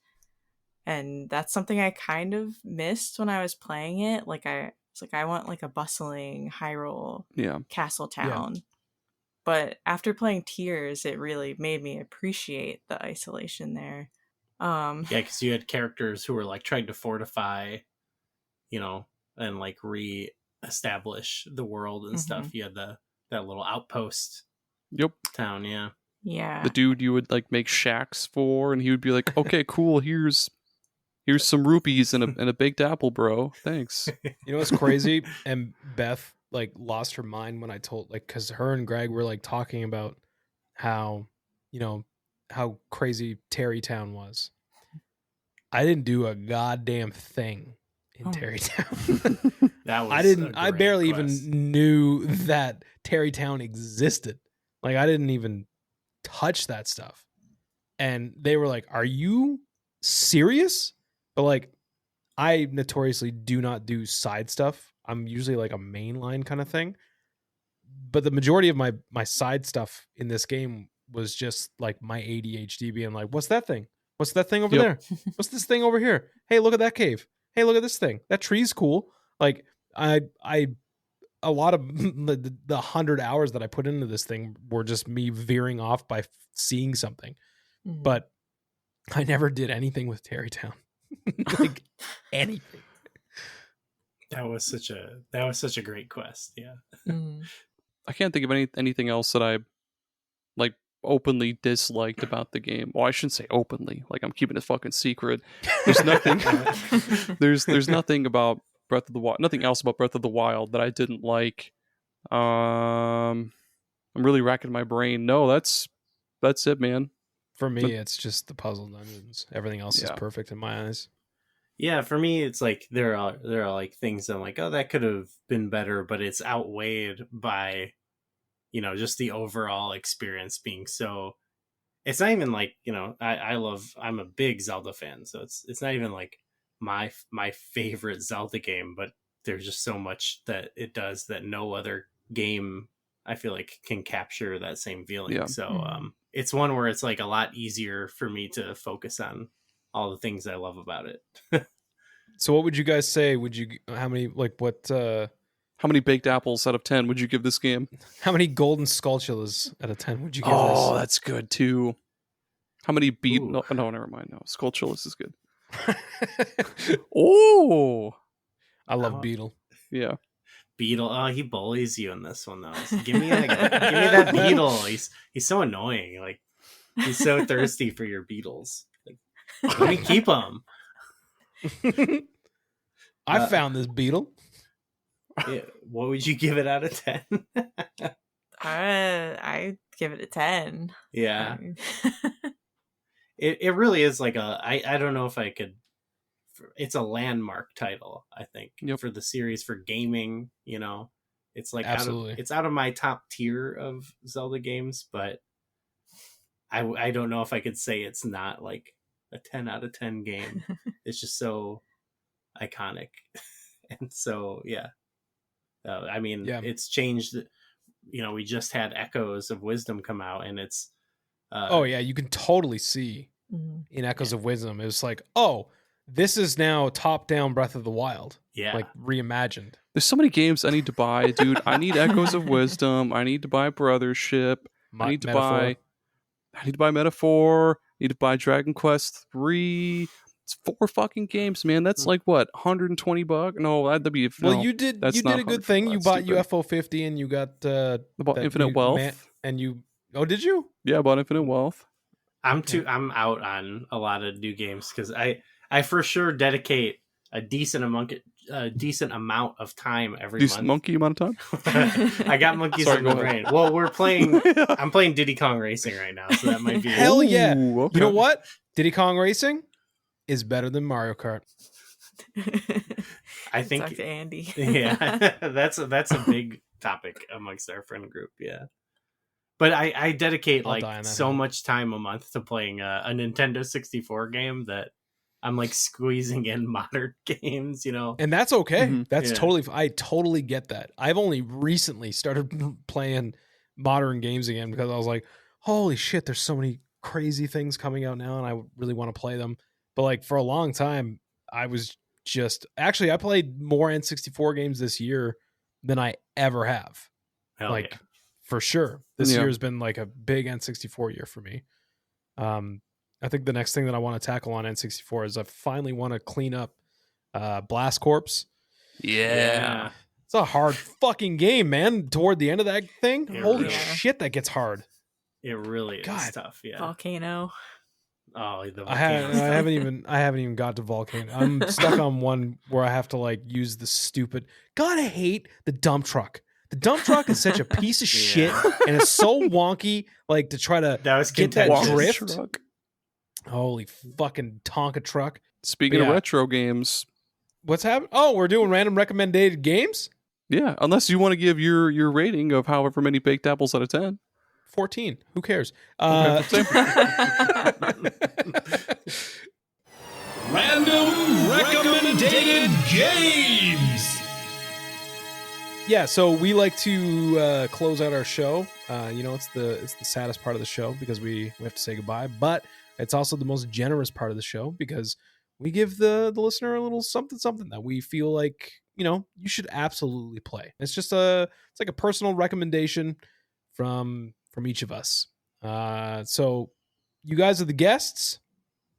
And that's something I kind of missed when I was playing it. I want like a bustling Hyrule castle town. Yeah. But after playing Tears, it really made me appreciate the isolation there. Yeah, because you had characters who were like trying to fortify, and like re-establish the world and stuff. You had that little outpost town, yeah. Yeah. The dude you would like make shacks for, and he would be like, okay, cool, here's some rupees and a baked apple, bro. Thanks. You know what's crazy? And Beth like lost her mind when I told, like, because her and Greg were like talking about how crazy Terrytown was. I didn't do a goddamn thing in Terrytown. That was I barely even knew that Terrytown existed. Like I didn't even touch that stuff. And they were like, "Are you serious?" But like, I notoriously do not do side stuff. I'm usually like a mainline kind of thing. But the majority of my side stuff in this game was just like my ADHD being like, "What's that thing? What's that thing over there? What's this thing over here? Hey, look at that cave. Hey, look at this thing. That tree's cool." Like a lot of the 100 hours that I put into this thing were just me veering off by seeing something. Mm-hmm. But I never did anything with Terrytown. Like anything. That was such a great quest. Yeah. Mm. I can't think of anything else that I like openly disliked about the game. Well, I shouldn't say openly. Like I'm keeping it fucking secret. There's nothing. there's nothing about Breath of the Wild. Nothing else about Breath of the Wild that I didn't like. I'm really racking my brain. No, that's it, man. For me, it's just the puzzle dungeons. Everything else is perfect in my eyes. Yeah, for me, it's like there are like things I'm like, oh, that could have been better, but it's outweighed by, just the overall experience being so. It's not even like I'm a big Zelda fan, so it's not even like my favorite Zelda game, but there's just so much that it does that no other game I feel like can capture that same feeling. Yeah. So it's one where it's like a lot easier for me to focus on all the things I love about it. So what would you guys say? How many baked apples out of 10 would you give this game? How many golden skulltulas out of 10 would you give this? Oh, that's good too. How many no, never mind. No, skulltulas is good. Oh, I love Beetle. Yeah. Beetle. Oh, he bullies you in this one though. So give me that Beetle. He's so annoying. Like he's so thirsty for your Beetles. Like, let me keep him. I found this Beetle. Yeah, what would you give it out of 10? I give it a 10. Yeah. It really is like I don't know if I could. It's a landmark title, I think, for the series, for gaming. It's like absolutely. It's out of my top tier of Zelda games, but I don't know if I could say it's not like a 10 out of 10 game. It's just so iconic, and so it's changed. We just had Echoes of Wisdom come out, and it's you can totally see in Echoes of Wisdom. It was like, this is now top-down Breath of the Wild. Yeah. Like reimagined. There's so many games I need to buy, dude. I need Echoes of Wisdom. I need to buy Brothership. I need to buy Metaphor. I need to buy Dragon Quest 3. It's 4 fucking games, man. That's like what, $120? No, that'd be you did a good thing. You bought UFO 50 and you got Infinite Wealth. And you did you? Yeah, I bought Infinite Wealth. I'm out on a lot of new games because I for sure dedicate a decent a decent amount of time every Decent month. monkey amount of time. I got monkeys Sorry, in go the ahead. brain. Well, we're playing. I'm playing Diddy Kong Racing right now, so that might be. Hell yeah. Ooh, okay. You know what? Diddy Kong Racing is better than Mario Kart. I think. Talk to Andy. Yeah, that's a big topic amongst our friend group. Yeah, but I dedicate I'll like die on that so hill. much time a month to playing a Nintendo 64 game that I'm like squeezing in modern games. You know, And that's okay. Mhm. That's Yeah. totally, I totally get that. I've only recently started playing modern games again because I was like, holy shit, there's so many crazy things coming out now and I really want to play them. But like for a long time, I was just, actually, I played more N64 games this year than I ever have. hell like yeah. for sure. This Yeah. year has been like a big N64 year for me. I think the next thing that I want to tackle on N64 is I finally want to clean up Blast Corps. Yeah. It's a hard fucking game, man. Toward the end of that thing, It holy really- shit, that gets hard. It really is God. tough. Yeah. Volcano. Oh, the I volcano stuff. haven't even got to Volcano. I'm stuck on one where I have to like use the stupid. God, I hate the dump truck. The dump truck is such a piece of shit, Yeah. and it's so wonky. Like to try to That was get that contentious. drift. Truck. Holy fucking Tonka truck. Speaking Yeah. of retro games, What's happening? Oh, we're doing random recommended games? yeah, unless you want to give your rating of however many baked apples out of 10. 14. Who cares? Random recommended games. Yeah, so we like to close out our show. It's the saddest part of the show because we have to say goodbye, but it's also the most generous part of the show because we give the listener a little something that we feel like you should absolutely play. It's like a personal recommendation from each of us. So you guys are the guests.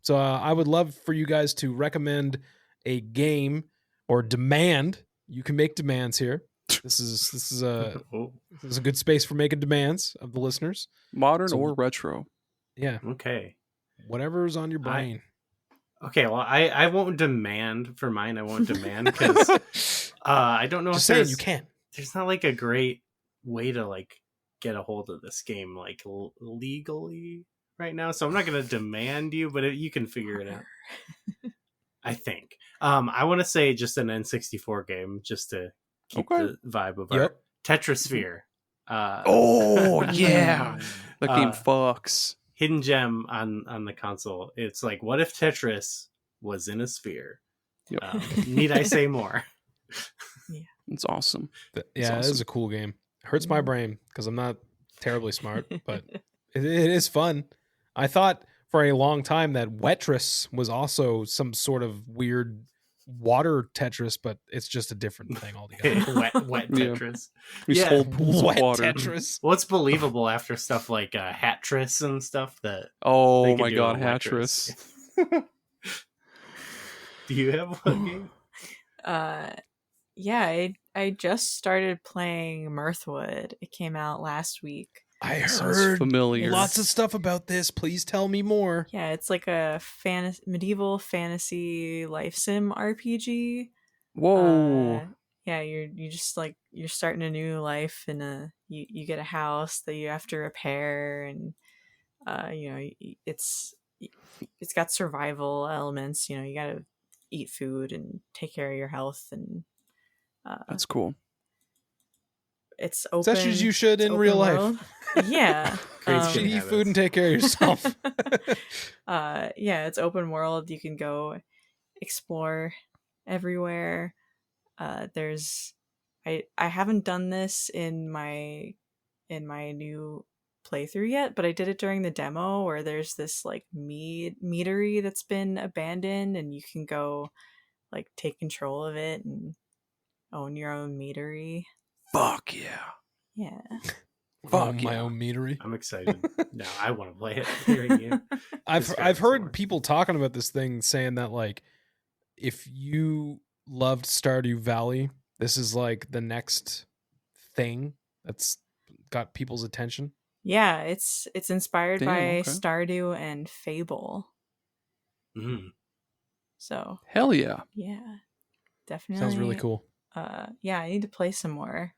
So I would love for you guys to recommend a game or demand. You can make demands here. This is a good space for making demands of the listeners. Modern So- or retro? Yeah, Okay. whatever's on your brain. Okay. Well, I won't demand for mine. I won't demand because I don't know Just if saying there's, you can. there's not like a great way to like get a hold of this game like legally right now. So I'm not going to demand you, but you can figure it out. I think. I want to say just an N64 game just to keep Okay. the vibe of Yep. our Tetrasphere. Oh, yeah. That game Uh, fucks. hidden gem on the console. It's like, what if Tetris was in a sphere? Yep. Need I say more? It's awesome. Yeah, it is awesome. a cool game. Hurts my brain because I'm not terribly smart, but it is fun. I thought for a long time that Wetris was also some sort of weird water Tetris, but it's just a different thing altogether. wet Yeah. Tetris. We Yeah. hold pools Wet of water. Tetris. What's believable after stuff like Hatris and stuff that they Oh could my do god, in Hatris. Do you have one game? Yeah, I just started playing Mirthwood. It came out last week. I Sounds heard familiar. lots of stuff about this. Please tell me more. Yeah, it's like a medieval fantasy life sim RPG. Whoa. Yeah, you're just like you're starting a new life and you get a house that you have to repair and it's got survival elements. You got to eat food and take care of your health and That's cool. it's open. Such as you should it's in open real world. Yeah. Creates life. good Should eat habits. food and take care of yourself. Yeah, it's open world. You can go explore everywhere. There's I haven't done this in my new playthrough yet, but I did it during the demo where there's this like meadery that's been abandoned and you can go like take control of it and own your own meadery. Fuck yeah. Yeah. Fuck my yeah. own meadery. I'm excited. Now I want to play it. Hearing you. I've Describe it some heard more. people talking about this thing saying that like if you loved Stardew Valley, this is like the next thing that's got people's attention. Yeah, it's inspired Damn, by okay. Stardew and Fable. Mm. So, Hell yeah. yeah. definitely Sounds really cool. Yeah, I need to play some more.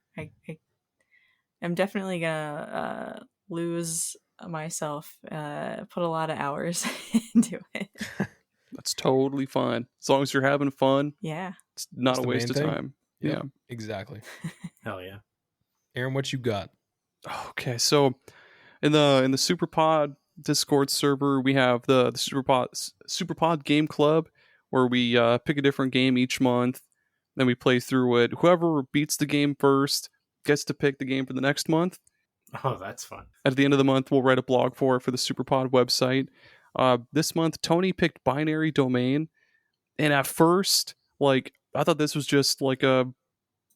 I'm definitely gonna lose myself, put a lot of hours into it. That's totally fine. As long as you're having fun, Yeah. it's not That's a the waste main of thing. time. Yep, Yeah. exactly. Hell yeah. Aaron, what you got? Okay, so in the Superpod Discord server, we have the Superpod Game Club, where we pick a different game each month, then we play through it. Whoever beats the game first gets to pick the game for the next month. Oh, that's fun. At the end of the month, we'll write a blog for the Superpod website. This month, Tony picked Binary Domain, and at first, like, I thought this was just like a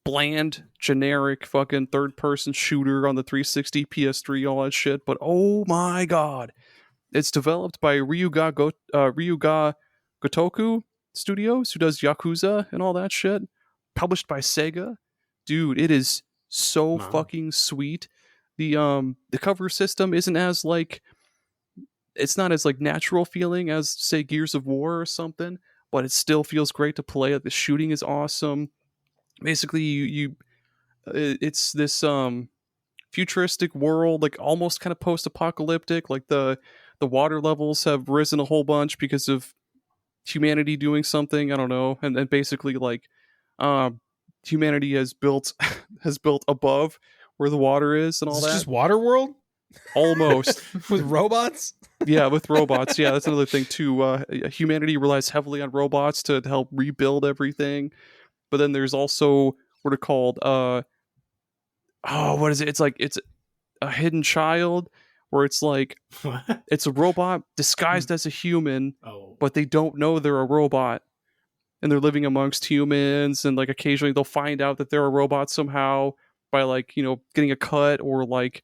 bland, generic fucking third-person shooter on the 360, PS3, all that shit. But oh my god, it's developed by Ryuga Gotoku Studios, who does Yakuza and all that shit. Published by Sega. Dude, it is so Wow. fucking sweet. The cover system isn't as like, it's not as like natural feeling as say Gears of War or something, but it still feels great to play. Like, the shooting is awesome. Basically, it's this futuristic world, like almost kind of post-apocalyptic. Like the water levels have risen a whole bunch because of humanity doing something, I don't know, and basically like humanity has built above where the water is and all Is that. this just Waterworld Almost. with robots? Yeah, with robots. Yeah, that's another thing too. Humanity relies heavily on robots to help rebuild everything. But then there's also what are called what is it? It's a hidden child, where it's like What? it's a robot disguised as a human, Oh. but they don't know they're a robot. And they're living amongst humans, and like occasionally they'll find out that they're a robot somehow by like, getting a cut, or like,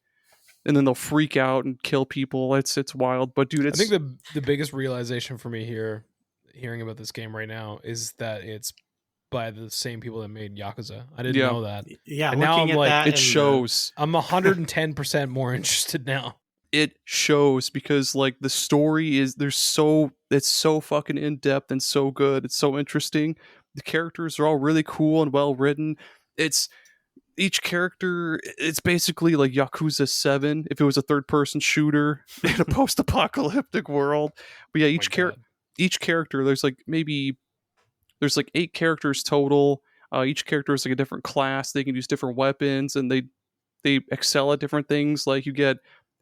and then they'll freak out and kill people. It's wild. But dude, I it's think the biggest realization for me here, hearing about this game right now, is that it's by the same people that made Yakuza. I didn't Yeah. know that. Yeah, And now looking I'm at like, that it and shows. I'm 110% more interested now. It shows because like the story is it's so fucking in depth and so good. It's so interesting. The characters are all really cool and well written. It's each character. It's basically like Yakuza 7 if it was a third person shooter in a post apocalyptic world. But yeah, each character there's like 8 characters total. Each character is like a different class. They can use different weapons, and they excel at different things. Like you get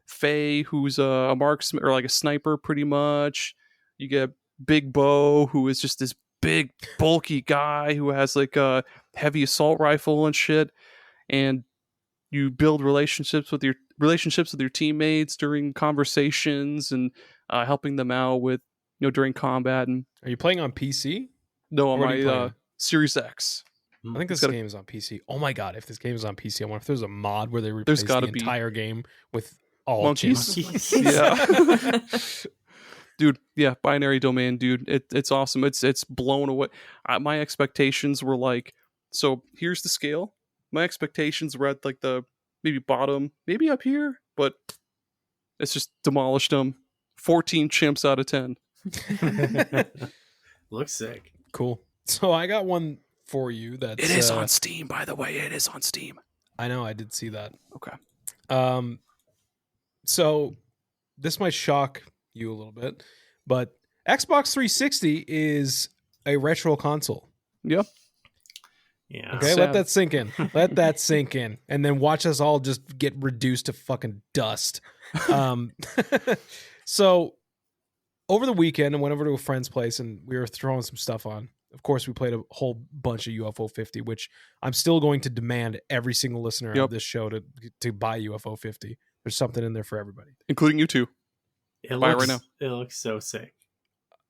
Faye, who's a marksman or like a sniper, pretty much. You get Big Bo, who is just this big, bulky guy who has like a heavy assault rifle and shit. And you build relationships with your teammates during conversations and helping them out with during combat. And Are you playing on PC? no, on What are you my playing? Series X. I think this gotta- game is on PC. Oh my god, if this game is on PC, I wonder if there's a mod where they There's replace the gotta be. entire game with all Monkeys? chimps. Yeah. Dude, yeah, Binary Domain, dude. It's awesome. It's blown away. My expectations were like, so here's the scale. My expectations were at like the maybe bottom, maybe up here, but it's just demolished them. 14 chimps out of 10. Looks sick. Cool. So I got one for you. That's It is on Steam, by the way. It is on Steam. I know, I did see that. Okay. So this might shock you a little bit, but Xbox 360 is a retro console. Yep. Yeah. Okay, Sad. let that sink in. Let that sink in, and then watch us all just get reduced to fucking dust. So over the weekend, I went over to a friend's place, and we were throwing some stuff on. Of course, we played a whole bunch of UFO 50, which I'm still going to demand every single listener Yep. of this show to buy UFO 50. There's something in there for everybody. Including you two. It Buy it looks, right It looks so sick.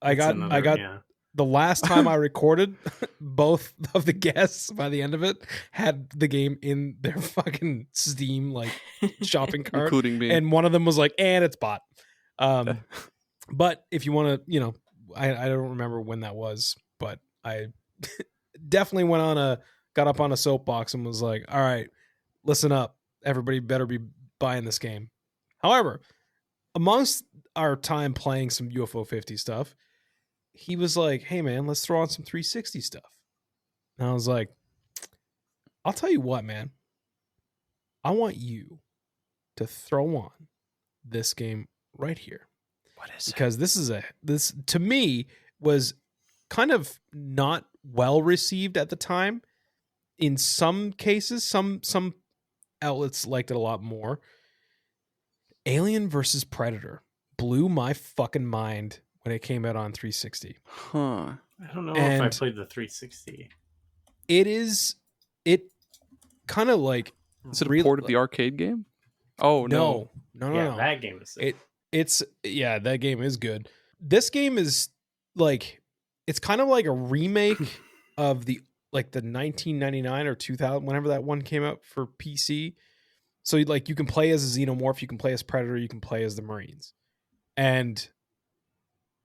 I It's got another- yeah. the last time I recorded, both of the guests by the end of it had the game in their fucking Steam like shopping cart, Including me. and one of them was like, "And it's bought." But if you want to, I don't remember when that was, but I definitely got up on a soapbox and was like, "All right, listen up, everybody, better be buying this game." However, amongst our time playing some UFO 50 stuff, he was like, "Hey man, let's throw on some 360 stuff." And I was like, I'll tell you what, man. I want you to throw on this game right here. What is Because this to me was kind of not well received at the time. In some cases, some outlets liked it a lot more. Alien versus Predator blew my fucking mind when it came out on 360. Huh. I don't know And if I played the 360. It kind of like Is it a port of the arcade game? Oh no. No. That game is sick. That game is good. This game is like, it's kind of like a remake of the 1999 or 2000, whenever that one came out for PC. So like you can play as a xenomorph, you can play as Predator, you can play as the Marines. And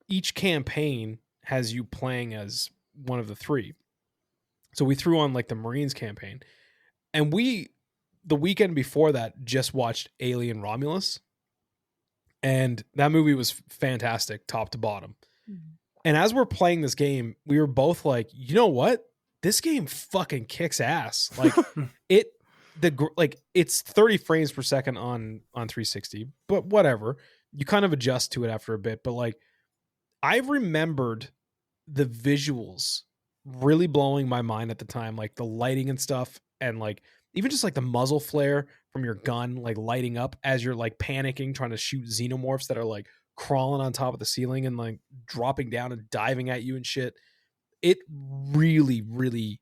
each campaign has you playing as one of the three. So we threw on like the Marines campaign. And the weekend before that, just watched Alien Romulus. And that movie was fantastic, top to bottom. Mm-hmm. And as we're playing this game, we were both like, you know what? This game fucking kicks ass. Like it's 30 frames per second on 360, but whatever. You kind of adjust to it after a bit. But like, I remembered the visuals really blowing my mind at the time, like the lighting and stuff, and like even just like the muzzle flare from your gun, like lighting up as you're like panicking, trying to shoot xenomorphs that are like crawling on top of the ceiling and like dropping down and diving at you and shit. It really, really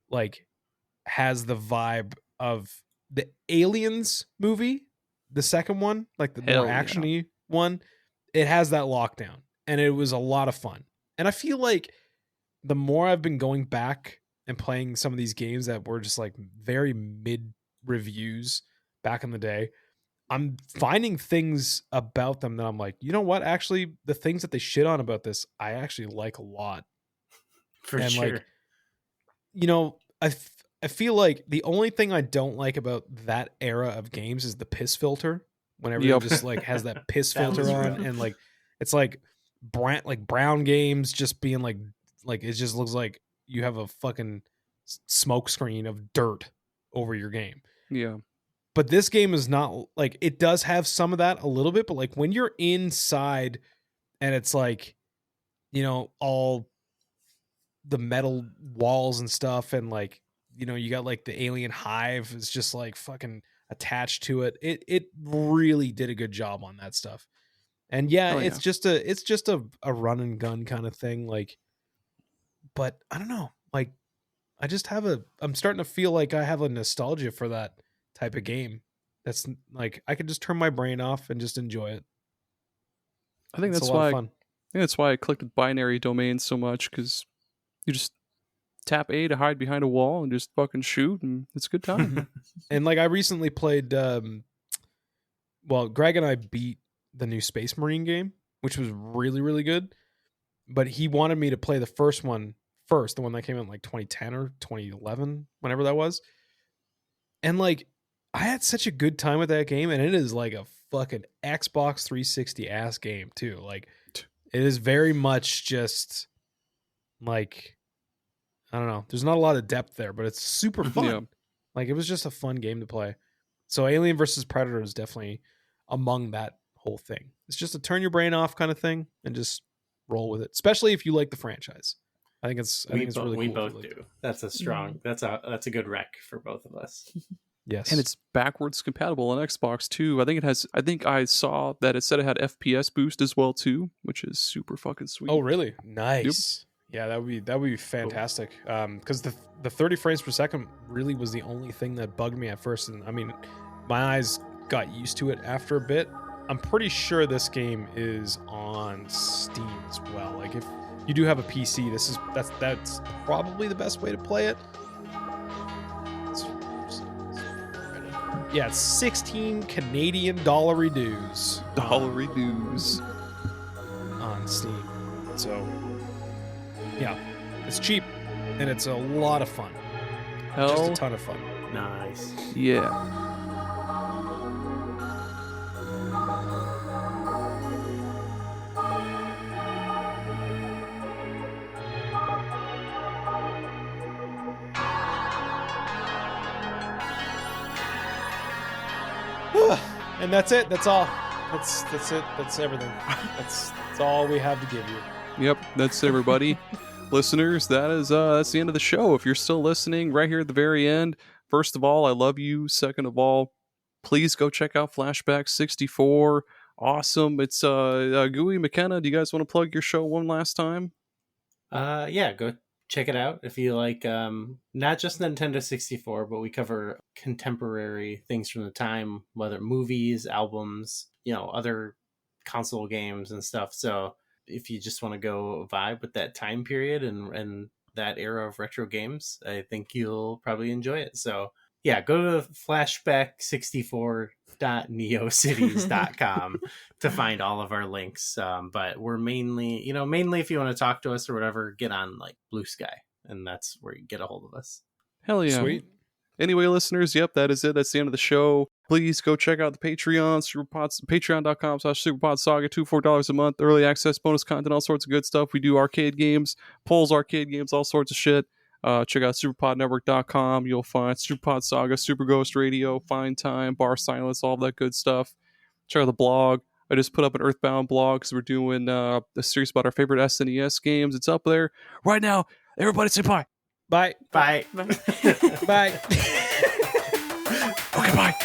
like has the vibe of the Aliens movie, the second one, like the Hell more yeah. actiony one. It has that lockdown, and it was a lot of fun. And I feel like the more I've been going back and playing some of these games that were just like very mid reviews back in the day, I'm finding things about them that I'm like, you know what? Actually, the things that they shit on about this, I actually like a lot. For And sure. like, you know, I feel like the only thing I don't like about that era of games is the piss filter. Whenever Yep. it just like has that piss That filter was on, rough. and like it's like brown games just being like it just looks like you have a fucking smoke screen of dirt over your game. Yeah. But this game is not like, it does have some of that a little bit, but like when you're inside and it's like, you know, all the metal walls and stuff, and like, you know, you got like the alien hive is just like fucking attached to it. It really did a good job on that stuff. And yeah, Oh, it's just a run and gun kind of thing. Like, but I don't know. Like, I'm starting to feel like I have a nostalgia for that type of game. That's like, I could just turn my brain off and just enjoy it. I think It's that's a lot why of fun. that's why I clicked with binary domains so much, because you just tap A to hide behind a wall and just fucking shoot, and it's a good time. And like, I recently played, Greg and I beat the new Space Marine game, which was really, really good. But he wanted me to play the first one first, the one that came out in like 2010 or 2011, whenever that was. And like, I had such a good time with that game, and it is like a fucking Xbox 360 ass game too. Like, it is very much just like, I don't know. There's not a lot of depth there, but it's super fun. Yeah. Like, it was just a fun game to play. So Alien versus Predator is definitely among that whole thing. It's just a turn your brain off kind of thing and just roll with it, especially if you like the franchise. I think it's really cool. We if you both like do. That's a strong. That's a good rec for both of us. Yes. And it's backwards compatible on Xbox too. I think I saw that it said it had FPS boost as well too, which is super fucking sweet. Oh, really? Nice. Yeah, that would be fantastic. Because the 30 frames per second really was the only thing that bugged me at first, and I mean, my eyes got used to it after a bit. I'm pretty sure this game is on Steam as well. Like, if you do have a PC, that's probably the best way to play it. Yeah, it's 16 Canadian dollary dues Dollary dues. on Steam. So, yeah, it's cheap and it's a lot of fun. Just Hell a ton of fun. Nice. yeah. And that's it. That's all. That's it. That's everything. That's all we have to give you. Yep, that's everybody. Listeners, that's the end of the show. If you're still listening right here at the very end, first of all, I love you. Second of all, please go check out Flashback 64. Awesome. It's Gooey and McKenna. Do you guys want to plug your show one last time? Yeah, go check it out if you like not just Nintendo 64, but we cover contemporary things from the time, whether movies, albums, other console games and stuff. So if you just want to go vibe with that time period and that era of retro games, I think you'll probably enjoy it. So yeah, go to flashback64.neocities.com to find all of our links. But we're mainly if you want to talk to us or whatever, get on like Blue Sky, and that's where you get a hold of us. Hell yeah. Sweet. Anyway, listeners, yep, that is it. That's the end of the show. Please go check out the Patreon, patreon.com/SuperPodSaga, $2-4 a month, early access, bonus content, all sorts of good stuff. We do arcade games, polls, arcade games, all sorts of shit. Check out superpodnetwork.com. You'll find Superpod Saga, Super Ghost Radio, Fine Time, Bar Silence, all that good stuff. Check out the blog. I just put up an Earthbound blog because we're doing a series about our favorite SNES games. It's up there right now. Everybody say bye. Bye. Bye. Bye. Okay, bye.